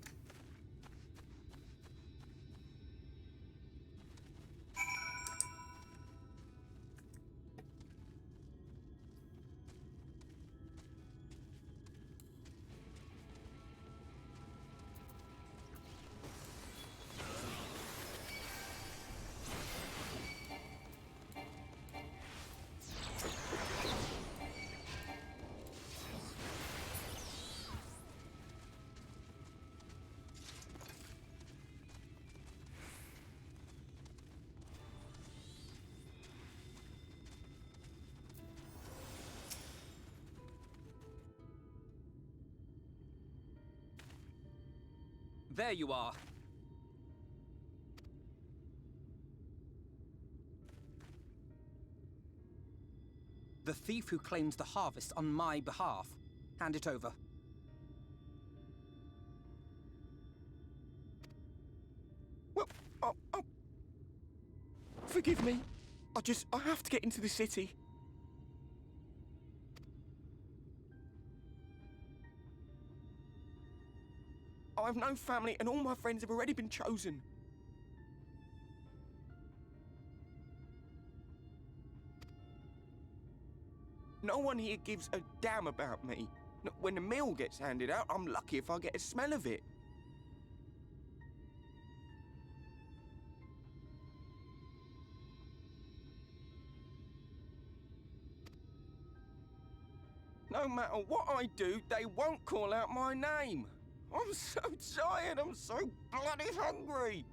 Speaker 20: There you are.
Speaker 17: The thief who claims the harvest on my behalf. Hand it over.
Speaker 7: Well, forgive me. I have to get into the city. I have no family and all my friends have already been chosen. No one here gives a damn about me. When the meal gets handed out, I'm lucky if I get a smell of it. No matter what I do, they won't call out my name. I'm so tired, I'm so bloody hungry.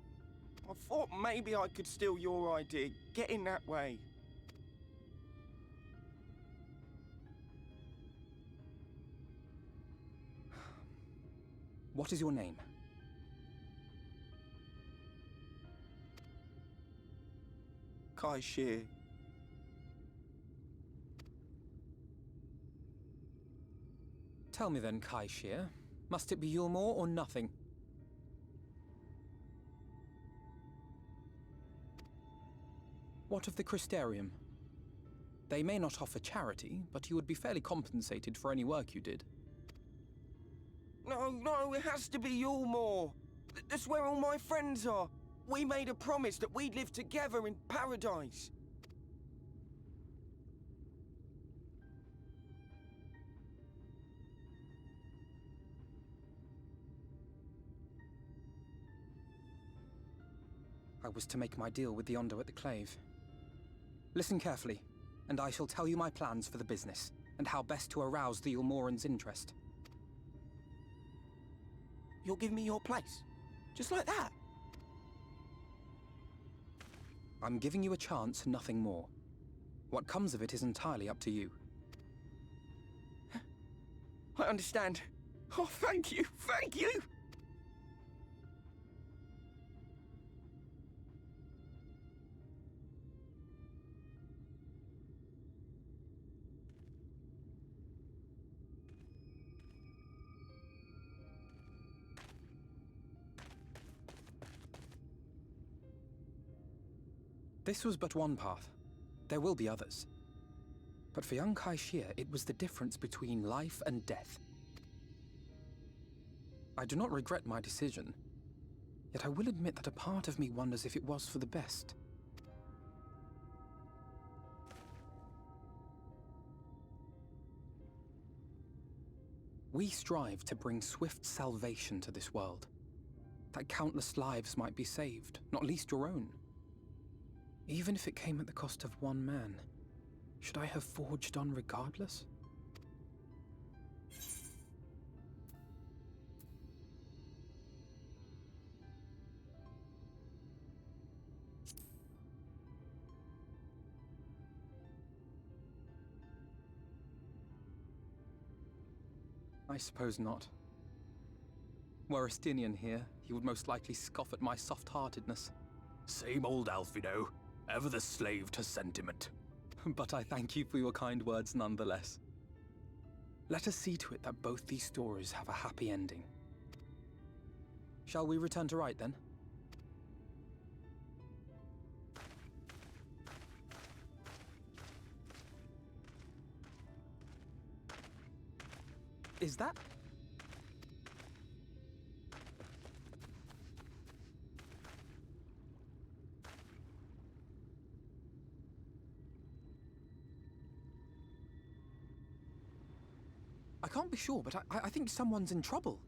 Speaker 7: I thought maybe I could steal your idea, get in that way.
Speaker 17: What is your name?
Speaker 7: Kai Shear.
Speaker 17: Tell me then, Kai Shear. Must it be Yulmore or nothing? What of the Crystarium? They may not offer charity, but you would be fairly compensated for any work you did.
Speaker 7: No, it has to be Yulmore. That's where all my friends are. We made a promise that we'd live together in paradise.
Speaker 17: I was to make my deal with the Ondo at the Clave. Listen carefully, and I shall tell you my plans for the business, and how best to arouse the Yulmoran's interest.
Speaker 7: You'll give me your place? Just like that?
Speaker 17: I'm giving you a chance, nothing more. What comes of it is entirely up to you.
Speaker 7: I understand. Oh, thank you, thank you!
Speaker 17: This was but one path. There will be others. But for young Kai Shear, it was the difference between life and death. I do not regret my decision, yet I will admit that a part of me wonders if it was for the best. We strive to bring swift salvation to this world, that countless lives might be saved, not least your own. Even if it came at the cost of one man, should I have forged on regardless? I suppose not. Were Estinian here, he would most likely scoff at my soft-heartedness.
Speaker 18: Same old Alfino, ever the slave to sentiment.
Speaker 17: But I thank you for your kind words nonetheless. Let us see to it that both these stories have a happy ending. Shall we return to Wright then? Is that? I can't be sure, but I think someone's in trouble.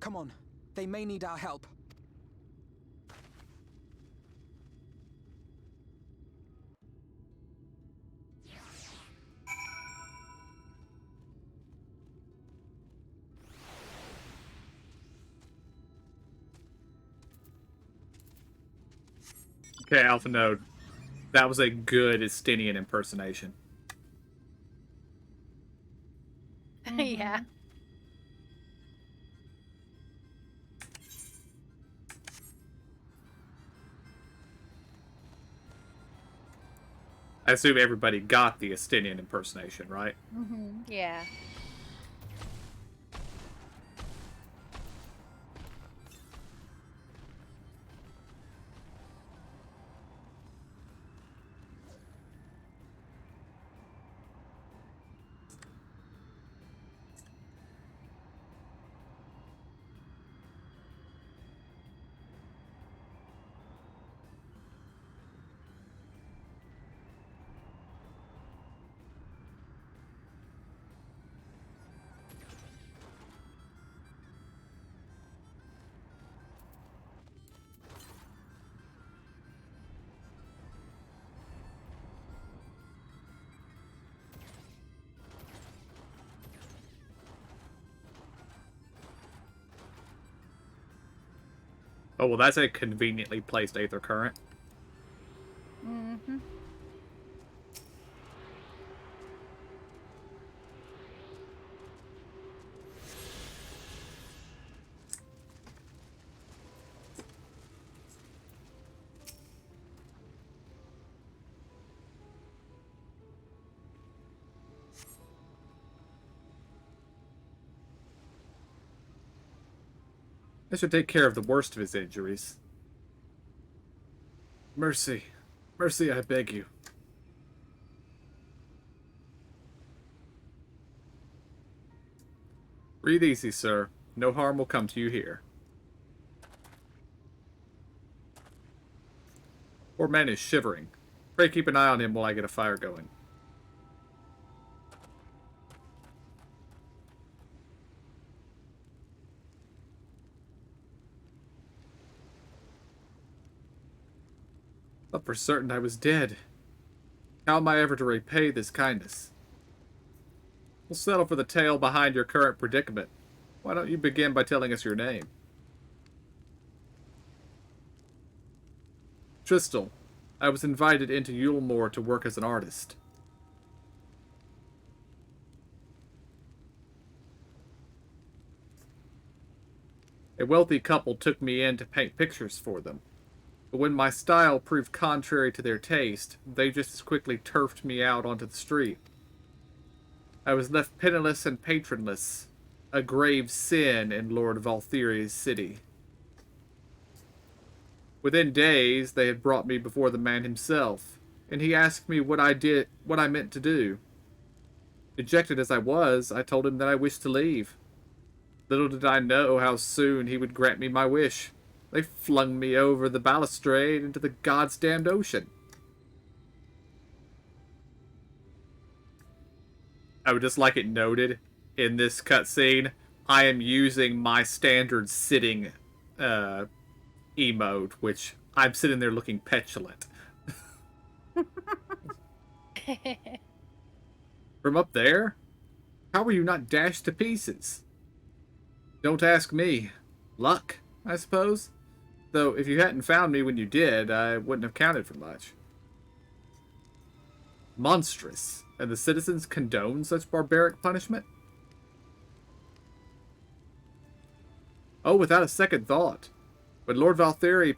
Speaker 17: Come on, they may need our help.
Speaker 1: Okay, Alpha Node. That was a good Estinian impersonation.
Speaker 6: Yeah.
Speaker 1: I assume everybody got the Estinian impersonation, right?
Speaker 14: Mm-hmm.
Speaker 6: Yeah.
Speaker 1: Oh, well, that's a conveniently placed Aether Current.
Speaker 14: Mm-hmm.
Speaker 1: This should take care of the worst of his injuries. Mercy. Mercy, I beg you. Breathe easy, sir. No harm will come to you here. Poor man is shivering. Pray keep an eye on him while I get a fire going. Thought for certain I was dead. How am I ever to repay this kindness? We'll settle for the tale behind your current predicament. Why don't you begin by telling us your name? Tristal. I was invited into Yulemoor to work as an artist. A wealthy couple took me in to paint pictures for them. But when my style proved contrary to their taste, they just as quickly turfed me out onto the street. I was left penniless and patronless, a grave sin in Lord Valtheri's city. Within days, they had brought me before the man himself, and he asked me what I meant to do. Dejected as I was, I told him that I wished to leave. Little did I know how soon he would grant me my wish. They flung me over the balustrade into the God's damned ocean. I would just like it noted in this cutscene, I am using my standard sitting emote, which I'm sitting there looking petulant. From up there? How were you not dashed to pieces? Don't ask me. Luck, I suppose? Though if you hadn't found me when you did, I wouldn't have counted for much. Monstrous. And the citizens condone such barbaric punishment? Oh, without a second thought. When Lord Valtheri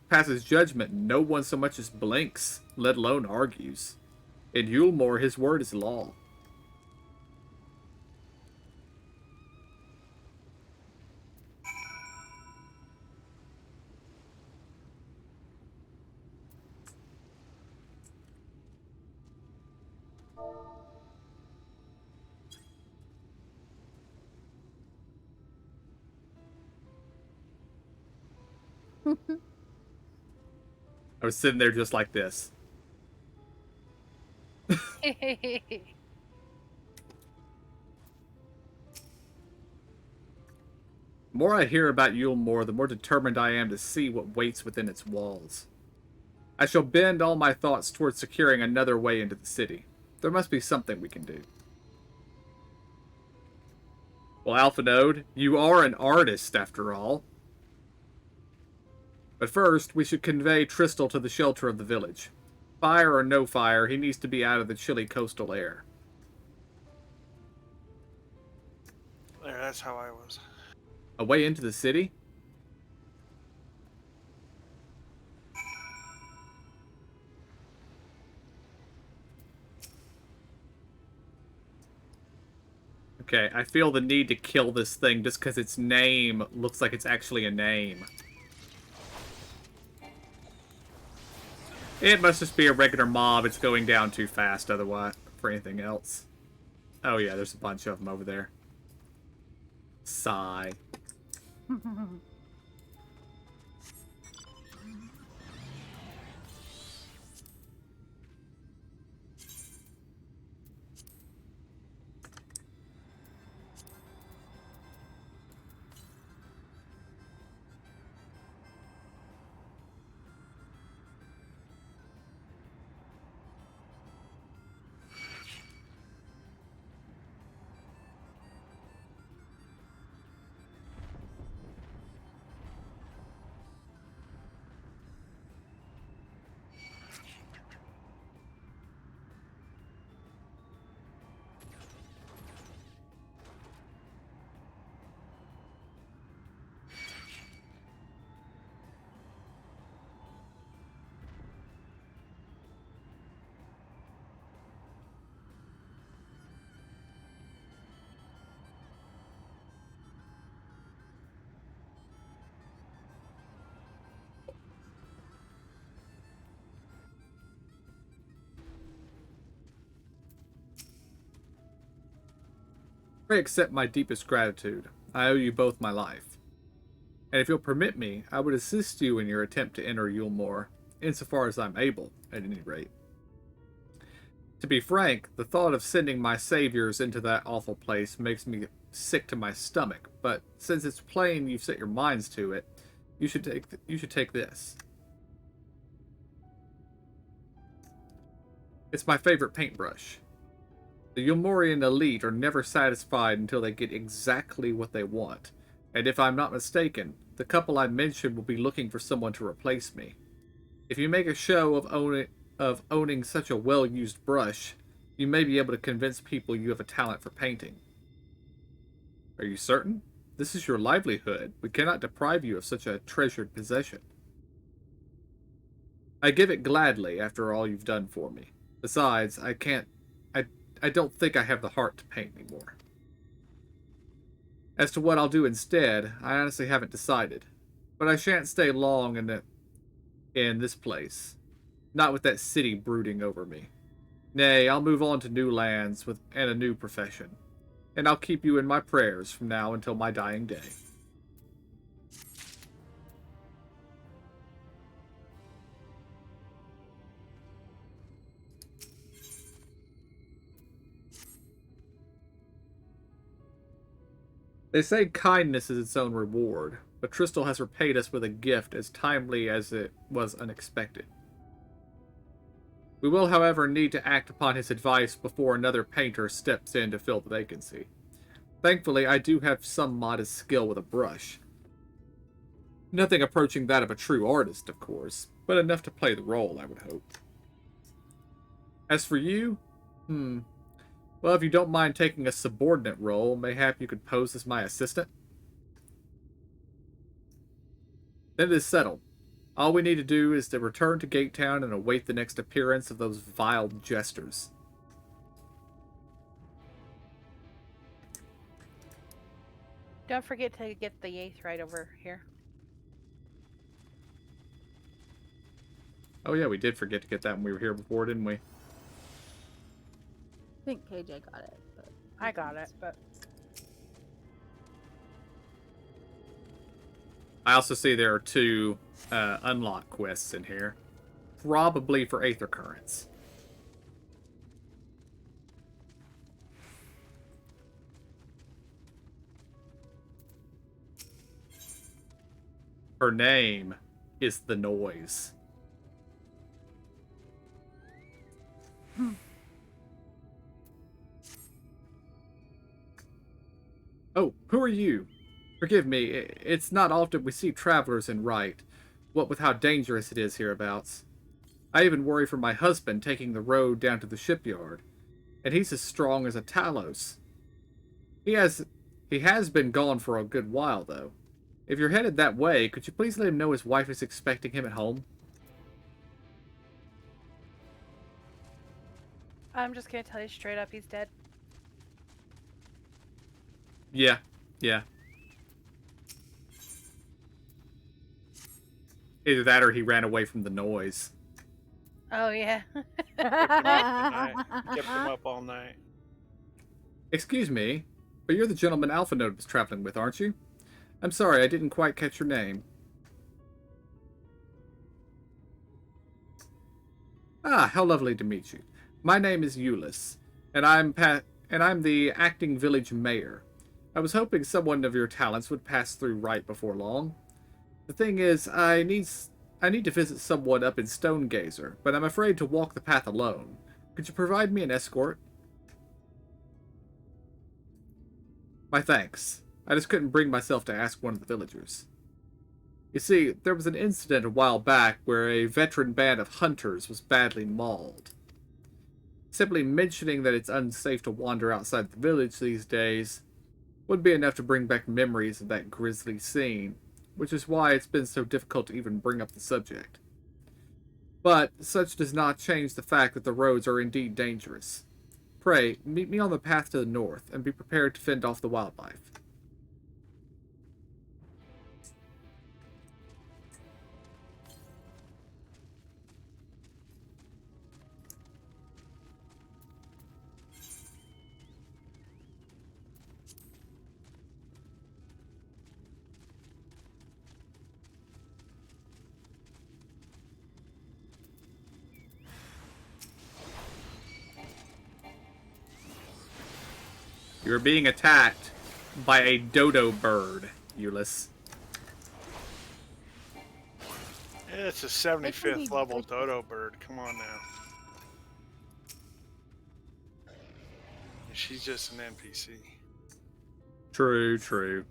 Speaker 1: passes judgment, no one so much as blinks, let alone argues. In Yulemoor, his word is law. I was sitting there just like this. The more I hear about Yulemoor, the more determined I am to see what waits within its walls. I shall bend all my thoughts towards securing another way into the city. There must be something we can do. Well, Alpha Node, you are an artist after all. But first, we should convey Tristal to the shelter of the village. Fire or no fire, he needs to be out of the chilly coastal air.
Speaker 5: There, that's how I was.
Speaker 1: A way into the city? Okay, I feel the need to kill this thing just because its name looks like it's actually a name. It must just be a regular mob. It's going down too fast otherwise for anything else. Oh yeah, there's a bunch of them over there. Sigh. I accept my deepest gratitude. I owe you both my life. And if you'll permit me, I would assist you in your attempt to enter Yulmore, insofar as I'm able, at any rate. To be frank, the thought of sending my saviors into that awful place makes me sick to my stomach, but since it's plain you've set your minds to it, you should take this. It's my favorite paintbrush. The Yulmorian elite are never satisfied until they get exactly what they want, and if I'm not mistaken, the couple I mentioned will be looking for someone to replace me. If you make a show of owning such a well-used brush, you may be able to convince people you have a talent for painting. Are you certain? This is your livelihood. We cannot deprive you of such a treasured possession. I give it gladly after all you've done for me. Besides, I don't think I have the heart to paint anymore. As to what I'll do instead, I honestly haven't decided. But I shan't stay long in this place. Not with that city brooding over me. Nay, I'll move on to new lands and a new profession. And I'll keep you in my prayers from now until my dying day. They say kindness is its own reward, but Trystal has repaid us with a gift as timely as it was unexpected. We will, however, need to act upon his advice before another painter steps in to fill the vacancy. Thankfully, I do have some modest skill with a brush. Nothing approaching that of a true artist, of course, but enough to play the role, I would hope. As for you, well, if you don't mind taking a subordinate role, mayhap you could pose as my assistant? Then it is settled. All we need to do is to return to Gatetown and await the next appearance of those vile jesters.
Speaker 6: Don't forget to get the Aetheryte over here.
Speaker 1: Oh yeah, we did forget to get that when we were here before, didn't we?
Speaker 14: I think KJ got it. But
Speaker 6: I got it, but...
Speaker 1: I also see there are 2 unlock quests in here. Probably for Aether Currents. Her name is The Noise. Oh, who are you? Forgive me, it's not often we see travelers in Rite, what with how dangerous it is hereabouts. I even worry for my husband taking the road down to the shipyard, and he's as strong as a Talos. He has been gone for a good while, though. If you're headed that way, could you please let him know his wife is expecting him at home?
Speaker 6: I'm just gonna tell you straight up, he's dead.
Speaker 1: Yeah, yeah. Either that or he ran away from the noise.
Speaker 6: Oh yeah.
Speaker 5: Kept him up all night.
Speaker 1: Excuse me, but you're the gentleman Alpha Node was traveling with, aren't you? I'm sorry, I didn't quite catch your name. Ah, how lovely to meet you. My name is Euless, and I'm the acting village mayor. I was hoping someone of your talents would pass through right before long. The thing is, I need to visit someone up in Stonegazer, but I'm afraid to walk the path alone. Could you provide me an escort? My thanks. I just couldn't bring myself to ask one of the villagers. You see, there was an incident a while back where a veteran band of hunters was badly mauled. Simply mentioning that it's unsafe to wander outside the village these days would be enough to bring back memories of that grisly scene, which is why it's been so difficult to even bring up the subject. But such does not change the fact that the roads are indeed dangerous. Pray, meet me on the path to the north, and be prepared to fend off the wildlife. You're being attacked by a dodo bird, Euless.
Speaker 5: It's a 75th level dodo bird. Come on now. She's just an NPC.
Speaker 1: True, true.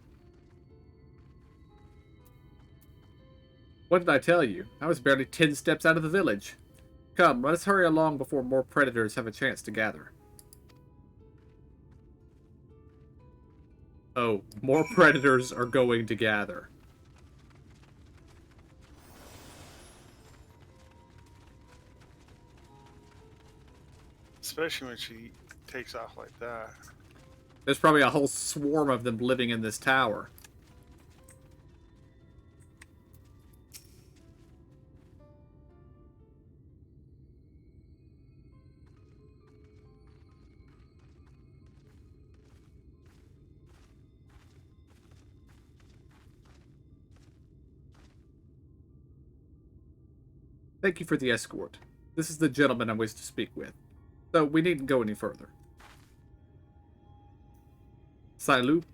Speaker 1: What did I tell you? I was barely 10 steps out of the village. Come, let us hurry along before more predators have a chance to gather. Oh, more predators are going to gather.
Speaker 5: Especially when she takes off like that.
Speaker 1: There's probably a whole swarm of them living in this tower. Thank you for the escort. This is the gentleman I wish to speak with, so we needn't go any further. Salut.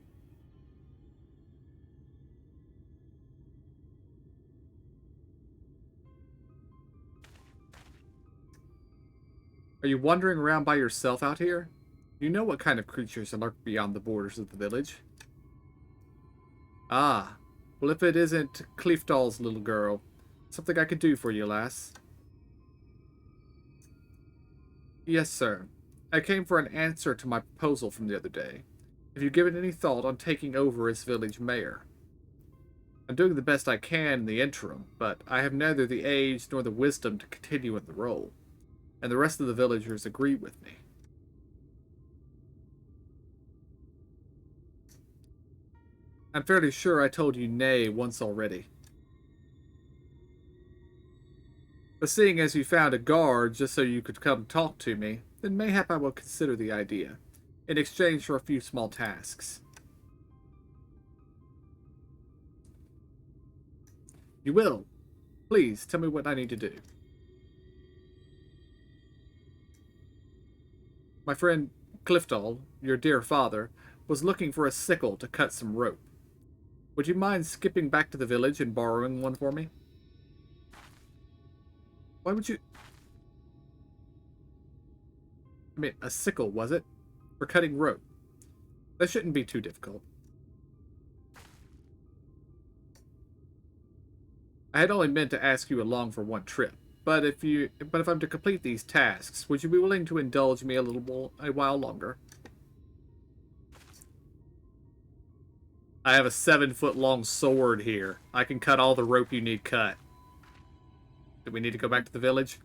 Speaker 1: Are you wandering around by yourself out here? You know what kind of creatures lurk beyond the borders of the village. Ah, well if it isn't Cleefdoll's little girl, something I could do for you, lass. Yes, sir. I came for an answer to my proposal from the other day. Have you given any thought on taking over as village mayor? I'm doing the best I can in the interim, but I have neither the age nor the wisdom to continue in the role, and the rest of the villagers agree with me. I'm fairly sure I told you nay once already. But seeing as you found a guard just so you could come talk to me, then mayhap I will consider the idea, in exchange for a few small tasks. You will. Please, tell me what I need to do. My friend Clifdoll, your dear father, was looking for a sickle to cut some rope. Would you mind skipping back to the village and borrowing one for me? Why would you... I mean, a sickle, was it? For cutting rope. That shouldn't be too difficult. I had only meant to ask you along for one trip, but if I'm to complete these tasks, would you be willing to indulge me a while longer? I have a 7-foot-long sword here. I can cut all the rope you need cut. Do we need to go back to the village?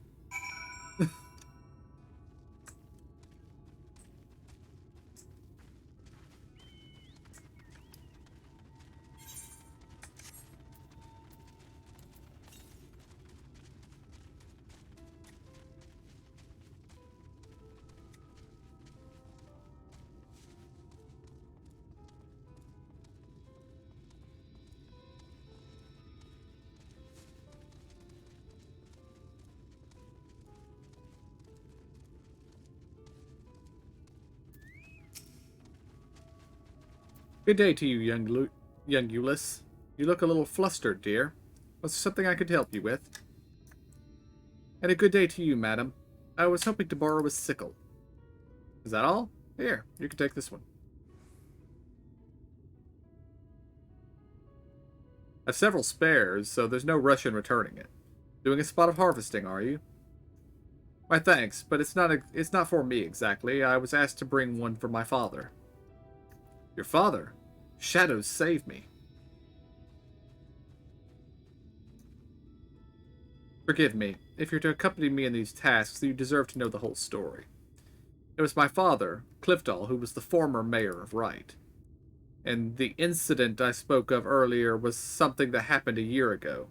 Speaker 1: Good day to you, young Euless. You look a little flustered, dear. Was there something I could help you with? And a good day to you, madam. I was hoping to borrow a sickle. Is that all? Here, you can take this one. I've several spares, so there's no rush in returning it. Doing a spot of harvesting, are you? Why, thanks, but it's not for me exactly. I was asked to bring one for my father. Your father? Shadows save me. Forgive me. If you're to accompany me in these tasks, you deserve to know the whole story. It was my father, Cliftal, who was the former mayor of Wright. And the incident I spoke of earlier was something that happened a year ago.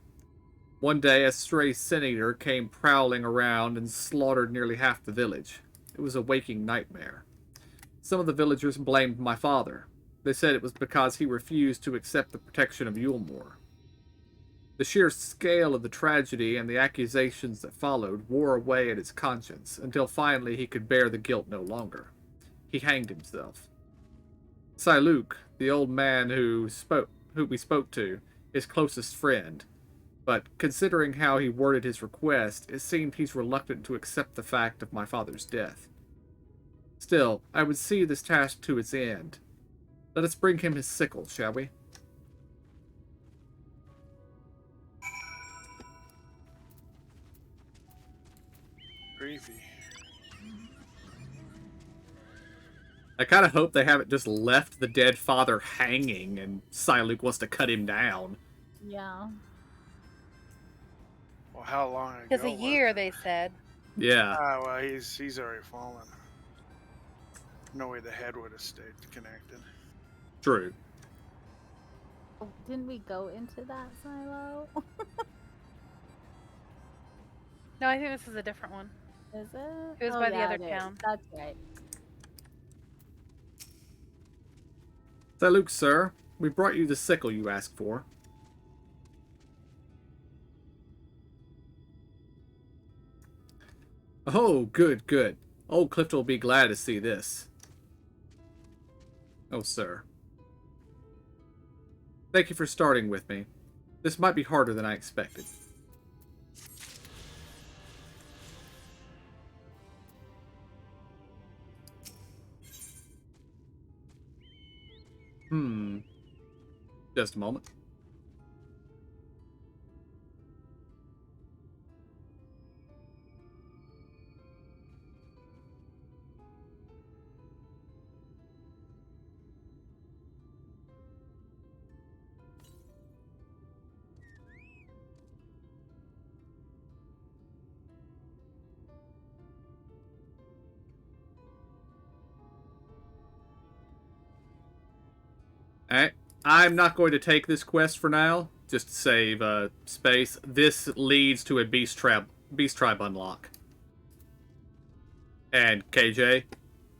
Speaker 1: One day, a stray sin-eater came prowling around and slaughtered nearly half the village. It was a waking nightmare. Some of the villagers blamed my father. They said it was because he refused to accept the protection of Yulmore. The sheer scale of the tragedy and the accusations that followed wore away at his conscience until finally he could bear the guilt no longer. He hanged himself. Siluk, the old man who we spoke to, his closest friend, but considering how he worded his request, it seemed he's reluctant to accept the fact of my father's death. Still, I would see this task to its end. Let us bring him his sickle, shall we?
Speaker 5: Creepy.
Speaker 1: I kind of hope they haven't just left the dead father hanging and Siluk wants to cut him down.
Speaker 14: Yeah.
Speaker 5: Well, how long ago?
Speaker 6: Because a year, they said.
Speaker 1: Yeah.
Speaker 5: Ah, well, he's already fallen. No way the head would have stayed connected.
Speaker 1: True.
Speaker 14: Didn't we go into that silo?
Speaker 6: No, I think this is a different one.
Speaker 14: Is it?
Speaker 6: It was
Speaker 14: Oh,
Speaker 6: by the
Speaker 14: yeah,
Speaker 6: other
Speaker 14: it is.
Speaker 6: town.
Speaker 14: That's right.
Speaker 1: Siluk, sir, we brought you the sickle you asked for. Oh, good, good. Old Clifton will be glad to see this. Oh, sir. Thank you for starting with me. This might be harder than I expected. Just a moment. Alright, I'm not going to take this quest for now, just to save space. This leads to a beast tribe unlock. And KJ,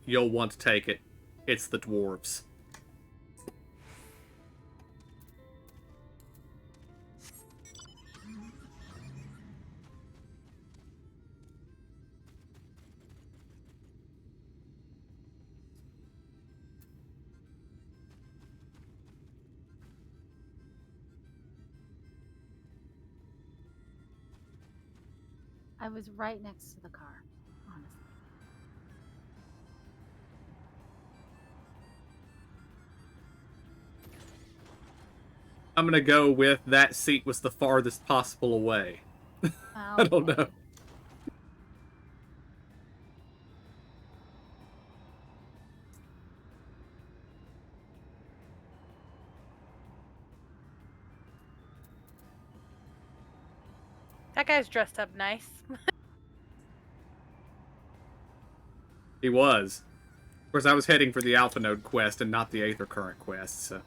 Speaker 1: you'll want to take it. It's the dwarves.
Speaker 14: I was right next to the car, honestly.
Speaker 1: I'm gonna go with that seat was the farthest possible away. I don't know.
Speaker 6: That guy's dressed up nice.
Speaker 1: He was. Of course, I was heading for the Alpha Node quest and not the Aether Current quest, so...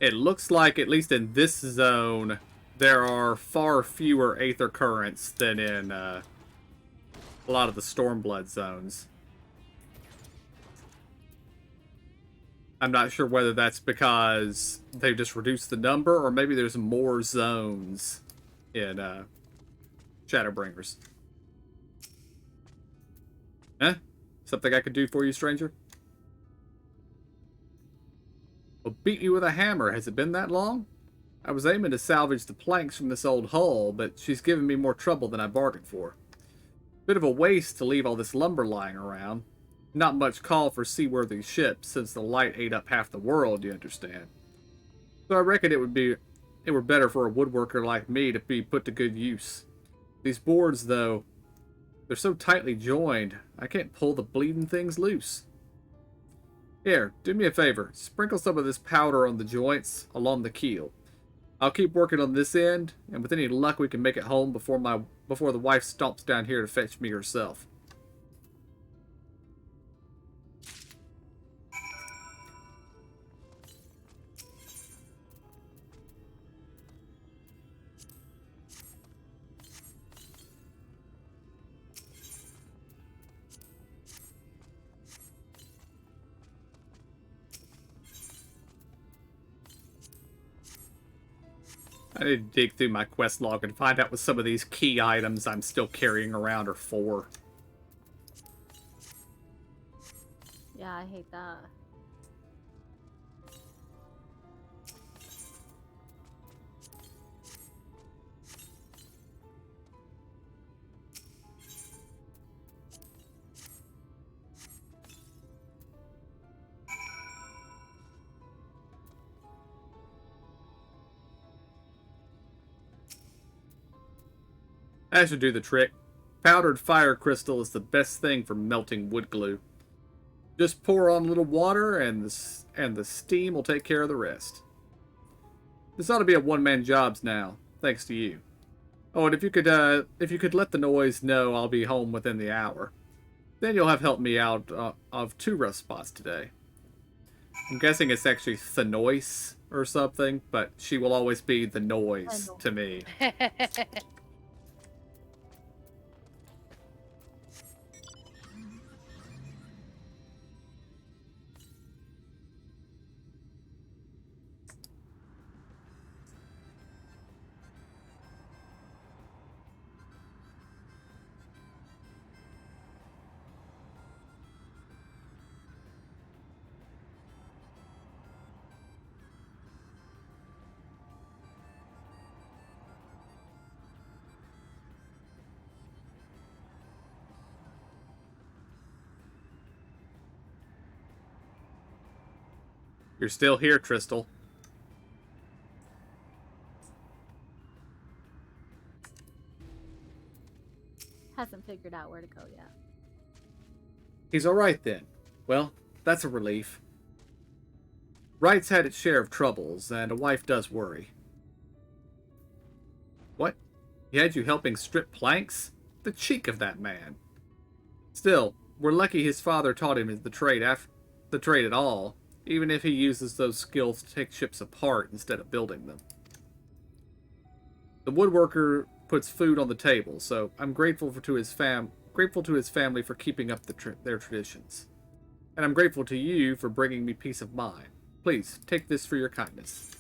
Speaker 1: It looks like, at least in this zone, there are far fewer Aether Currents than in a lot of the Stormblood zones. I'm not sure whether that's because they've just reduced the number, or maybe there's more zones in Shadowbringers. Huh? Something I could do for you, stranger? I'll beat you with a hammer. Has it been that long? I was aiming to salvage the planks from this old hull, but she's given me more trouble than I bargained for. Bit of a waste to leave all this lumber lying around. Not much call for seaworthy ships, since the light ate up half the world, you understand. So I reckon it were better for a woodworker like me to be put to good use. These boards, though, they're so tightly joined, I can't pull the bleeding things loose. Here, do me a favor. Sprinkle some of this powder on the joints along the keel. I'll keep working on this end, and with any luck we can make it home before the wife stomps down here to fetch me herself. I need to dig through my quest log and find out what some of these key items I'm still carrying around are for.
Speaker 14: Yeah, I hate that.
Speaker 1: That should do the trick. Powdered fire crystal is the best thing for melting wood glue. Just pour on a little water and the steam will take care of the rest. This ought to be a one-man jobs now, thanks to you. Oh, and if you could let the noise know I'll be home within the hour. Then you'll have helped me out of 2 rough spots today. I'm guessing it's actually Thanois or something, but she will always be the noise to me. You're still here, Crystal.
Speaker 14: Hasn't figured out where to go yet.
Speaker 1: He's alright then. Well, that's a relief. Wright's had its share of troubles, and a wife does worry. What? He had you helping strip planks? The cheek of that man. Still, we're lucky his father taught him the trade at all, even if he uses those skills to take ships apart instead of building them. The woodworker puts food on the table, so I'm grateful to his family for keeping up their traditions. And I'm grateful to you for bringing me peace of mind. Please, take this for your kindness.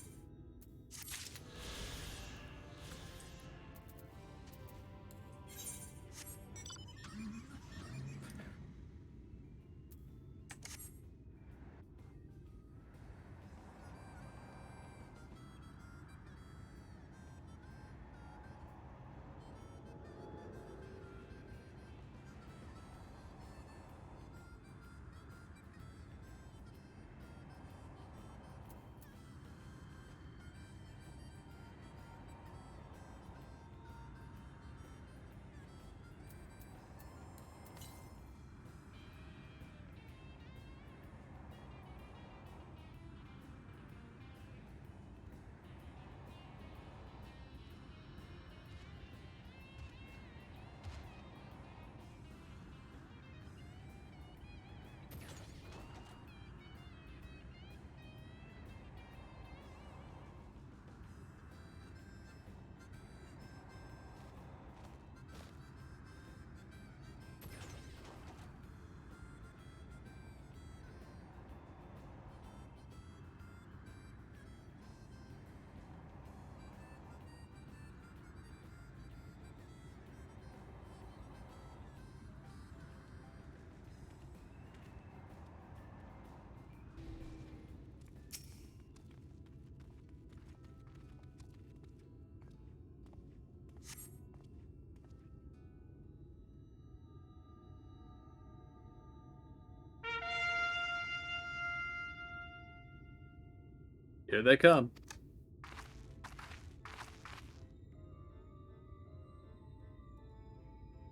Speaker 1: Here they come.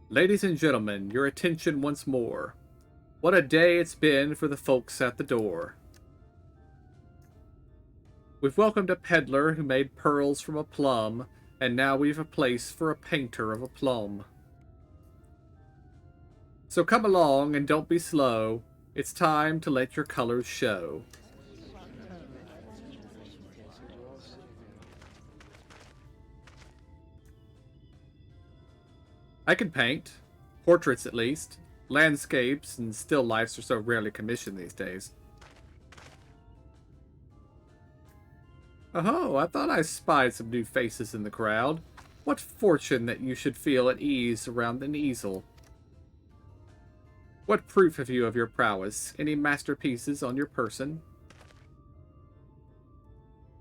Speaker 1: Ladies and gentlemen, your attention once more. What a day it's been for the folks at the door. We've welcomed a peddler who made pearls from a plum, and now we've a place for a painter of a plum. So come along and don't be slow. It's time to let your colors show. I can paint. Portraits, at least. Landscapes and still lifes are so rarely commissioned these days. Oh, I thought I spied some new faces in the crowd. What fortune that you should feel at ease around an easel. What proof have you of your prowess? Any masterpieces on your person?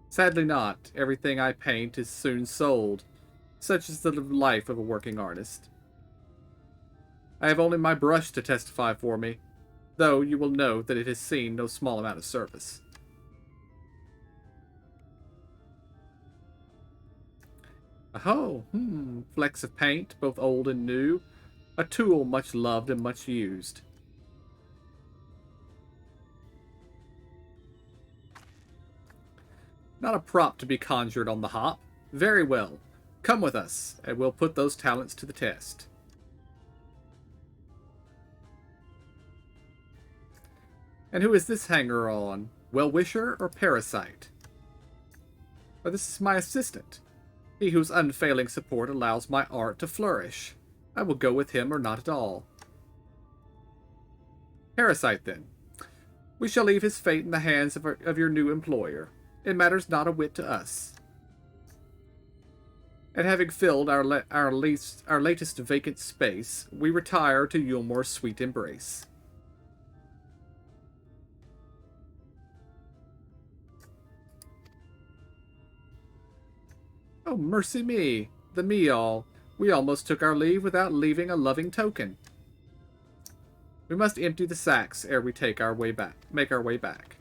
Speaker 1: Sadly not. Everything I paint is soon sold. Such is the life of a working artist. I have only my brush to testify for me, though you will know that it has seen no small amount of service. Oh, flecks of paint, both old and new. A tool much loved and much used. Not a prop to be conjured on the hop. Very well. Come with us, and we'll put those talents to the test. And who is this hanger-on? Well-wisher or parasite? Or this is my assistant. He whose unfailing support allows my art to flourish. I will go with him or not at all. Parasite, then. We shall leave his fate in the hands of your new employer. It matters not a whit to us. And having filled our latest vacant space, we retire to Yulmore's sweet embrace. Oh, mercy me, the me-all. We almost took our leave without leaving a loving token. We must empty the sacks ere we make our way back.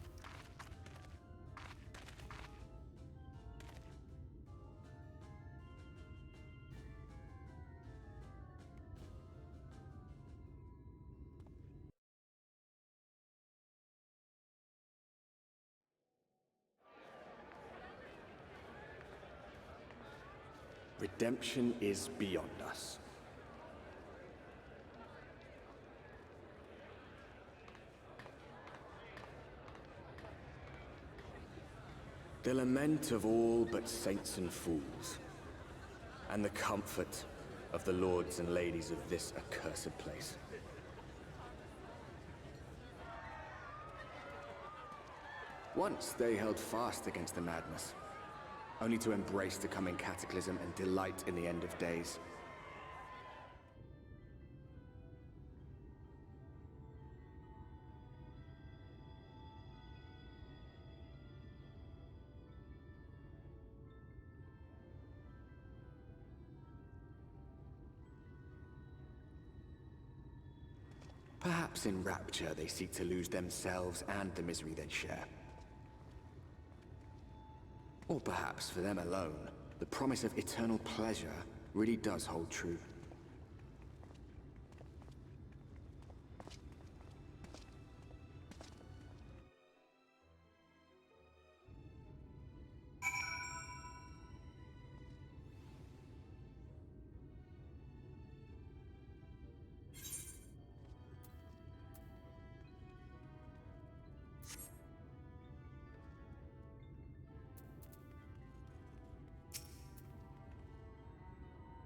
Speaker 7: Redemption is beyond us. The lament of all but saints and fools, and the comfort of the lords and ladies of this accursed place. Once they held fast against the madness, only to embrace the coming cataclysm and delight in the end of days. Perhaps in rapture they seek to lose themselves and the misery they share. Or perhaps for them alone, the promise of eternal pleasure really does hold true.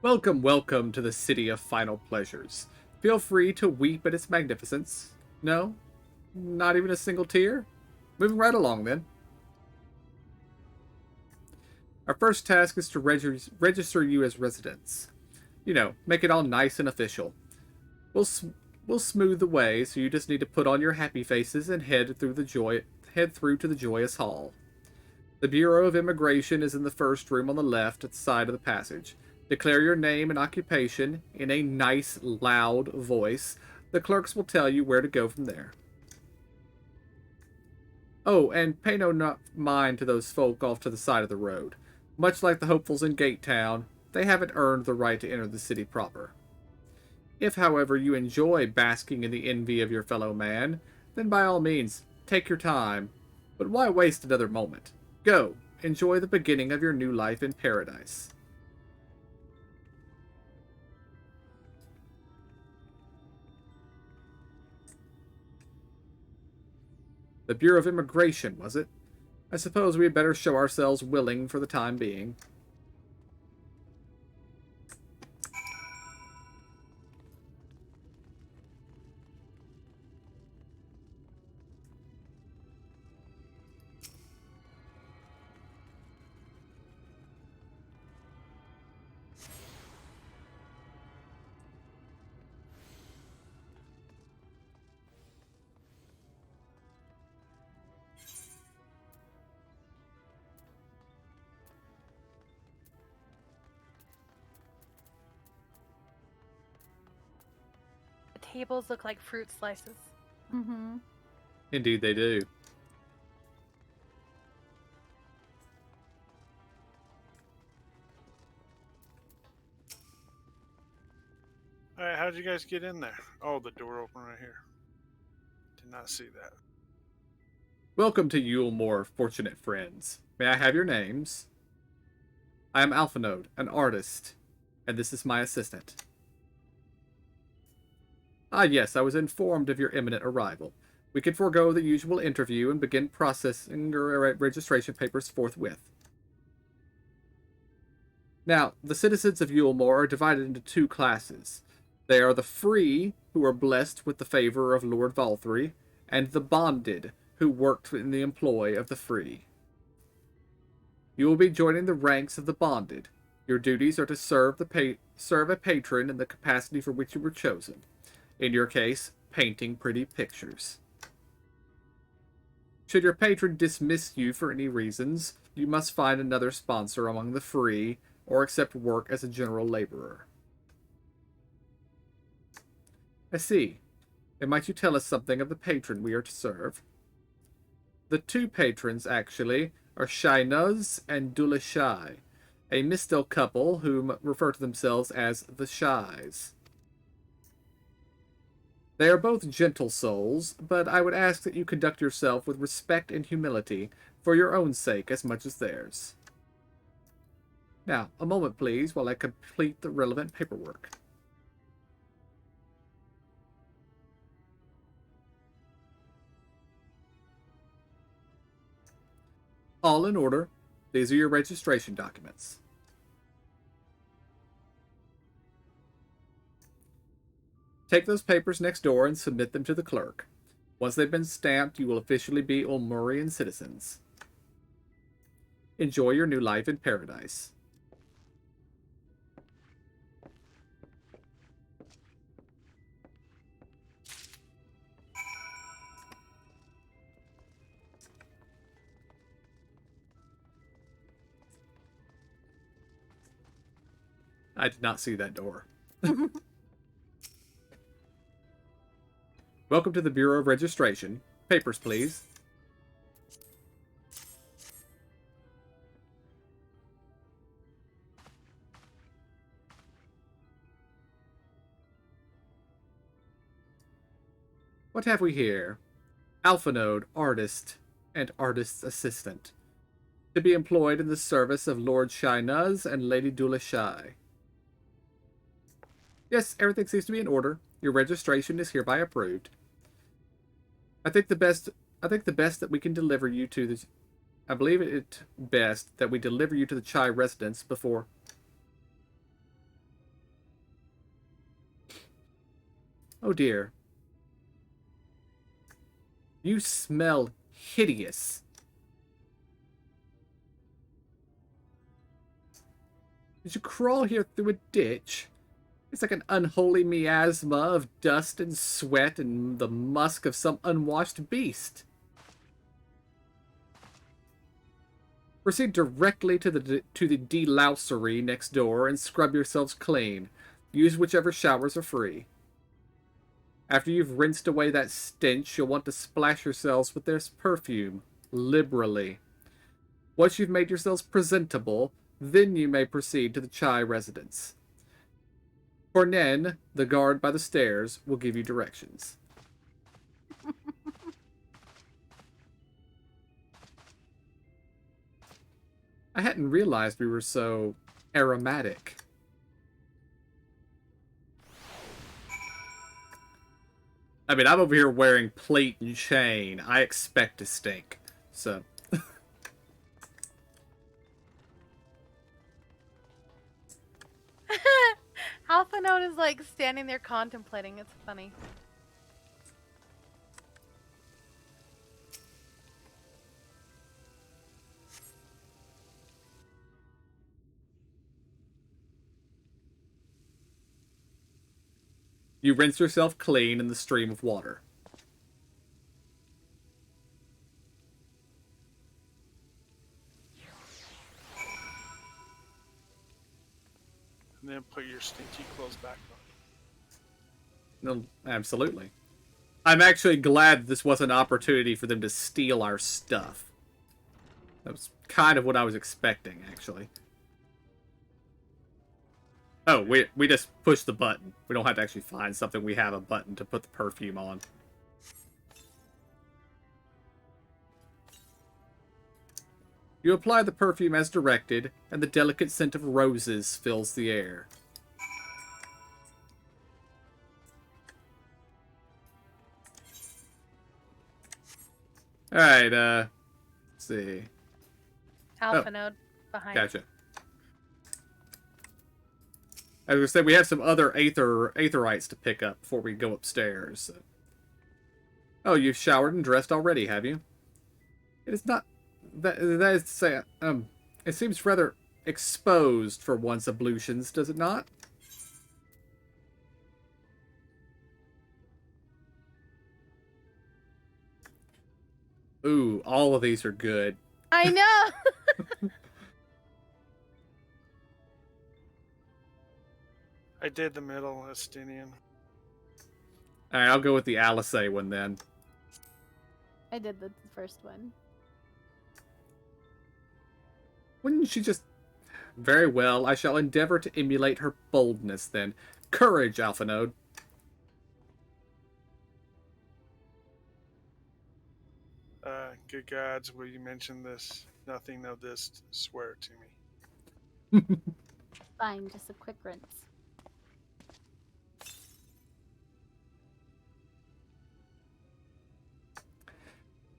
Speaker 1: Welcome, welcome to the city of final pleasures. Feel free to weep at its magnificence. No? Not even a single tear? Moving right along, then. Our first task is to register you as residents. You know, make it all nice and official. We'll smooth the way, so you just need to put on your happy faces and head through to the joyous hall. The Bureau of Immigration is in the first room on the left at the side of the passage. Declare your name and occupation in a nice, loud voice. The clerks will tell you where to go from there. Oh, and pay no mind to those folk off to the side of the road. Much like the hopefuls in Gate Town, they haven't earned the right to enter the city proper. If, however, you enjoy basking in the envy of your fellow man, then by all means, take your time. But why waste another moment? Go, enjoy the beginning of your new life in paradise. The Bureau of Immigration, was it? I suppose we had better show ourselves willing for the time being.
Speaker 6: The tables look like fruit slices.
Speaker 14: Mm-hmm.
Speaker 1: Indeed they do.
Speaker 5: Alright, how'd you guys get in there? Oh, the door open right here. Did not see that.
Speaker 1: Welcome to Yulemore, fortunate friends. May I have your names? I am Alphanode, an artist, and this is my assistant. Ah yes, I was informed of your imminent arrival. We can forego the usual interview and begin processing your registration papers forthwith. Now, the citizens of Yulemore are divided into two classes. They are the free, who are blessed with the favor of Lord Valthree, and the bonded, who worked in the employ of the free. You will be joining the ranks of the bonded. Your duties are to serve a patron in the capacity for which you were chosen. In your case, painting pretty pictures. Should your patron dismiss you for any reasons, you must find another sponsor among the free, or accept work as a general laborer. I see. And might you tell us something of the patron we are to serve? The two patrons, actually, are Shainuz and Dulashai, a Mistel couple whom refer to themselves as the Shais. They are both gentle souls, but I would ask that you conduct yourself with respect and humility for your own sake as much as theirs. Now, a moment please while I complete the relevant paperwork. All in order. These are your registration documents. Take those papers next door and submit them to the clerk. Once they've been stamped, you will officially be Ulmurian citizens. Enjoy your new life in paradise. I did not see that door. Welcome to the Bureau of Registration. Papers, please. What have we here? Alphanode, artist, and artist's assistant. To be employed in the service of Lord Shainuz and Lady Dulashai. Yes, everything seems to be in order. Your registration is hereby approved. I think the best that we can deliver you to the... I believe it best that we deliver you to the Chai residence before... Oh dear. You smell hideous. Did you crawl here through a ditch? It's like an unholy miasma of dust and sweat and the musk of some unwashed beast. Proceed directly to the delousery next door and scrub yourselves clean. Use whichever showers are free. After you've rinsed away that stench, you'll want to splash yourselves with this perfume. liberally. Once you've made yourselves presentable, then you may proceed to the Chai residence. Cornen, the guard by the stairs, will give you directions. I hadn't realized we were so aromatic. I mean, I'm over here wearing plate and chain. I expect to stink. So.
Speaker 6: Alpha Note is like standing there contemplating. It's funny.
Speaker 1: You rinse yourself clean in the stream of water.
Speaker 5: And then put your stinky clothes back on.
Speaker 1: No, absolutely. I'm actually glad this was an opportunity for them to steal our stuff. That was kind of what I was expecting, actually. Oh, we just push the button. We don't have to actually find something. We have a button to put the perfume on. You apply the perfume as directed, and the delicate scent of roses fills the air. Alright, let's see.
Speaker 6: Alpha Node behind.
Speaker 1: Gotcha. I was gonna say, we have some other aetherites to pick up before we go upstairs. So. Oh, you've showered and dressed already, have you? It is not... That is to say, it seems rather exposed for one's ablutions, does it not? Ooh, all of these are good.
Speaker 6: I know!
Speaker 5: I did the middle Estinian.
Speaker 1: Alright, I'll go with the Alice one then.
Speaker 14: I did the first one.
Speaker 1: Wouldn't she just... Very well, I shall endeavor to emulate her boldness then. Courage, Alpha Node.
Speaker 5: Good gods, will you mention this? Nothing of this, swear to me.
Speaker 14: Fine, just a quick rinse.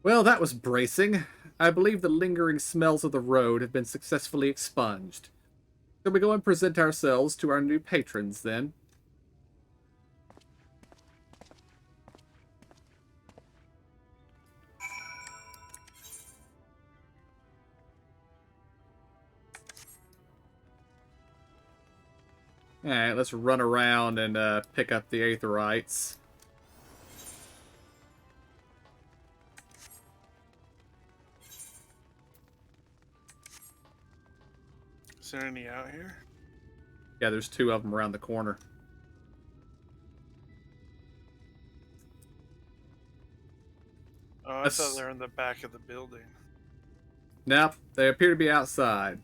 Speaker 1: Well, that was bracing. I believe the lingering smells of the road have been successfully expunged. Shall we go and present ourselves to our new patrons, then? Alright, let's run around and pick up the aetherites.
Speaker 5: Is there any out here?
Speaker 1: Yeah, there's 2 of them around the corner.
Speaker 5: Oh, I thought they were in the back of the building.
Speaker 1: Nope, they appear to be outside.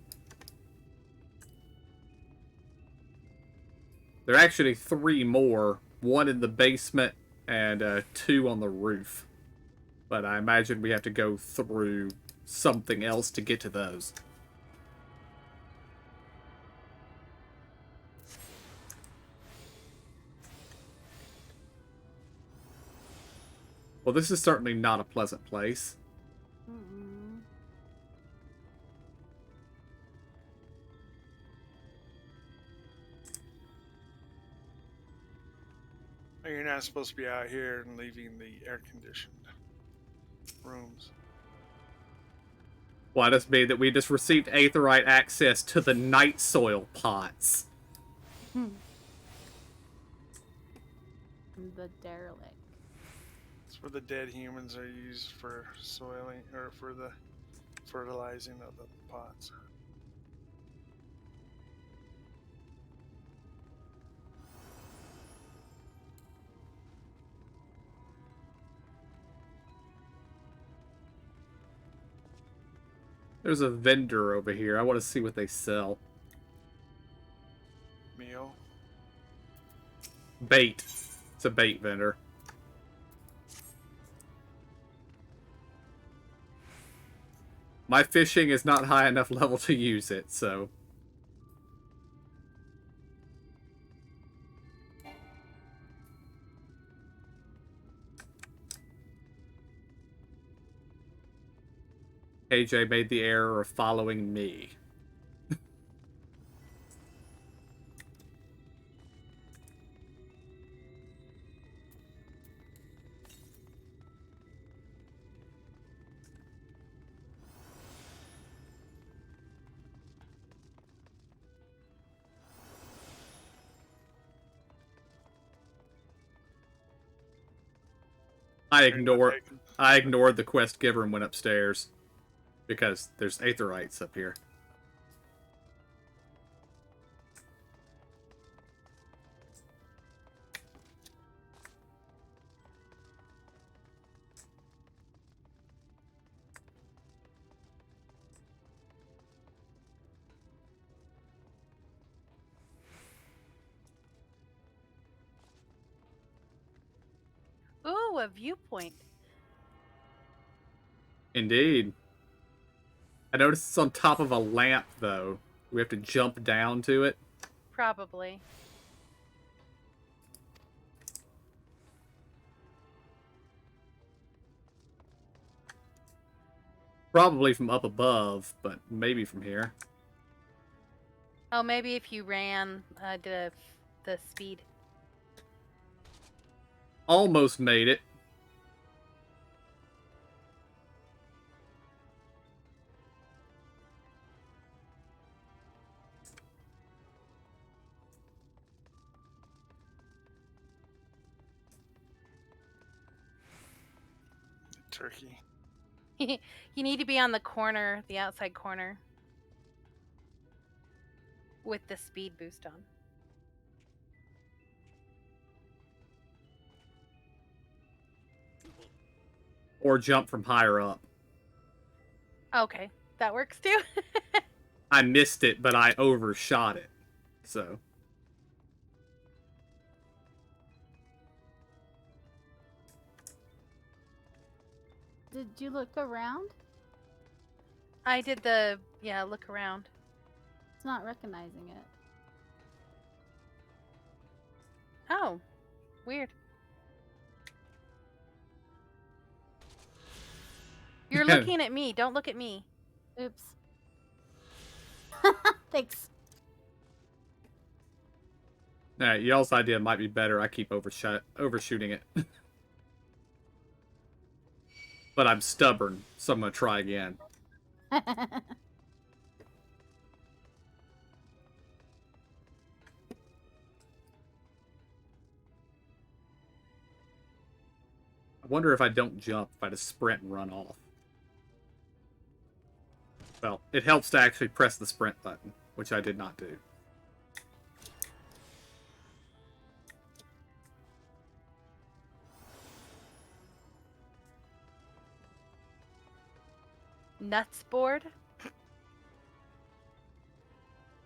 Speaker 1: There are actually 3 more. 1 in the basement and 2 on the roof. But I imagine we have to go through something else to get to those. Well, this is certainly not a pleasant place.
Speaker 5: Oh, you're not supposed to be out here and leaving the air-conditioned rooms.
Speaker 1: Why does it mean that we just received aetherite access to the night soil pots?
Speaker 14: The derelict.
Speaker 5: It's where the dead humans are used for soiling, or for the fertilizing of the pots.
Speaker 1: There's a vendor over here. I want to see what they sell.
Speaker 5: Meal.
Speaker 1: Bait. It's a bait vendor. My fishing is not high enough level to use it, so... AJ made the error of following me. I ignored the quest giver and went upstairs. Because there's aetherites up here.
Speaker 6: Ooh, a viewpoint.
Speaker 1: Indeed. I noticed it's on top of a lamp, though. We have to jump down to it.
Speaker 6: Probably.
Speaker 1: Probably from up above, but maybe from here.
Speaker 6: Oh, maybe if you ran the speed.
Speaker 1: Almost made it.
Speaker 5: Turkey.
Speaker 6: You need to be on the corner, the outside corner. With the speed boost on.
Speaker 1: Or jump from higher up.
Speaker 6: Okay, that works too.
Speaker 1: I missed it, but I overshot it. So.
Speaker 14: Did you look around?
Speaker 6: I did look around.
Speaker 14: It's not recognizing it.
Speaker 6: Oh, weird. You're looking at me. Don't look at me.
Speaker 14: Oops. Thanks.
Speaker 1: Alright, y'all's idea might be better. I keep overshooting it. But I'm stubborn, so I'm gonna try again. I wonder if I don't jump, if I just sprint and run off. Well, it helps to actually press the sprint button, which I did not do.
Speaker 6: Nuts board?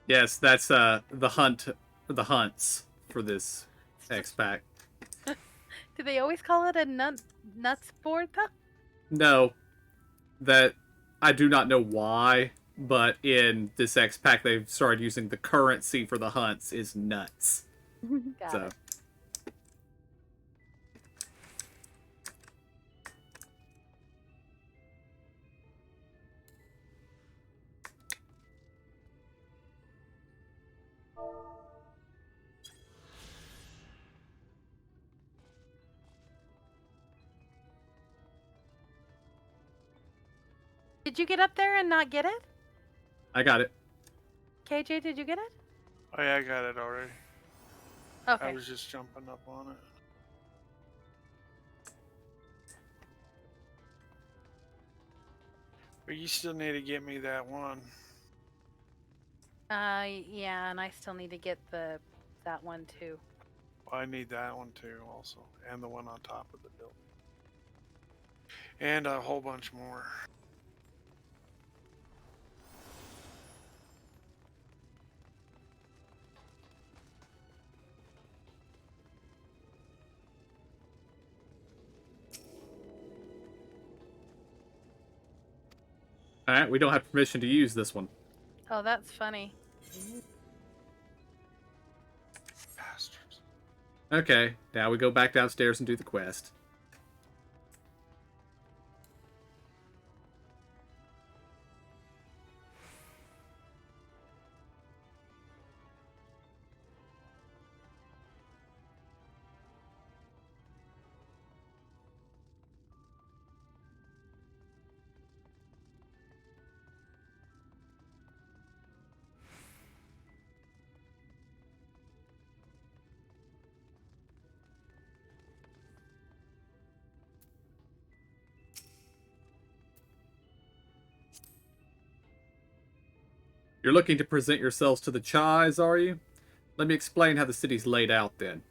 Speaker 1: Yes, that's the hunts for this X pack.
Speaker 6: Do they always call it a nuts board though?
Speaker 1: No, that I do not know why, but in this X pack they've started using the currency for the hunts is nuts.
Speaker 14: Got it.
Speaker 6: Did you get up there and not get it?
Speaker 1: I got it.
Speaker 6: KJ, did you get it?
Speaker 5: Oh yeah, I got it already.
Speaker 6: Okay.
Speaker 5: I was just jumping up on it. But you still need to get me that one.
Speaker 6: Yeah, and I still need to get that one too.
Speaker 5: Well, I need that one too, also, and the one on top of the building, and a whole bunch more.
Speaker 1: Alright, we don't have permission to use this one.
Speaker 6: Oh, that's funny.
Speaker 5: Bastards.
Speaker 1: Okay, now we go back downstairs and do the quest. You're looking to present yourselves to the Chais, are you? Let me explain how the city's laid out then.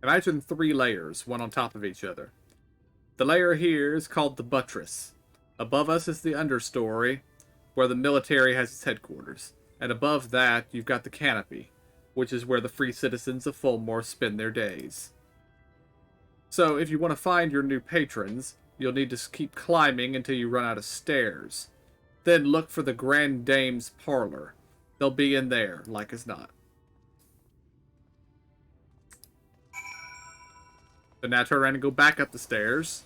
Speaker 1: Imagine 3 layers, one on top of each other. The layer here is called the buttress. Above us is the understory, where the military has its headquarters. And above that, you've got the canopy, which is where the free citizens of Fulmore spend their days. So, if you want to find your new patrons, you'll need to keep climbing until you run out of stairs. Then look for the Grand Dame's parlor. They'll be in there, like as not. So now turn around and go back up the stairs.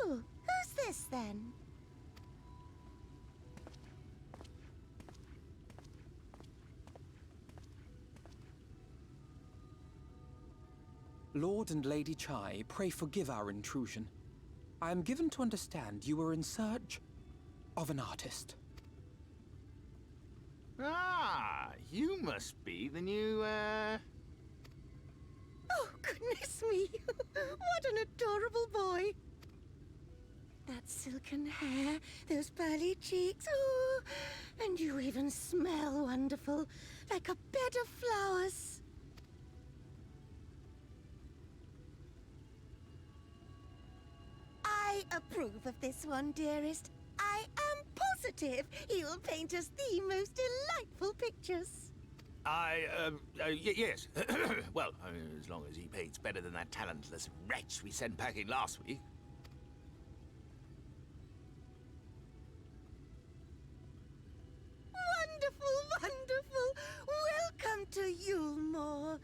Speaker 15: Oh, who's this then?
Speaker 17: Lord and Lady Chai, pray forgive our intrusion. I am given to understand you were in search of an artist.
Speaker 21: Ah, you must be the new,
Speaker 15: Oh, goodness me! What an adorable boy! That silken hair, those pearly cheeks, oh, and you even smell wonderful, like a bed of flowers. I approve of this one, dearest. I am positive he'll paint us the most delightful pictures.
Speaker 18: Yes. Well, as long as he paints better than that talentless wretch we sent packing last week.
Speaker 15: Wonderful, wonderful. Welcome to Yulmore.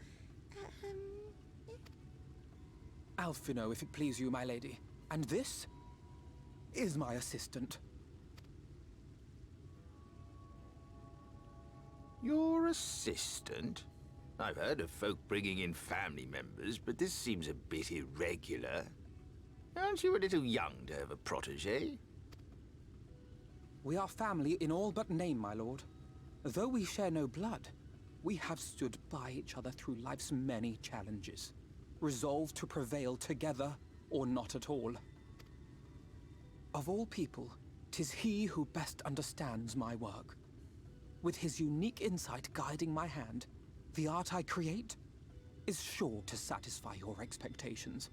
Speaker 17: Alphino, if it please you, my lady. And this is my assistant.
Speaker 18: Your assistant? I've heard of folk bringing in family members, but this seems a bit irregular. Aren't you a little young to have a protege?
Speaker 17: We are family in all but name, my lord. Though we share no blood, we have stood by each other through life's many challenges, resolved to prevail together or not at all. Of all people, 'tis he who best understands my work. With his unique insight guiding my hand, the art I create is sure to satisfy your expectations.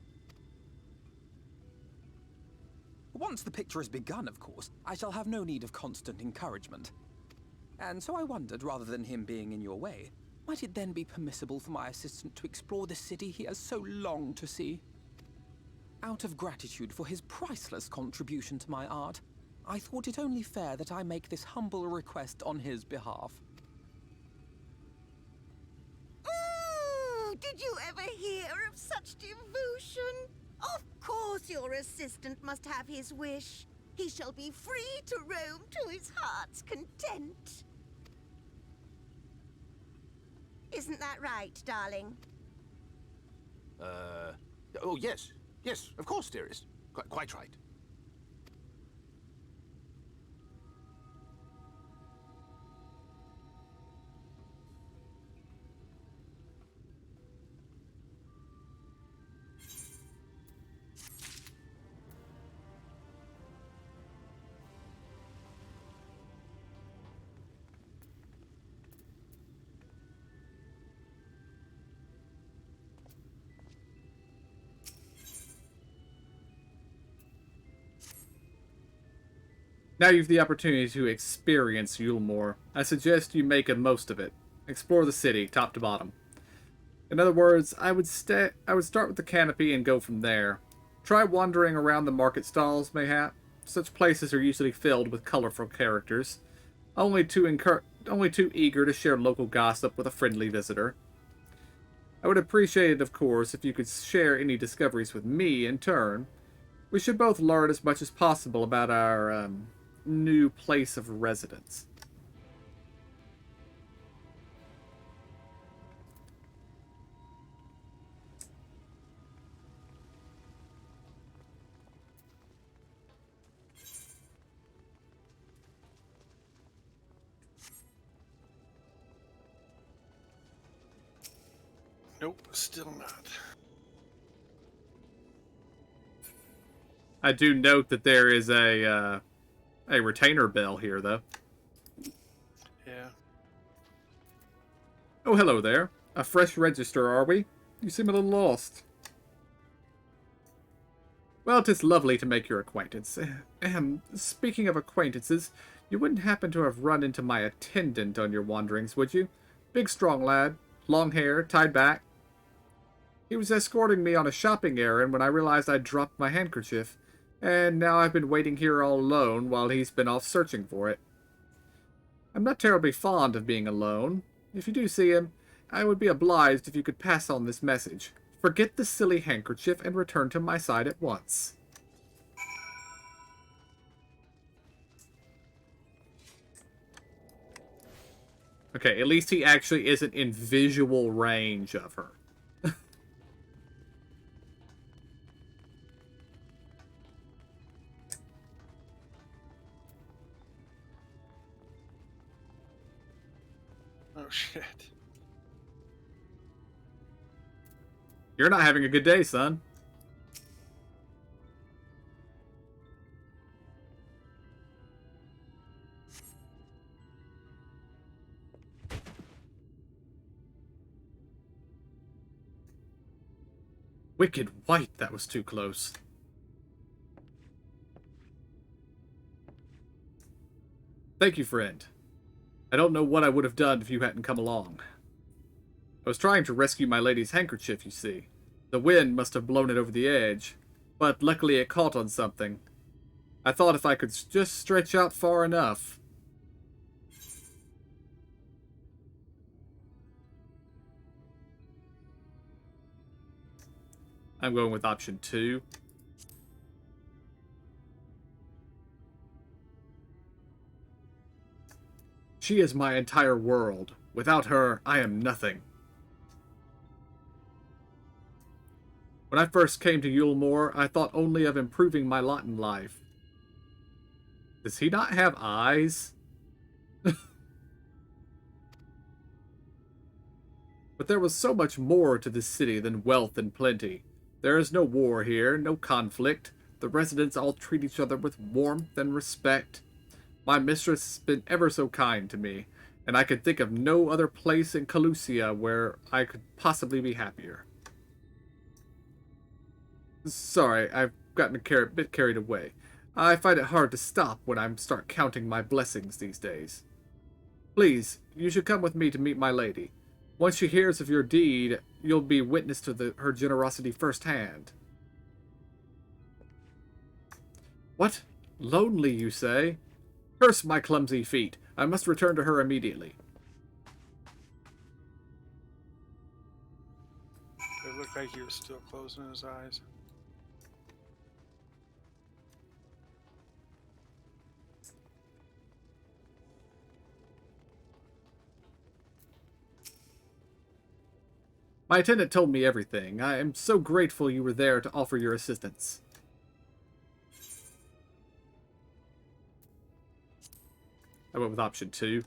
Speaker 17: Once the picture is begun, of course, I shall have no need of constant encouragement. And so I wondered, rather than him being in your way, might it then be permissible for my assistant to explore the city he has so longed to see? Out of gratitude for his priceless contribution to my art, I thought it only fair that I make this humble request on his behalf.
Speaker 15: Ooh, did you ever hear of such devotion? Of course your assistant must have his wish. He shall be free to roam to his heart's content. Isn't that right, darling?
Speaker 18: Oh, yes. Yes, of course, dearest. Quite right.
Speaker 1: Now you've the opportunity to experience Yulemore. I suggest you make the most of it. Explore the city, top to bottom. In other words, I would start with the canopy and go from there. Try wandering around the market stalls, mayhap. Such places are usually filled with colorful characters, only too eager to share local gossip with a friendly visitor. I would appreciate it, of course, if you could share any discoveries with me in turn. We should both learn as much as possible about our new place of residence.
Speaker 5: Nope, still not.
Speaker 1: I do note that there is a retainer bell here, though.
Speaker 5: Yeah.
Speaker 1: Oh, hello there. A fresh register, are we? You seem a little lost. Well, 'tis lovely to make your acquaintance. Speaking of acquaintances, you wouldn't happen to have run into my attendant on your wanderings, would you? Big, strong lad, long hair, tied back. He was escorting me on a shopping errand when I realized I'd dropped my handkerchief, and now I've been waiting here all alone while he's been off searching for it. I'm not terribly fond of being alone. If you do see him, I would be obliged if you could pass on this message. Forget the silly handkerchief and return to my side at once. Okay, at least he actually isn't in visual range of her.
Speaker 5: Oh, shit.
Speaker 1: You're not having a good day, son. Wicked white, that was too close. Thank you, friend. I don't know what I would have done if you hadn't come along. I was trying to rescue my lady's handkerchief, you see. The wind must have blown it over the edge, but luckily it caught on something. I thought if I could just stretch out far enough. I'm going with option 2. She is my entire world. Without her, I am nothing. When I first came to Yulemore, I thought only of improving my lot in life. Does he not have eyes? But there was so much more to this city than wealth and plenty. There is no war here, no conflict. The residents all treat each other with warmth and respect. My mistress has been ever so kind to me, and I could think of no other place in Calusia where I could possibly be happier. Sorry, I've gotten a bit carried away. I find it hard to stop when I start counting my blessings these days. Please, you should come with me to meet my lady. Once she hears of your deed, you'll be witness to her generosity firsthand. What? Lonely, you say? Curse my clumsy feet. I must return to her immediately.
Speaker 5: It looked like he was still closing his eyes.
Speaker 1: My attendant told me everything. I am so grateful you were there to offer your assistance. I went with option 2.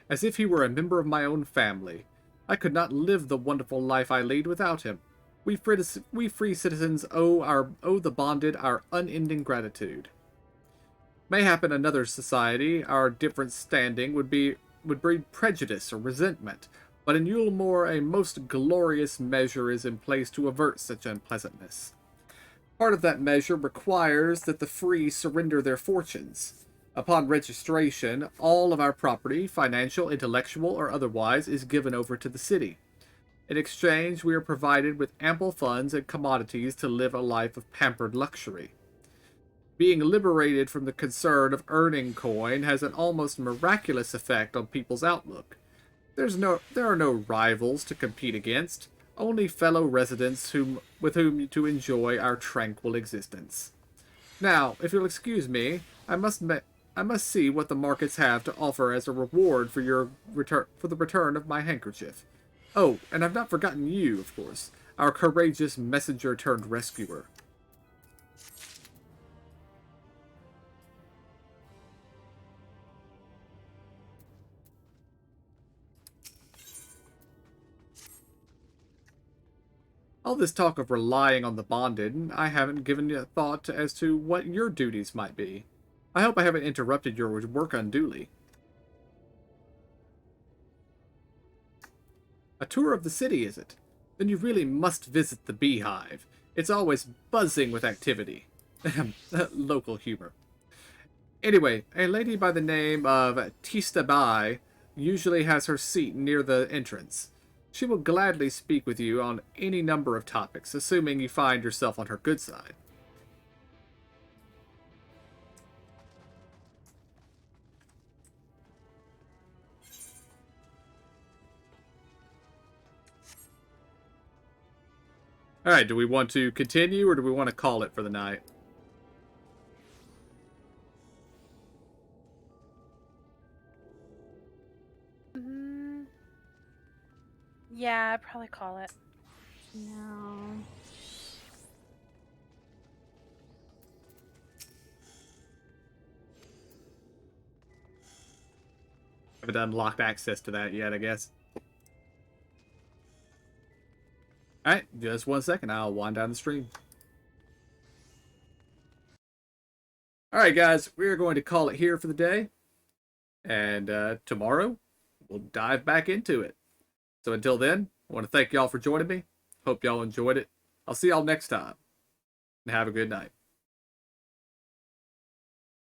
Speaker 1: As if he were a member of my own family. I could not live the wonderful life I lead without him. We free citizens owe the bonded our unending gratitude. Mayhap in another society, our different standing would breed prejudice or resentment, but in Yulemoor a most glorious measure is in place to avert such unpleasantness. Part of that measure requires that the free surrender their fortunes. Upon registration, all of our property, financial, intellectual, or otherwise, is given over to the city. In exchange, we are provided with ample funds and commodities to live a life of pampered luxury. Being liberated from the concern of earning coin has an almost miraculous effect on people's outlook. There are no rivals to compete against, only fellow residents with whom to enjoy our tranquil existence. Now, if you'll excuse me, I must see what the markets have to offer as a reward for the return of my handkerchief. Oh, and I've not forgotten you, of course, our courageous messenger turned rescuer. All this talk of relying on the bonded, I haven't given a thought as to what your duties might be. I hope I haven't interrupted your work unduly. A tour of the city, is it? Then you really must visit the beehive. It's always buzzing with activity. Local humor. Anyway, a lady by the name of Tista Bai usually has her seat near the entrance. She will gladly speak with you on any number of topics, assuming you find yourself on her good side. Alright, do we want to continue or do we want to call it for the night?
Speaker 6: Yeah, I'd probably call it.
Speaker 14: No.
Speaker 1: Haven't unlocked access to that yet, I guess. Alright, just 1 second. I'll wind down the stream. Alright, guys, we're going to call it here for the day. And tomorrow, we'll dive back into it. So until then, I want to thank y'all for joining me. Hope y'all enjoyed it. I'll see y'all next time. And have a good night.